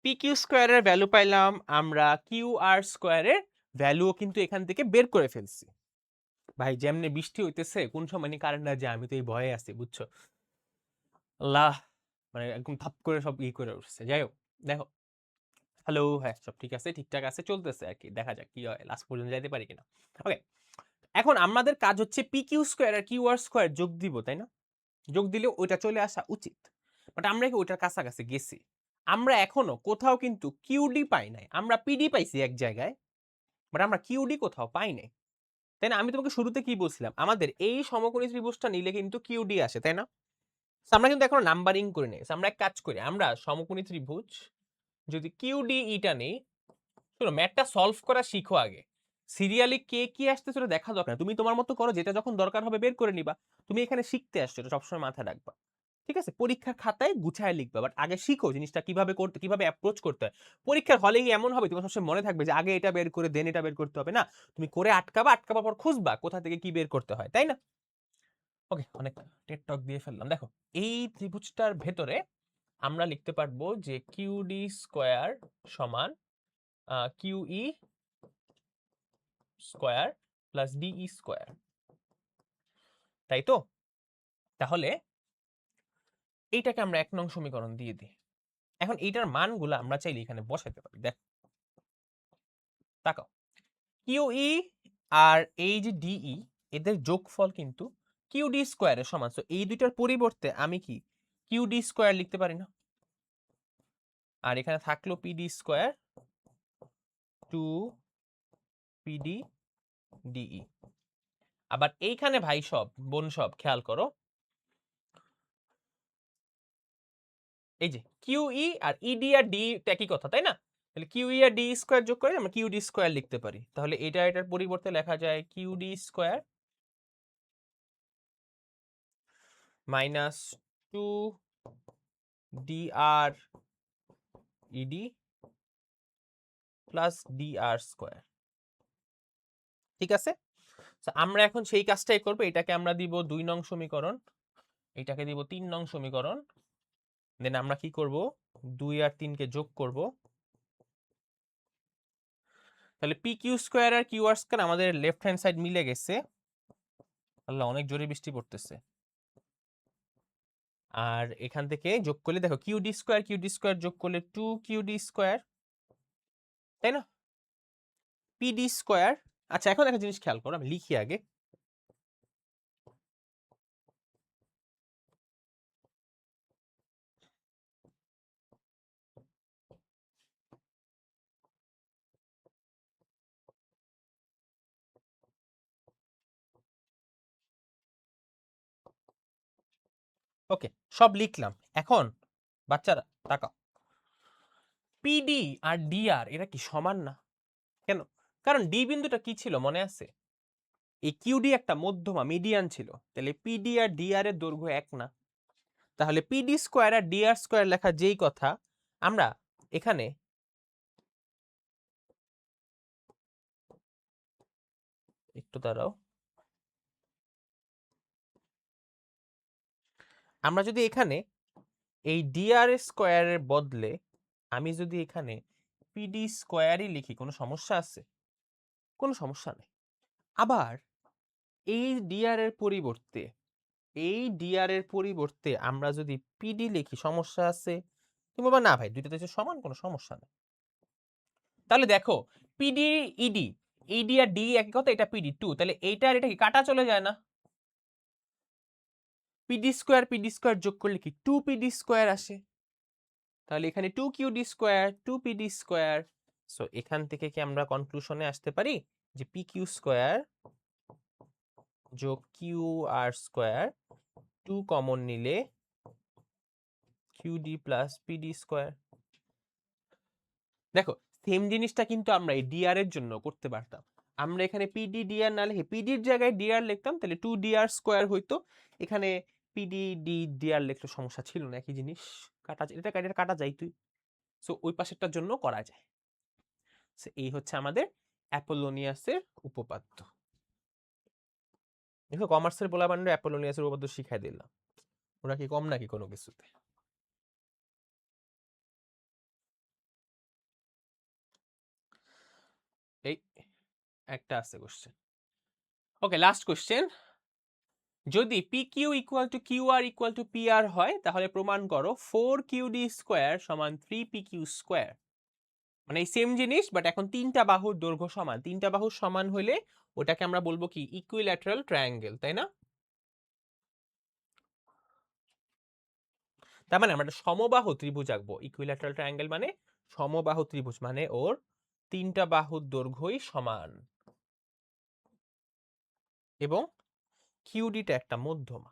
পি কিউ স্কোয়ারের ভ্যালু পাইলাম, আমরা কিউ আর স্কোয়ারের ভ্যালুও কিন্তু এখান থেকে বের করে ফেলছি। ভাই যেমনি বৃষ্টি হইতেছে কোন সময় নি কারেন্ট না যায়, আমি তো এই ভয়ে আছি বুঝছো। আল্লাহ, মানে একদম থাপ করে সব ই করে উঠছে। যাই হোক দেখো, হ্যালো, হ্যাঁ সব ঠিক আছে, ঠিকঠাক আছে, চলতেছে আর কি, দেখা যাক কি হয়, লাস্ট পর্যন্ত যাইতে পারি কিনা। ওকে, এখন আমাদের কাজ হচ্ছে পি কিউ স্কোয়ার আর কিউ আর স্কোয়ার যোগ দিব, তাই না? যোগ দিলে ওইটা চলে আসা উচিত, বাট আমরা কি ওইটার কাছাকাছি গেছি? আমরা এখনো কোথাও কিন্তু কিউডি পাই নাই, আমরা পিডি পাইছি এক জায়গায়, বাট আমরা কিউডি কোথাও পাই নাই, তাই না? আমি তোমাকে শুরুতে কি বলছিলাম, আমাদের এই সমকোণী ত্রিভুজটা নিলে কিন্তু কিউডি আসে, তাই না? আমরা কিন্তু এখনো নাম্বারিং করে নেই। আমরা এক কাজ করি, আমরা সমকোণী ত্রিভুজ যদি কিউডি ইটা নেই, শোনো ম্যাথটা সলভ করা শিখো আগে, সিরিয়ালি কে কি আসতে সেটা দেখা দরকার, তুমি তোমার মতো করো, যেটা যখন দরকার হবে বের করে নিবা। তুমি এখানে শিখতে আসছো, এটা সবসময় মাথায় রাখবা, ঠিক আছে? পরীক্ষার খাতায় গুছায় লিখবা, বাট আগে শিখো জিনিসটা কিভাবে করতে, কিভাবে অ্যাপ্রোচ করতে হয়। পরীক্ষার হলে গিয়ে এমন হবে তোমার সবসময় মনে থাকবে যে আগে এটা বের করে দেন এটা বের করতে হবে না, তুমি করে আটকাবা, আটকাবার পর খুঁজবা কোথা থেকে কি বের করতে হয়, তাই না? ওকে, অনেক টেক টক দিয়ে ফেললাম। দেখো এই ত্রিভুজটার ভেতরে আমরা লিখতে পারবো যে কিউডি স্কোয়ার সমান Q E square plus D E square, তাই তো? তাহলে এইটাকে আমরা 1 নং সমীকরণ দিয়ে দিই। এখন এইটার মানগুলো আমরা চাইলে এখানে বসাতে পারি। দেখ তাকাও, কিউই আর এই যে ডিই এদের যোগফল কিন্তু কিউডি স্কোয়ারের সমান। সো এই দুইটার পরিবর্তে আমি কি কিউডি স্কোয়ার লিখতে পারি না? আর এখানে থাকলো পিডি স্কোয়ার 2 পিডি ডিই। আবার এইখানে ভাই সব বোন সব খেয়াল করো, এই যে কিউই আর ইডি আর ডি একই কথা, তাই না? তাহলে কিউই আর ডি স্কোয়ার যোগ করে আমরা কিউডি স্কোয়ার লিখতে পারি। তাহলে এটা এটার পরিবর্তে লেখা যায় Q D square minus 2 dr ED plus dr square, ঠিক আছে? আমরা এখন সেই কাজটাই করবো, এটাকে আমরা দিব 2 নং সমীকরণ, এটাকে দিব 3 নং সমীকরণ, দেন আমরা কি করব 2 আর 3 কে যোগ করব। তাহলে পি কিউ স্কোয়ার আর কিউ আর স্কোয়ার আমাদের লেফট হ্যান্ড সাইড মিলে গেছে। আল্লাহ, অনেক জোরে বৃষ্টি পড়তেছে। আর এখান থেকে যোগ করলে দেখো কিউডি স্কোয়ার যোগ করলে 2 কিউডি স্কোয়ার, তাই না? PD square. আচ্ছা এখন একটা জিনিস খেয়াল করো, আমি লিখি আগে। ওকে, সব লিখলাম। এখন বাচ্চারা তাকাও, পিডি আর ডিআর এরা কি সমান না? কেন? কারণ ডি বিন্দুটা কি ছিল মনে আছে? এই কিউডি একটা মধ্যমা মিডিয়ান ছিল, তাহলে পিডি আর ডিআর এর দৈর্ঘ্য এক না। তাহলে পিডি স্কোয়ার আর ডিআর স্কোয়ার লেখা যেই কথা, আমরা এখানে একটু দাঁড়াও, আমরা যদি এখানে এই ডিআর স্কোয়ারের বদলে আমি যদি এখানে পিডি স্কোয়ারই লিখি, কোনো সমস্যা আছে? কোনো সমস্যা নেই। আবার এই ডিআর এর পরিবর্তে আমরা যদি পিডি লিখি, সমস্যা আছে? তুমি বলবা না ভাই, দুইটা তো সমান, কোনো সমস্যা নেই। তাহলে দেখো, পিডি ইডি, ইডি আর ডি একই কথা, এটা পিডি টু, তাহলে এইটা আর এটা কি কাটা চলে যায় না? পিডি স্কোয়ার যোগ করলে কি টু পিডি স্কোয়ার আসে, তাহলে এখানে two Q D square, two P D square. So এখান থেকে কি আমরা কনক্লুশনে আসতে পারি যে পি কিউ স্কোয়ার যোগ Q R square, two common নিলে কিউডি প্লাস পিডি স্কোয়ার। দেখো, সেম জিনিসটা কিন্তু আমরা এই ডিআর এর জন্য করতে পারতাম। আমরা এখানে পিডি ডিআর না লিখে পিডির জায়গায় ডিআর লিখতাম, তাহলে টু ডিআর স্কোয়ার হইতো। এখানে পিডি ডি ডিআর লিখলে সমস্যা ছিল না, একই জিনিস কাটা, এটা কাটা যায় তুই। সো ওই পাশেরটার জন্য করা যায়। এই হচ্ছে আমাদের অ্যাপোলোনিয়াসের উপপাদ্য। দেখো, কমার্সের পোলাপান্ডে অ্যাপোলোনিয়াসের উপপাদ্য শিখাই দিলাম, ওরা কি কম নাকি কোনো কিছুতে? এই একটা আছে কোশ্চেন। Okay, last question. যদি P Q equal to Q R equal to P R হয়, তাহলে প্রমাণ করো 4QD স্কোয়ার সমান 3PQ স্কোয়ার। মানে এই সেম জিনিস, বাট এখন তিনটা বাহুর দৈর্ঘ্য সমান। তিনটা বাহুর সমান হলে ওটাকে আমরা বলবো কি ইকুইল্যাটারাল ট্রায়াঙ্গেল, তাই না? তার মানে আমরা একটা সমবাহু ত্রিভুজ আঁকবো। ইকুইল্যাটারাল ট্রায়াঙ্গেল মানে সমবাহু ত্রিভুজ, মানে ওর তিনটা বাহুর দৈর্ঘ্যই সমান এবং কিউডিটা একটা মধ্যমা।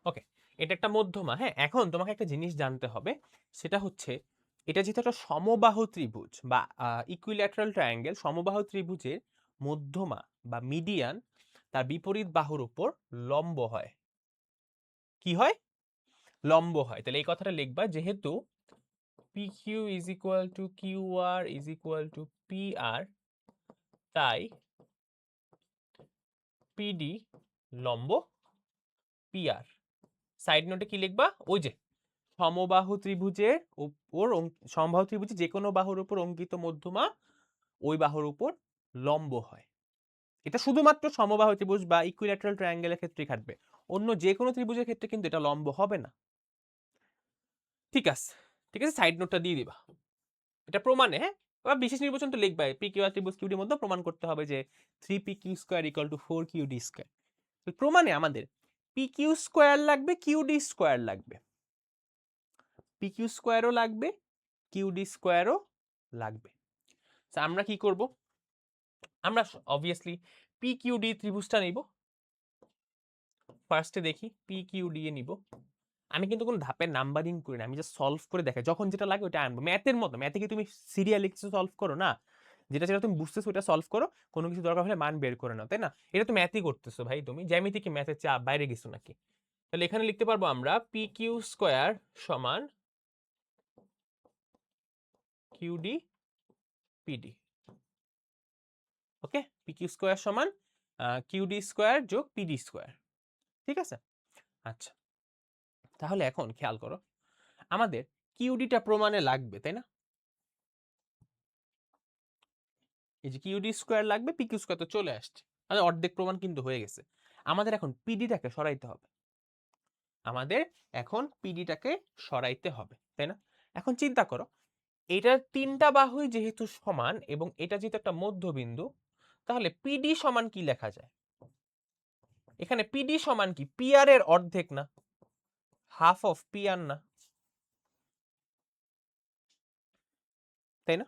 ওকে, এটা একটা মধ্যমা। হ্যাঁ, এখন তোমাকে একটা জিনিস জানতে হবে, সেটা হচ্ছে এটা যেহেতু একটা সমবাহু ত্রিভুজ বা ইকুইল্যাটারাল ট্রায়াঙ্গেল, সমবাহু ত্রিভুজের মধ্যমা বা মিডিয়ান তার বিপরীত বাহুর উপর লম্ব হয়। কি হয়? লম্ব হয়। তাহলে এই কথাটা লিখবা, যেহেতু P Q is equal to Q R is equal to P R, তাই পিডি লম্ব পি আর। সাইড নোটে কি লিখবা? ওই যে সমবাহু ত্রিভুজের উপর, সমবাহু ত্রিভুজে যে কোনো বাহুর উপর অঙ্কিত মধ্যমা ওই বাহুর উপর লম্ব হয়। এটা শুধুমাত্র সমবাহু ত্রিভুজ বা ইকুইল্যাটারাল ট্রায়াঙ্গেলের ক্ষেত্রে খাটবে, অন্য যে কোনো ত্রিভুজের ক্ষেত্রে কিন্তু এটা লম্ব হবে না। ঠিক আছে, ঠিক আছে, সাইড নোটটা দিয়ে দিবা। এটা প্রমাণে, হ্যাঁ, বা বিশেষ নির্বাচন তো লিখবা, পি কিউ আর ত্রিভুজ কিউডির মধ্যে প্রমাণ করতে হবে যে 3PQ square equal to 4QD square. প্রমাণে আমাদের পি কিউ স্কোয়ার লাগবে, কিউডি স্কোয়ার লাগবে, পি কিউ স্কোয়ারও লাগবে, কিউডি স্কোয়ারও লাগবে। আমরা কি করব? আমরা অবভিয়াসলি পি কিউ ডি ত্রিভুজটা নিব। ফার্স্টে দেখি পি কিউ ডি এ নিব। আমি কিন্তু কোনো ধাপের নাম্বারিং করি না, আমি জাস্ট সলভ করে দেখাই, যখন যেটা লাগে ওটা আনবো। ম্যাথের মতো, ম্যাথে কি তুমি সিরিয়াল কিছু সলভ করো না, যেটা যেটা তুমি বুঝতেছো ওটা সলভ করো, কোনো কিছু দরকার হলে মান বের করে নাও, তাই না? এটা তো ম্যাথই করতেছো ভাই, তুমি জ্যামিতি কি ম্যাথের চাপ বাইরে গেছো নাকি? তাহলে এখানে লিখতে পারবো আমরা পি কিউ স্কোয়ার সমান কিউডি পিডি। ওকে, পি কিউ স্কোয়ার সমান কিউডি স্কোয়ার যোগ পিডি স্কোয়ার। ঠিক আছে, আচ্ছা। তাহলে এখন খেয়াল করো, আমাদের কিউডিটা প্রমাণে লাগবে, তাই না? এই যে কিউডি স্কোয়ার লাগবে, পি কিউ স্কোয়ার তো চলে আসছে, আমাদের অর্ধেক প্রমাণ কিন্তু হয়ে গেছে। আমাদের এখন পিডিটাকে সরাইতে হবে, আমাদের এখন পিডিটাকে সরাইতে হবে, তাই না? এখন চিন্তা করো, এটার তিনটা বাহুই যেহেতু সমান এবং এটা যেহেতু একটা মধ্যবিন্দু, তাহলে পিডি সমান কি লেখা যায়? এখানে পিডি সমান কি পি আর এর অর্ধেক না, হাফ অফ পি আর না, তাই না?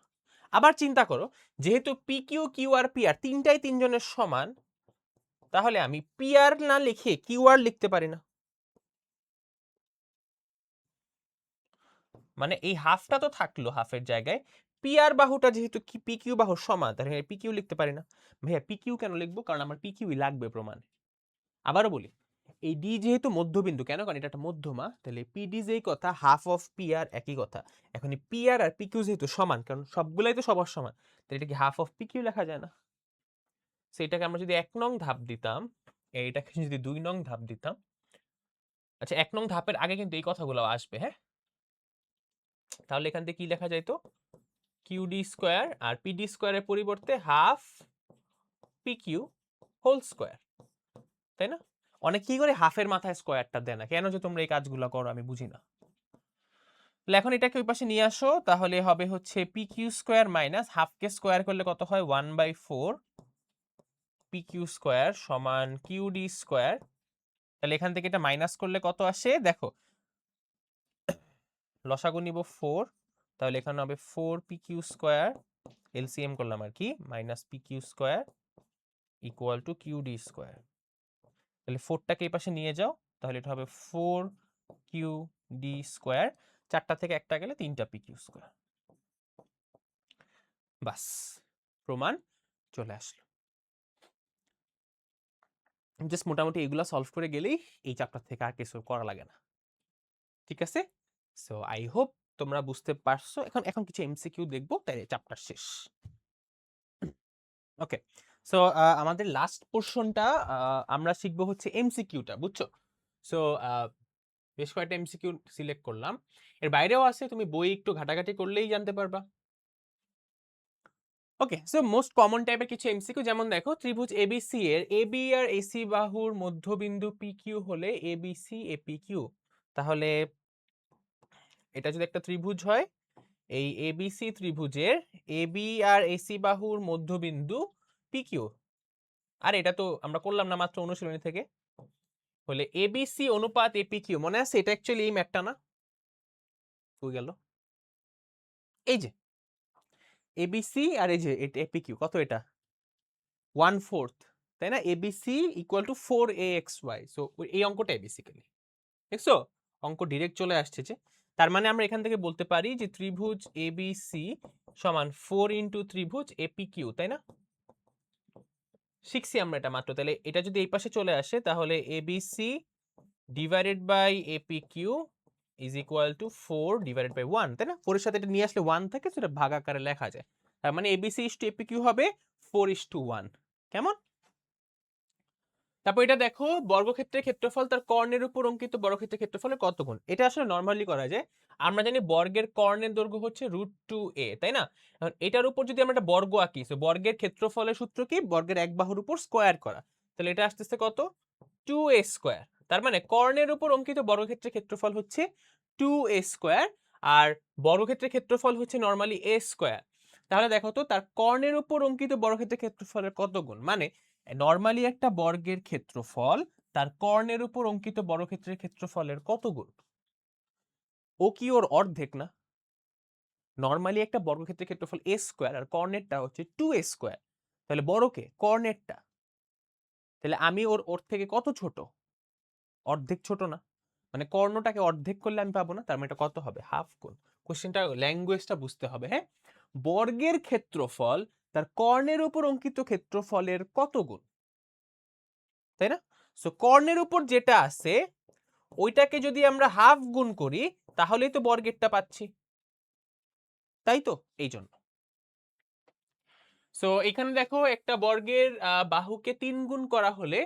আবার চিন্তা করো, যেহেতু P Q Q R P R তিনটাই তিনজনের সমান, তাহলে আমি পিআর না লিখে কিউআর লিখতে পারি না? মানে এই হাফটা তো থাকলো হাফের জায়গায়, পিআর বাহুটা যেহেতু কি পিকিউ বাহুর সমান, তাহলে পিকিউ লিখতে পারি না। ভাইয়া পিকিউ কেন লিখবো? কারণ আমার পিকিউই লাগবে প্রমাণে। আবারও বলি, এই ডি যেহেতু মধ্যবিন্দু, কেন? কারণ এটা একটা মধ্যমা, তাহলে পিডি যেই কথা হাফ অফ পিআর একই কথা। এখন এই পিআর আর পিকিউ যেহেতু সমান, কারণ সবগুলাই তো সবার সমান, তাহলে এটা কি হাফ অফ পিকিউ লেখা যায় না? সেটাকে আমরা যদি 1 নং ধাপ দিতাম, এইটাকে যদি 2 নং ধাপ দিতাম, আচ্ছা 1 নং ধাপের আগে কিন্তু এই কথাগুলো আসবে, হ্যাঁ? তাহলে এখান থেকে কি লেখা যায় তো? কিউডি স্কোয়ার, আর পিডি স্কোয়ারের পরিবর্তে হাফ পিকিউ হোল স্কোয়ার, তাই না? অনেক কি করে হাফের মাথায় স্কোয়ারটা দেয় না, কেন যে তোমরা এই কাজগুলো করো আমি বুঝি না। তাহলে এখন এটাকে ওই পাশে নিয়ে আসো, তাহলে হবে হচ্ছে পিকিউ স্কোয়ার মাইনাস হাফকে স্কোয়ার করলে কত হয়? 1/4 পিকিউ স্কোয়ার সমান কিউডি স্কোয়ার। তাহলে এখান থেকে এটা মাইনাস করলে কত আসে দেখো, লসাগু নিব 4, তাহলে এখানে হবে 4 পিকিউ স্কোয়ার, এলসিএম করলাম আর কি, minus PQ square equal to Q D square. তাহলে 4টাকে এই পাশে নিয়ে যাও, তাহলে এটা হবে 4 কিউ ডি স্কোয়ার, 4টা থেকে একটা গেলে 3টা পিকিউ স্কোয়ার। বাস, প্রমাণ চলে আসলো। জাস্ট মোটামুটি এগুলো সলভ করে গেলেই এই চ্যাপ্টার থেকে আর কিছু করা লাগে না, ঠিক আছে? সো আই হোপ তোমরা বুঝতে পারছো। এখন এখন কিছু এমসিকিউ দেখবো, তাই চ্যাপ্টার শেষ। ওকে, সো আমাদের লাস্ট পোর্শনটা আমরা শিখবো হচ্ছে এমসিকিউটা, বুঝছো? সো বেশ কয়েকটা এমসিকিউ সিলেক্ট করলাম, এর বাইরেও আছে, তুমি বই একটু ঘাটাঘাটি করলেই জানতে পারবা। ওকে, সো মোস্ট কমন টাইপের কিছু এমসিকিউ, যেমন দেখো ত্রিভুজ এবিসি এর এবি আর এসি বাহুর মধ্যবিন্দু পিকিউ হলে এবিসি এপিকিউ। তাহলে এটা যদি একটা ত্রিভুজ হয়, এই এবিসি ত্রিভুজের এবি আর এসি বাহুর মধ্যবিন্দু পিকিউ, আর এটা তো আমরা করলাম না মাত্র অনুশীলনী থেকে, হলে এবিসি অনুপাত এপিকিউ। মনে আছে এটা অ্যাকচুয়ালি এই ম্যাপটা না? কই গেল? এই যে এবিসি আর এই যে এপিকিউ, কত এটা? 1/4, তাই না? ABC equal to 4axy। So এই অঙ্কটাই বেসিক্যালি, দেখছো অঙ্ক ডিরেক্ট চলে আসছে যে। তার মানে আমরা এখান থেকে বলতে পারি যে ত্রিভুজ এবিসি সমান 4 ইন্টু ত্রিভুজ এপিকিউ, তাই না? শিখছি আমরা এটা মাত্র। তাহলে এটা যদি এই পাশে চলে আসে, তাহলে ABC divided by APQ is equal to 4 divided by 1, তাই না? 4 এর সাথে এটা নিয়ে আসলে 1 থাকে, সেটা ভাগ আকারে লেখা যায়। তার মানে এবিসি ইস টু এপিকিউ হবে 4:1। কেমন? তারপর এটা দেখো, বর্গক্ষেত্রের ক্ষেত্রফল তার কর্ণের উপর অঙ্কিত বর্গক্ষেত্রের ক্ষেত্রফলের কত গুণ? এটা আসলে নরমালি করা যায়। আমরা জানি বর্গের কর্ণের দৈর্ঘ্য হচ্ছে √2a, তাই না? এখন এটার উপর যদি আমরা একটা বর্গ আঁকি, তো বর্গের ক্ষেত্রফলের সূত্র কি? বর্গের এক বাহুর উপর স্কোয়ার করা। তাহলে এটা আসতেছে কত? 2a square. তার মানে কর্ণের উপর অঙ্কিত বর্গক্ষেত্রের ক্ষেত্রফল হচ্ছে 2a স্কোয়ার, আর বর্গক্ষেত্রের ক্ষেত্রফল হচ্ছে নরমালি a স্কোয়ার। তাহলে দেখো তো তার কর্ণের উপর অঙ্কিত বর্গক্ষেত্রের ক্ষেত্রফলের কত গুণ? মানে নরমালি একটা বর্গের ক্ষেত্রফল তার কর্ণের উপর অঙ্কিত বর্গক্ষেত্রের ক্ষেত্রফলের কত গুণ? ও কি ওর অর্ধেক না? নরমালি একটা বর্গক্ষেত্রের ক্ষেত্রফল a স্কোয়ার, আর কর্ণেরটা হচ্ছে 2a স্কোয়ার। তাহলে বড়কে কর্ণেরটা, তাহলে আমি ওর ওর থেকে কত ছোট? অর্ধেক ছোট না? মানে কর্ণটাকে অর্ধেক করলে আমি পাবো না, তার মানে এটা কত হবে? হাফ গুণ। কোশ্চেনটা ল্যাঙ্গুয়েজটা বুঝতে হবে, হ্যাঁ? বর্গের ক্ষেত্রফল তার কর্ণের উপর অঙ্কিত ক্ষেত্রফলের কত গুণ, তাই না? সো কর্ণের উপর যেটা আছে ওইটাকে যদি আমরা হাফ গুণ করি, তাহলেই তো বর্গেরটা পাচ্ছি, তাই তো? এই জন্য। সো এখানে দেখো একটা বর্গের বাহুকে 3 গুণ করা হলে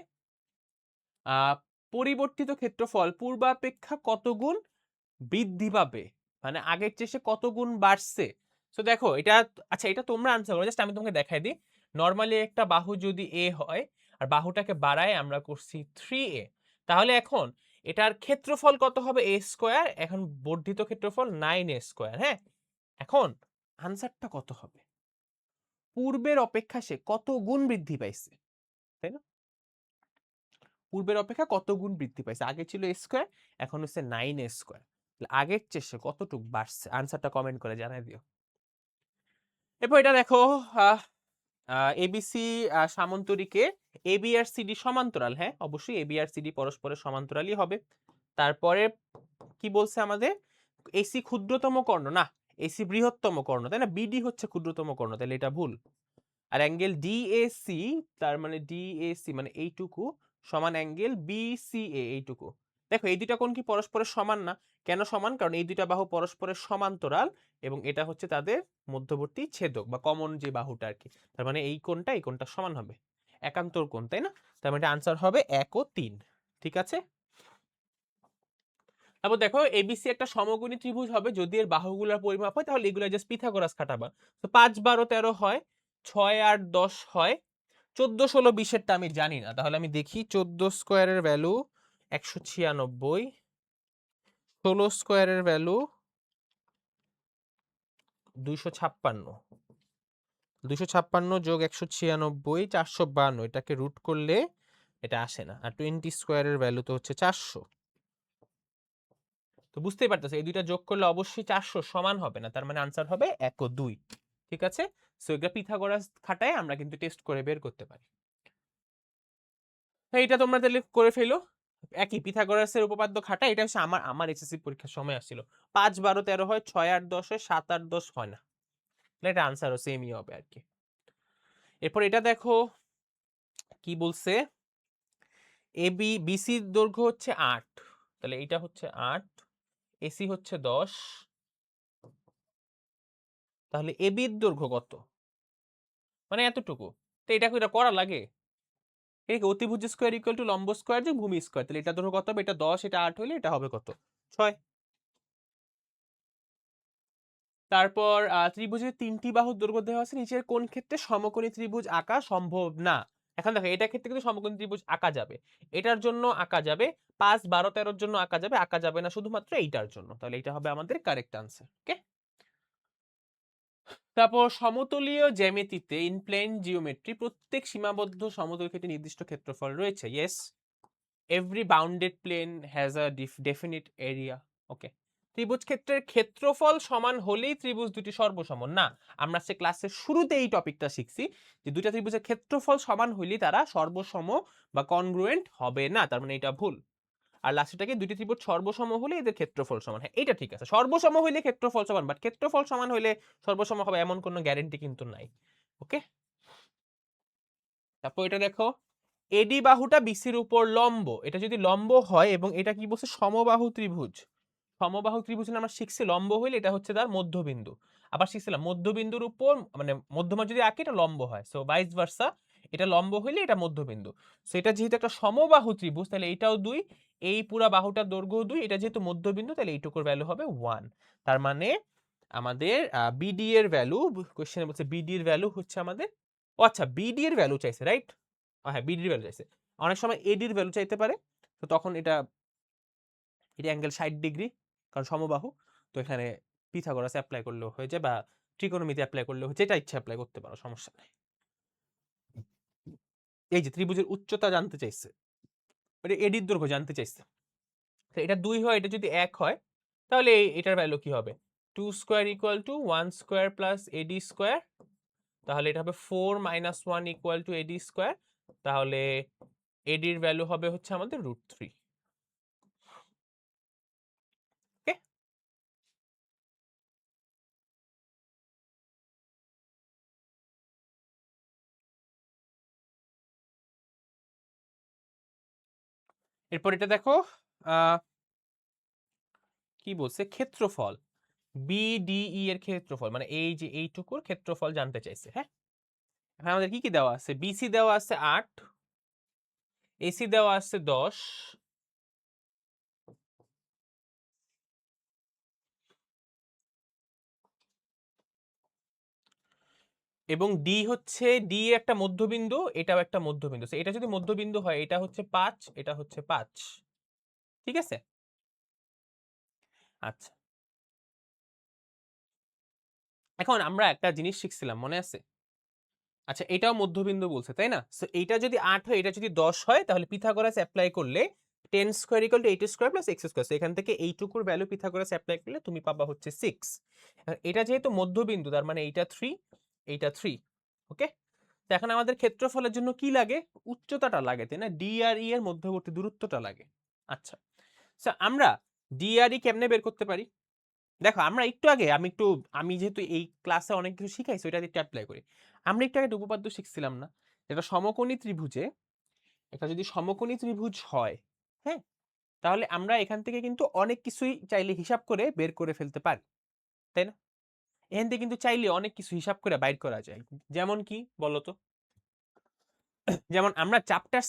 পরিবর্তিত ক্ষেত্রফল পূর্বাপেক্ষা কত গুণ বৃদ্ধি পাবে, মানে আগের চেয়ে সে কত গুণ বাড়ছে। সো দেখো এটা, আচ্ছা এটা তোমরা আনসার করো, জাস্ট আমি তোমাকে দেখাই দিই। নরমালি একটা বাহু যদি এ হয় আর বাহুটাকে বাড়ায় আমরা করছি 3a, তাহলে এখন এটার ক্ষেত্রফল কত হবে? a square. এখন বর্ধিত ক্ষেত্রফল 9a স্কোয়ার, হ্যাঁ? এখন আনসারটা কত হবে? পূর্বের অপেক্ষা সে কত গুণ বৃদ্ধি পাইছে, তাই না? পূর্বের অপেক্ষা কত গুণ বৃদ্ধি পাইছে? আগে ছিল a স্কোয়ার, এখন হচ্ছে 9a স্কোয়ার। আগের চেয়ে সে কতটুকু বাড়ছে? আনসারটা কমেন্ট করে জানাই দিও। এরপর এটা দেখো, এবিসি সামন্তরিকে এবি আর সিডি সমান্তরাল, হ্যাঁ অবশ্যই এবি আর সিডি পরস্পরের সমান্তরালই হবে। তারপরে কি বলছে আমাদের, এসি ক্ষুদ্রতম কর্ণ, না এসি বৃহত্তম কর্ণ, তাই না, বিডি হচ্ছে ক্ষুদ্রতম কর্ণ, তাহলে এটা ভুল। আর অ্যাঙ্গেল ডিএসি, তার মানে ডিএসি মানে এইটুকু সমান অ্যাঙ্গেল বিসিএ এইটুকু। দেখো এই দুইটা কোণ কি পরস্পরের সমান না? কেন সমান? কারণ এই দুইটা বাহু পরস্পরের সমান্তরাল এবং এটা হচ্ছে তাদের মধ্যবর্তী ছেদক বা কমন যে বাহুটা আর কি। তার মানে এই কোণটা সমান হবে, একান্তর কোণ, তাই না? তার মানে আনসার হবে 1 ও 3। ঠিক আছে, তারপর দেখো এবিসি একটা সমকোণী ত্রিভুজ হবে যদি এর বাহুগুলোর পরিমাপ হয়, তাহলে এগুলো জাস্ট পিথাগোরাস খাটাবা। তো 5 12 13 হয়, 6 8 10 হয়, 14 16 20 আমি জানি না, তাহলে আমি দেখি 14 স্কোয়ারের ভ্যালু 196, 16 স্কোয়ারের ভ্যালু 256, 256 যোগ 196 452, এটাকে রুট করলে এটা আসে না। আর 20 স্কোয়ারের ভ্যালু তো হচ্ছে 400। তো বুঝতেই পারতেছে এই দুইটা যোগ করলে অবশ্যই 400 সমান হবে না, তার মানে আনসার হবে 1 ও 2। ঠিক আছে, সো এটা পিথাগোরাস খাটায় আমরা কিন্তু টেস্ট করে বের করতে পারি। এইটা তোমরা তাহলে করে ফেলো, একই পিথাগোরাসের উপপাদ্য খাটা। এটা হচ্ছে আমার এসএসসি পরীক্ষার সময় আসছিল। 5 12 13 হয়, 6 8 10 হয়, 7 8 10 হয় না, এটা আনসারও সেমই হবে আর কি। এরপর এটা দেখো কি বলছে, এবি বিসির দৈর্ঘ্য হচ্ছে 8, তাহলে এটা হচ্ছে 8, এসি হচ্ছে 10, তাহলে এবির দৈর্ঘ্য কত? মানে এতটুকু। তো এটা করা লাগে, এটা অতিভুজ স্কোয়ার ইকুয়াল টু লম্ব স্কোয়ার যোগ ভূমি স্কোয়ার, তাহলে এটা ধরো কত হবে, এটা 10 এটা 8 হলে এটা হবে কত, 6। তারপর ত্রিভুজের 3টি বাহুর দৈর্ঘ্য দেওয়া আছে, নিচের কোন ক্ষেত্রে সমকোণী ত্রিভুজ আঁকা সম্ভব না? এখন দেখো এটার ক্ষেত্রে কিন্তু সমকোণী ত্রিভুজ আঁকা যাবে, এটার জন্য আঁকা যাবে, 5 12 13 জন্য আঁকা যাবে না শুধুমাত্র এইটার জন্য, তাহলে এটা হবে আমাদের কারেক্ট আনসার। ওকে, তারপর সমতলীয় জ্যামিতিতে ইন প্লেন জিওমেট্রি প্রত্যেক সীমাবদ্ধ সমতল ক্ষেত্রে নির্দিষ্ট ক্ষেত্রফল রয়েছে। Yes, every bounded plane has a definite area. Okay, ত্রিভুজ ক্ষেত্রের ক্ষেত্রফল সমান হলেই ত্রিভুজ দুটি সর্বসম না। আমরা সে ক্লাসের শুরুতে এই টপিকটা শিখছি যে দুইটা ত্রিভুজের ক্ষেত্রফল সমান হইলেই তারা সর্বসম বা কনগ্রুয়েন্ট হবে না, তার মানে এটা ভুল। আর লাস্টেটাকে দুটি ত্রিভুজ সর্বসম হলে এদের ক্ষেত্রফল সমান, হ্যাঁ এটা ঠিক আছে, সর্বসম হইলে ক্ষেত্রফল সমান, বাট ক্ষেত্রফল সমান হইলে সর্বসম হবে এমন কোনো গ্যারেন্টি কিন্তু নাই। ওকে, তারপর এটা দেখো, এডি বাহুটা বিসির উপর লম্ব, এটা যদি লম্ব হয় এবং এটা কি বলছে সমবাহু ত্রিভুজ, সমবাহু ত্রিভুজ আমরা শিখছি লম্ব হইলে এটা হচ্ছে তার মধ্যবিন্দু, আবার শিখছিলাম মধ্যবিন্দুর উপর মানে মধ্যমা যদি আঁকে এটা লম্ব হয়, সো ভাইস ভার্সা, এটা লম্ব হইলে এটা মধ্যবিন্দু। সো এটা যেহেতু একটা সমবাহু ত্রিভুজ তাহলে এটাও 2, এই পুরা বাহুটার দৈর্ঘ্য 2, এটা যেহেতু মধ্যবিন্দু তাহলে এইটুকুর ভ্যালু হবে 1। তার মানে আমাদের বিডি এর ভ্যালু, কোশ্চেনে বলছে বিডি এর ভ্যালু হচ্ছে আমাদের, ও আচ্ছা বিডি এর ভ্যালু চাইছে, রাইট? হ্যাঁ বিডি এর ভ্যালু চাইছে, অনেক সময় এডি এর ভ্যালু চাইতে পারে, তো তখন এটা অ্যাঙ্গেল 60 ডিগ্রি কারণ সমবাহু, তো এখানে পিথাগোরাস অ্যাপ্লাই করলেও হয়ে যায় বা ত্রিকোণমিতি অ্যাপ্লাই করলেও হয়ে যায়, যেটা ইচ্ছা অ্যাপ্লাই করতে পারো, সমস্যা নেই। এই যে ত্রিভুজের উচ্চতা জানতে চাইছে, মানে এডির দৈর্ঘ্য জানতে চাইছে, তো এটা 2 হয়, এটা যদি 1 হয় তাহলে এটার ভ্যালু কি হবে, 2 square equal to 1 square plus eddy square, তাহলে এটা হবে 4 - 1 ইকুয়াল টু এডি স্কোয়ার, তাহলে এডির ভ্যালু হবে হচ্ছে আমাদের √3। ওকে, এরপর এটা দেখো কি বলছে, ক্ষেত্রফল বিডিই এর ক্ষেত্রফল, মানে এই যে এইটুকুর ক্ষেত্রফল জানতে চাইছে। হ্যাঁ, এখানে আমাদের কি কি দেওয়া আছে, বিসি দেওয়া আছে 8, এসি দেওয়া আছে 10, এবং ডি হচ্ছে, ডি একটা মধ্যবিন্দু, এটাও একটা মধ্যবিন্দু, এটা যদি মধ্যবিন্দু হয় এটা হচ্ছে 5, এটা হচ্ছে 5। ঠিক আছে, আচ্ছা এখন আমরা একটা জিনিস শিখছিলাম মনে আছে, আচ্ছা এটাও মধ্যবিন্দু বলছে তাই না, সো এইটা যদি 8 হয় এটা যদি 10 হয় তাহলে পিথাগোরাস অ্যাপ্লাই করলে 10 square equal to 8 square plus x square, এখান থেকে এইটুকুর ভ্যালু পিথাগোরাস অ্যাপ্লাই করলে তুমি পাবা হচ্ছে 6। এটা যেহেতু মধ্যবিন্দু তার মানে এইটা 3, এইটা 3। ওকে, তো এখন আমাদের ক্ষেত্রফলের জন্য কি লাগে? উচ্চতাটা লাগে, তাই না? ডি আর ই এর মধ্যবর্তী দূরত্বটা লাগে। আচ্ছা, সো আমরা ডি আর ই কেমনে বের করতে পারি? দেখো আমরা একটু আগে আমি যেহেতু এই ক্লাসে অনেক কিছু শিখাইছি ওইটা একটু অ্যাপ্লাই করি। আমরা একটু আগে একটা উপপাদ্য শিখছিলাম না? এটা সমকোণী ত্রিভুজে, এটা যদি সমকোণী ত্রিভুজ হয়, হ্যাঁ? তাহলে আমরা এখান থেকে কিন্তু অনেক কিছুই চাইলে হিসাব করে বের করে ফেলতে পারি, তাই না? এখান থেকে কিন্তু চাইলে অনেক কিছু হিসাব করে বাইর করা যায়। যেমন কি বলতো? যেমন আমরা চ্যাপ্টার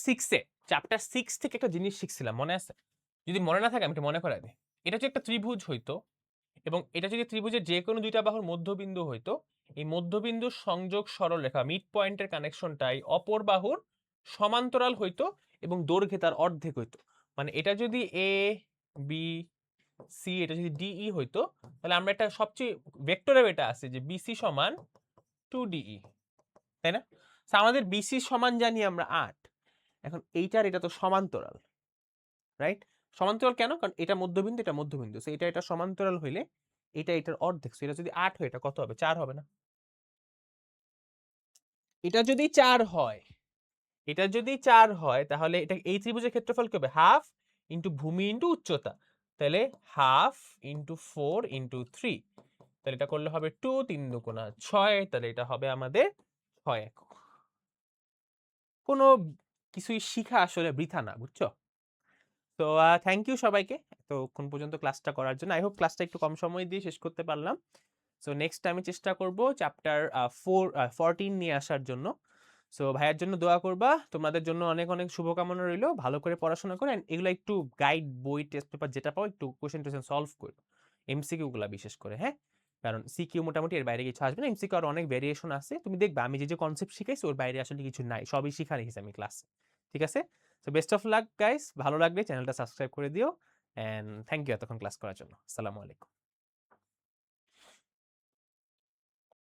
6 থেকে একটা জিনিস শিখছিলাম, মনে আছে? যদি মনে না থাকে আমি একটু মনে করাই দিই। এটা যদি একটা ত্রিভুজ হইতো এবং এটা যদি ত্রিভুজের যেকোনো দুইটা বাহুর মধ্যবিন্দু হইতো, এই মধ্যবিন্দুর সংযোগ সরলরেখা মিড পয়েন্টের কানেকশনটাই অপর বাহুর সমান্তরাল হইতো এবং দৈর্ঘ্যে তার অর্ধেক হইতো। মানে এটা যদি এ বি সি, এটা যদি ডিই হইতো, তাহলে আমরা এটা সবচেয়ে ভেক্টরে এটা আছে যে বিসি সমান 2ডিই, তাই না? So, আমাদের বিসি সমান জানি আমরা 8। এখন এইটার এটা তো সমান্তরাল, রাইট? সমান্তরাল কেন? কারণ এটা মধ্যবিন্দু, এটা মধ্যবিন্দু। সো এটা সমান্তরাল হইলে এটা এটার অর্ধেক। সো এটা যদি 8 হয় এটা কত হবে? 4 হবে না? এটা যদি 4 হয়, এটা যদি 4 হয় তাহলে এটা এই ত্রিভুজের ক্ষেত্রফল কি হবে? হাফ ইনটু ভূমি ইনটু উচ্চতা। তাহলে হাফ ইনটু 4 ইনটু 3। তাহলে এটা করলে হবে 2, 3 দুগুণা 6, তাহলে এটা হবে আমাদের 6 একক। কোনো কিছুই শিখা আসলে বৃথা না, বুঝছো? তো থ্যাংক ইউ সবাইকে এতক্ষণ পর্যন্ত ক্লাসটা করার জন্য। আই হোপ ক্লাসটা একটু কম সময় দিয়ে শেষ করতে পারলাম। সো নেক্সট টাইমে চেষ্টা করব চ্যাপ্টার 14 নিয়ে আসার জন্য। সো ভাইয়ের জন্য দোয়া করবা, তোমাদের জন্য অনেক অনেক শুভকামনা রইলো। ভালো করে পড়াশোনা করে এগুলো একটু গাইড বই টেস্ট পেপার যেটা পাও একটু কোশ্চেন টোশ্চেন সলভ করো, এমসিকিউ গুলা বিশেষ করে, হ্যাঁ? কারণ সিকিউ মোটামুটি এর বাইরে কিছু আসবে না, এমসিকিউ আর অনেক ভেরিয়েশন আছে। তুমি দেখবা আমি যে যে কনসেপ্ট শিখাইছি ওর বাইরে আসলে কিছু নাই, সবই শিখা রেখেছি আমি ক্লাসে। ঠিক আছে? So best of luck guys, ভালো লাগলে চ্যানেলটা সাবস্ক্রাইব করে দিও। অ্যান্ড থ্যাংক ইউ এতক্ষণ ক্লাস করার জন্য। আসসালামু আলাইকুম।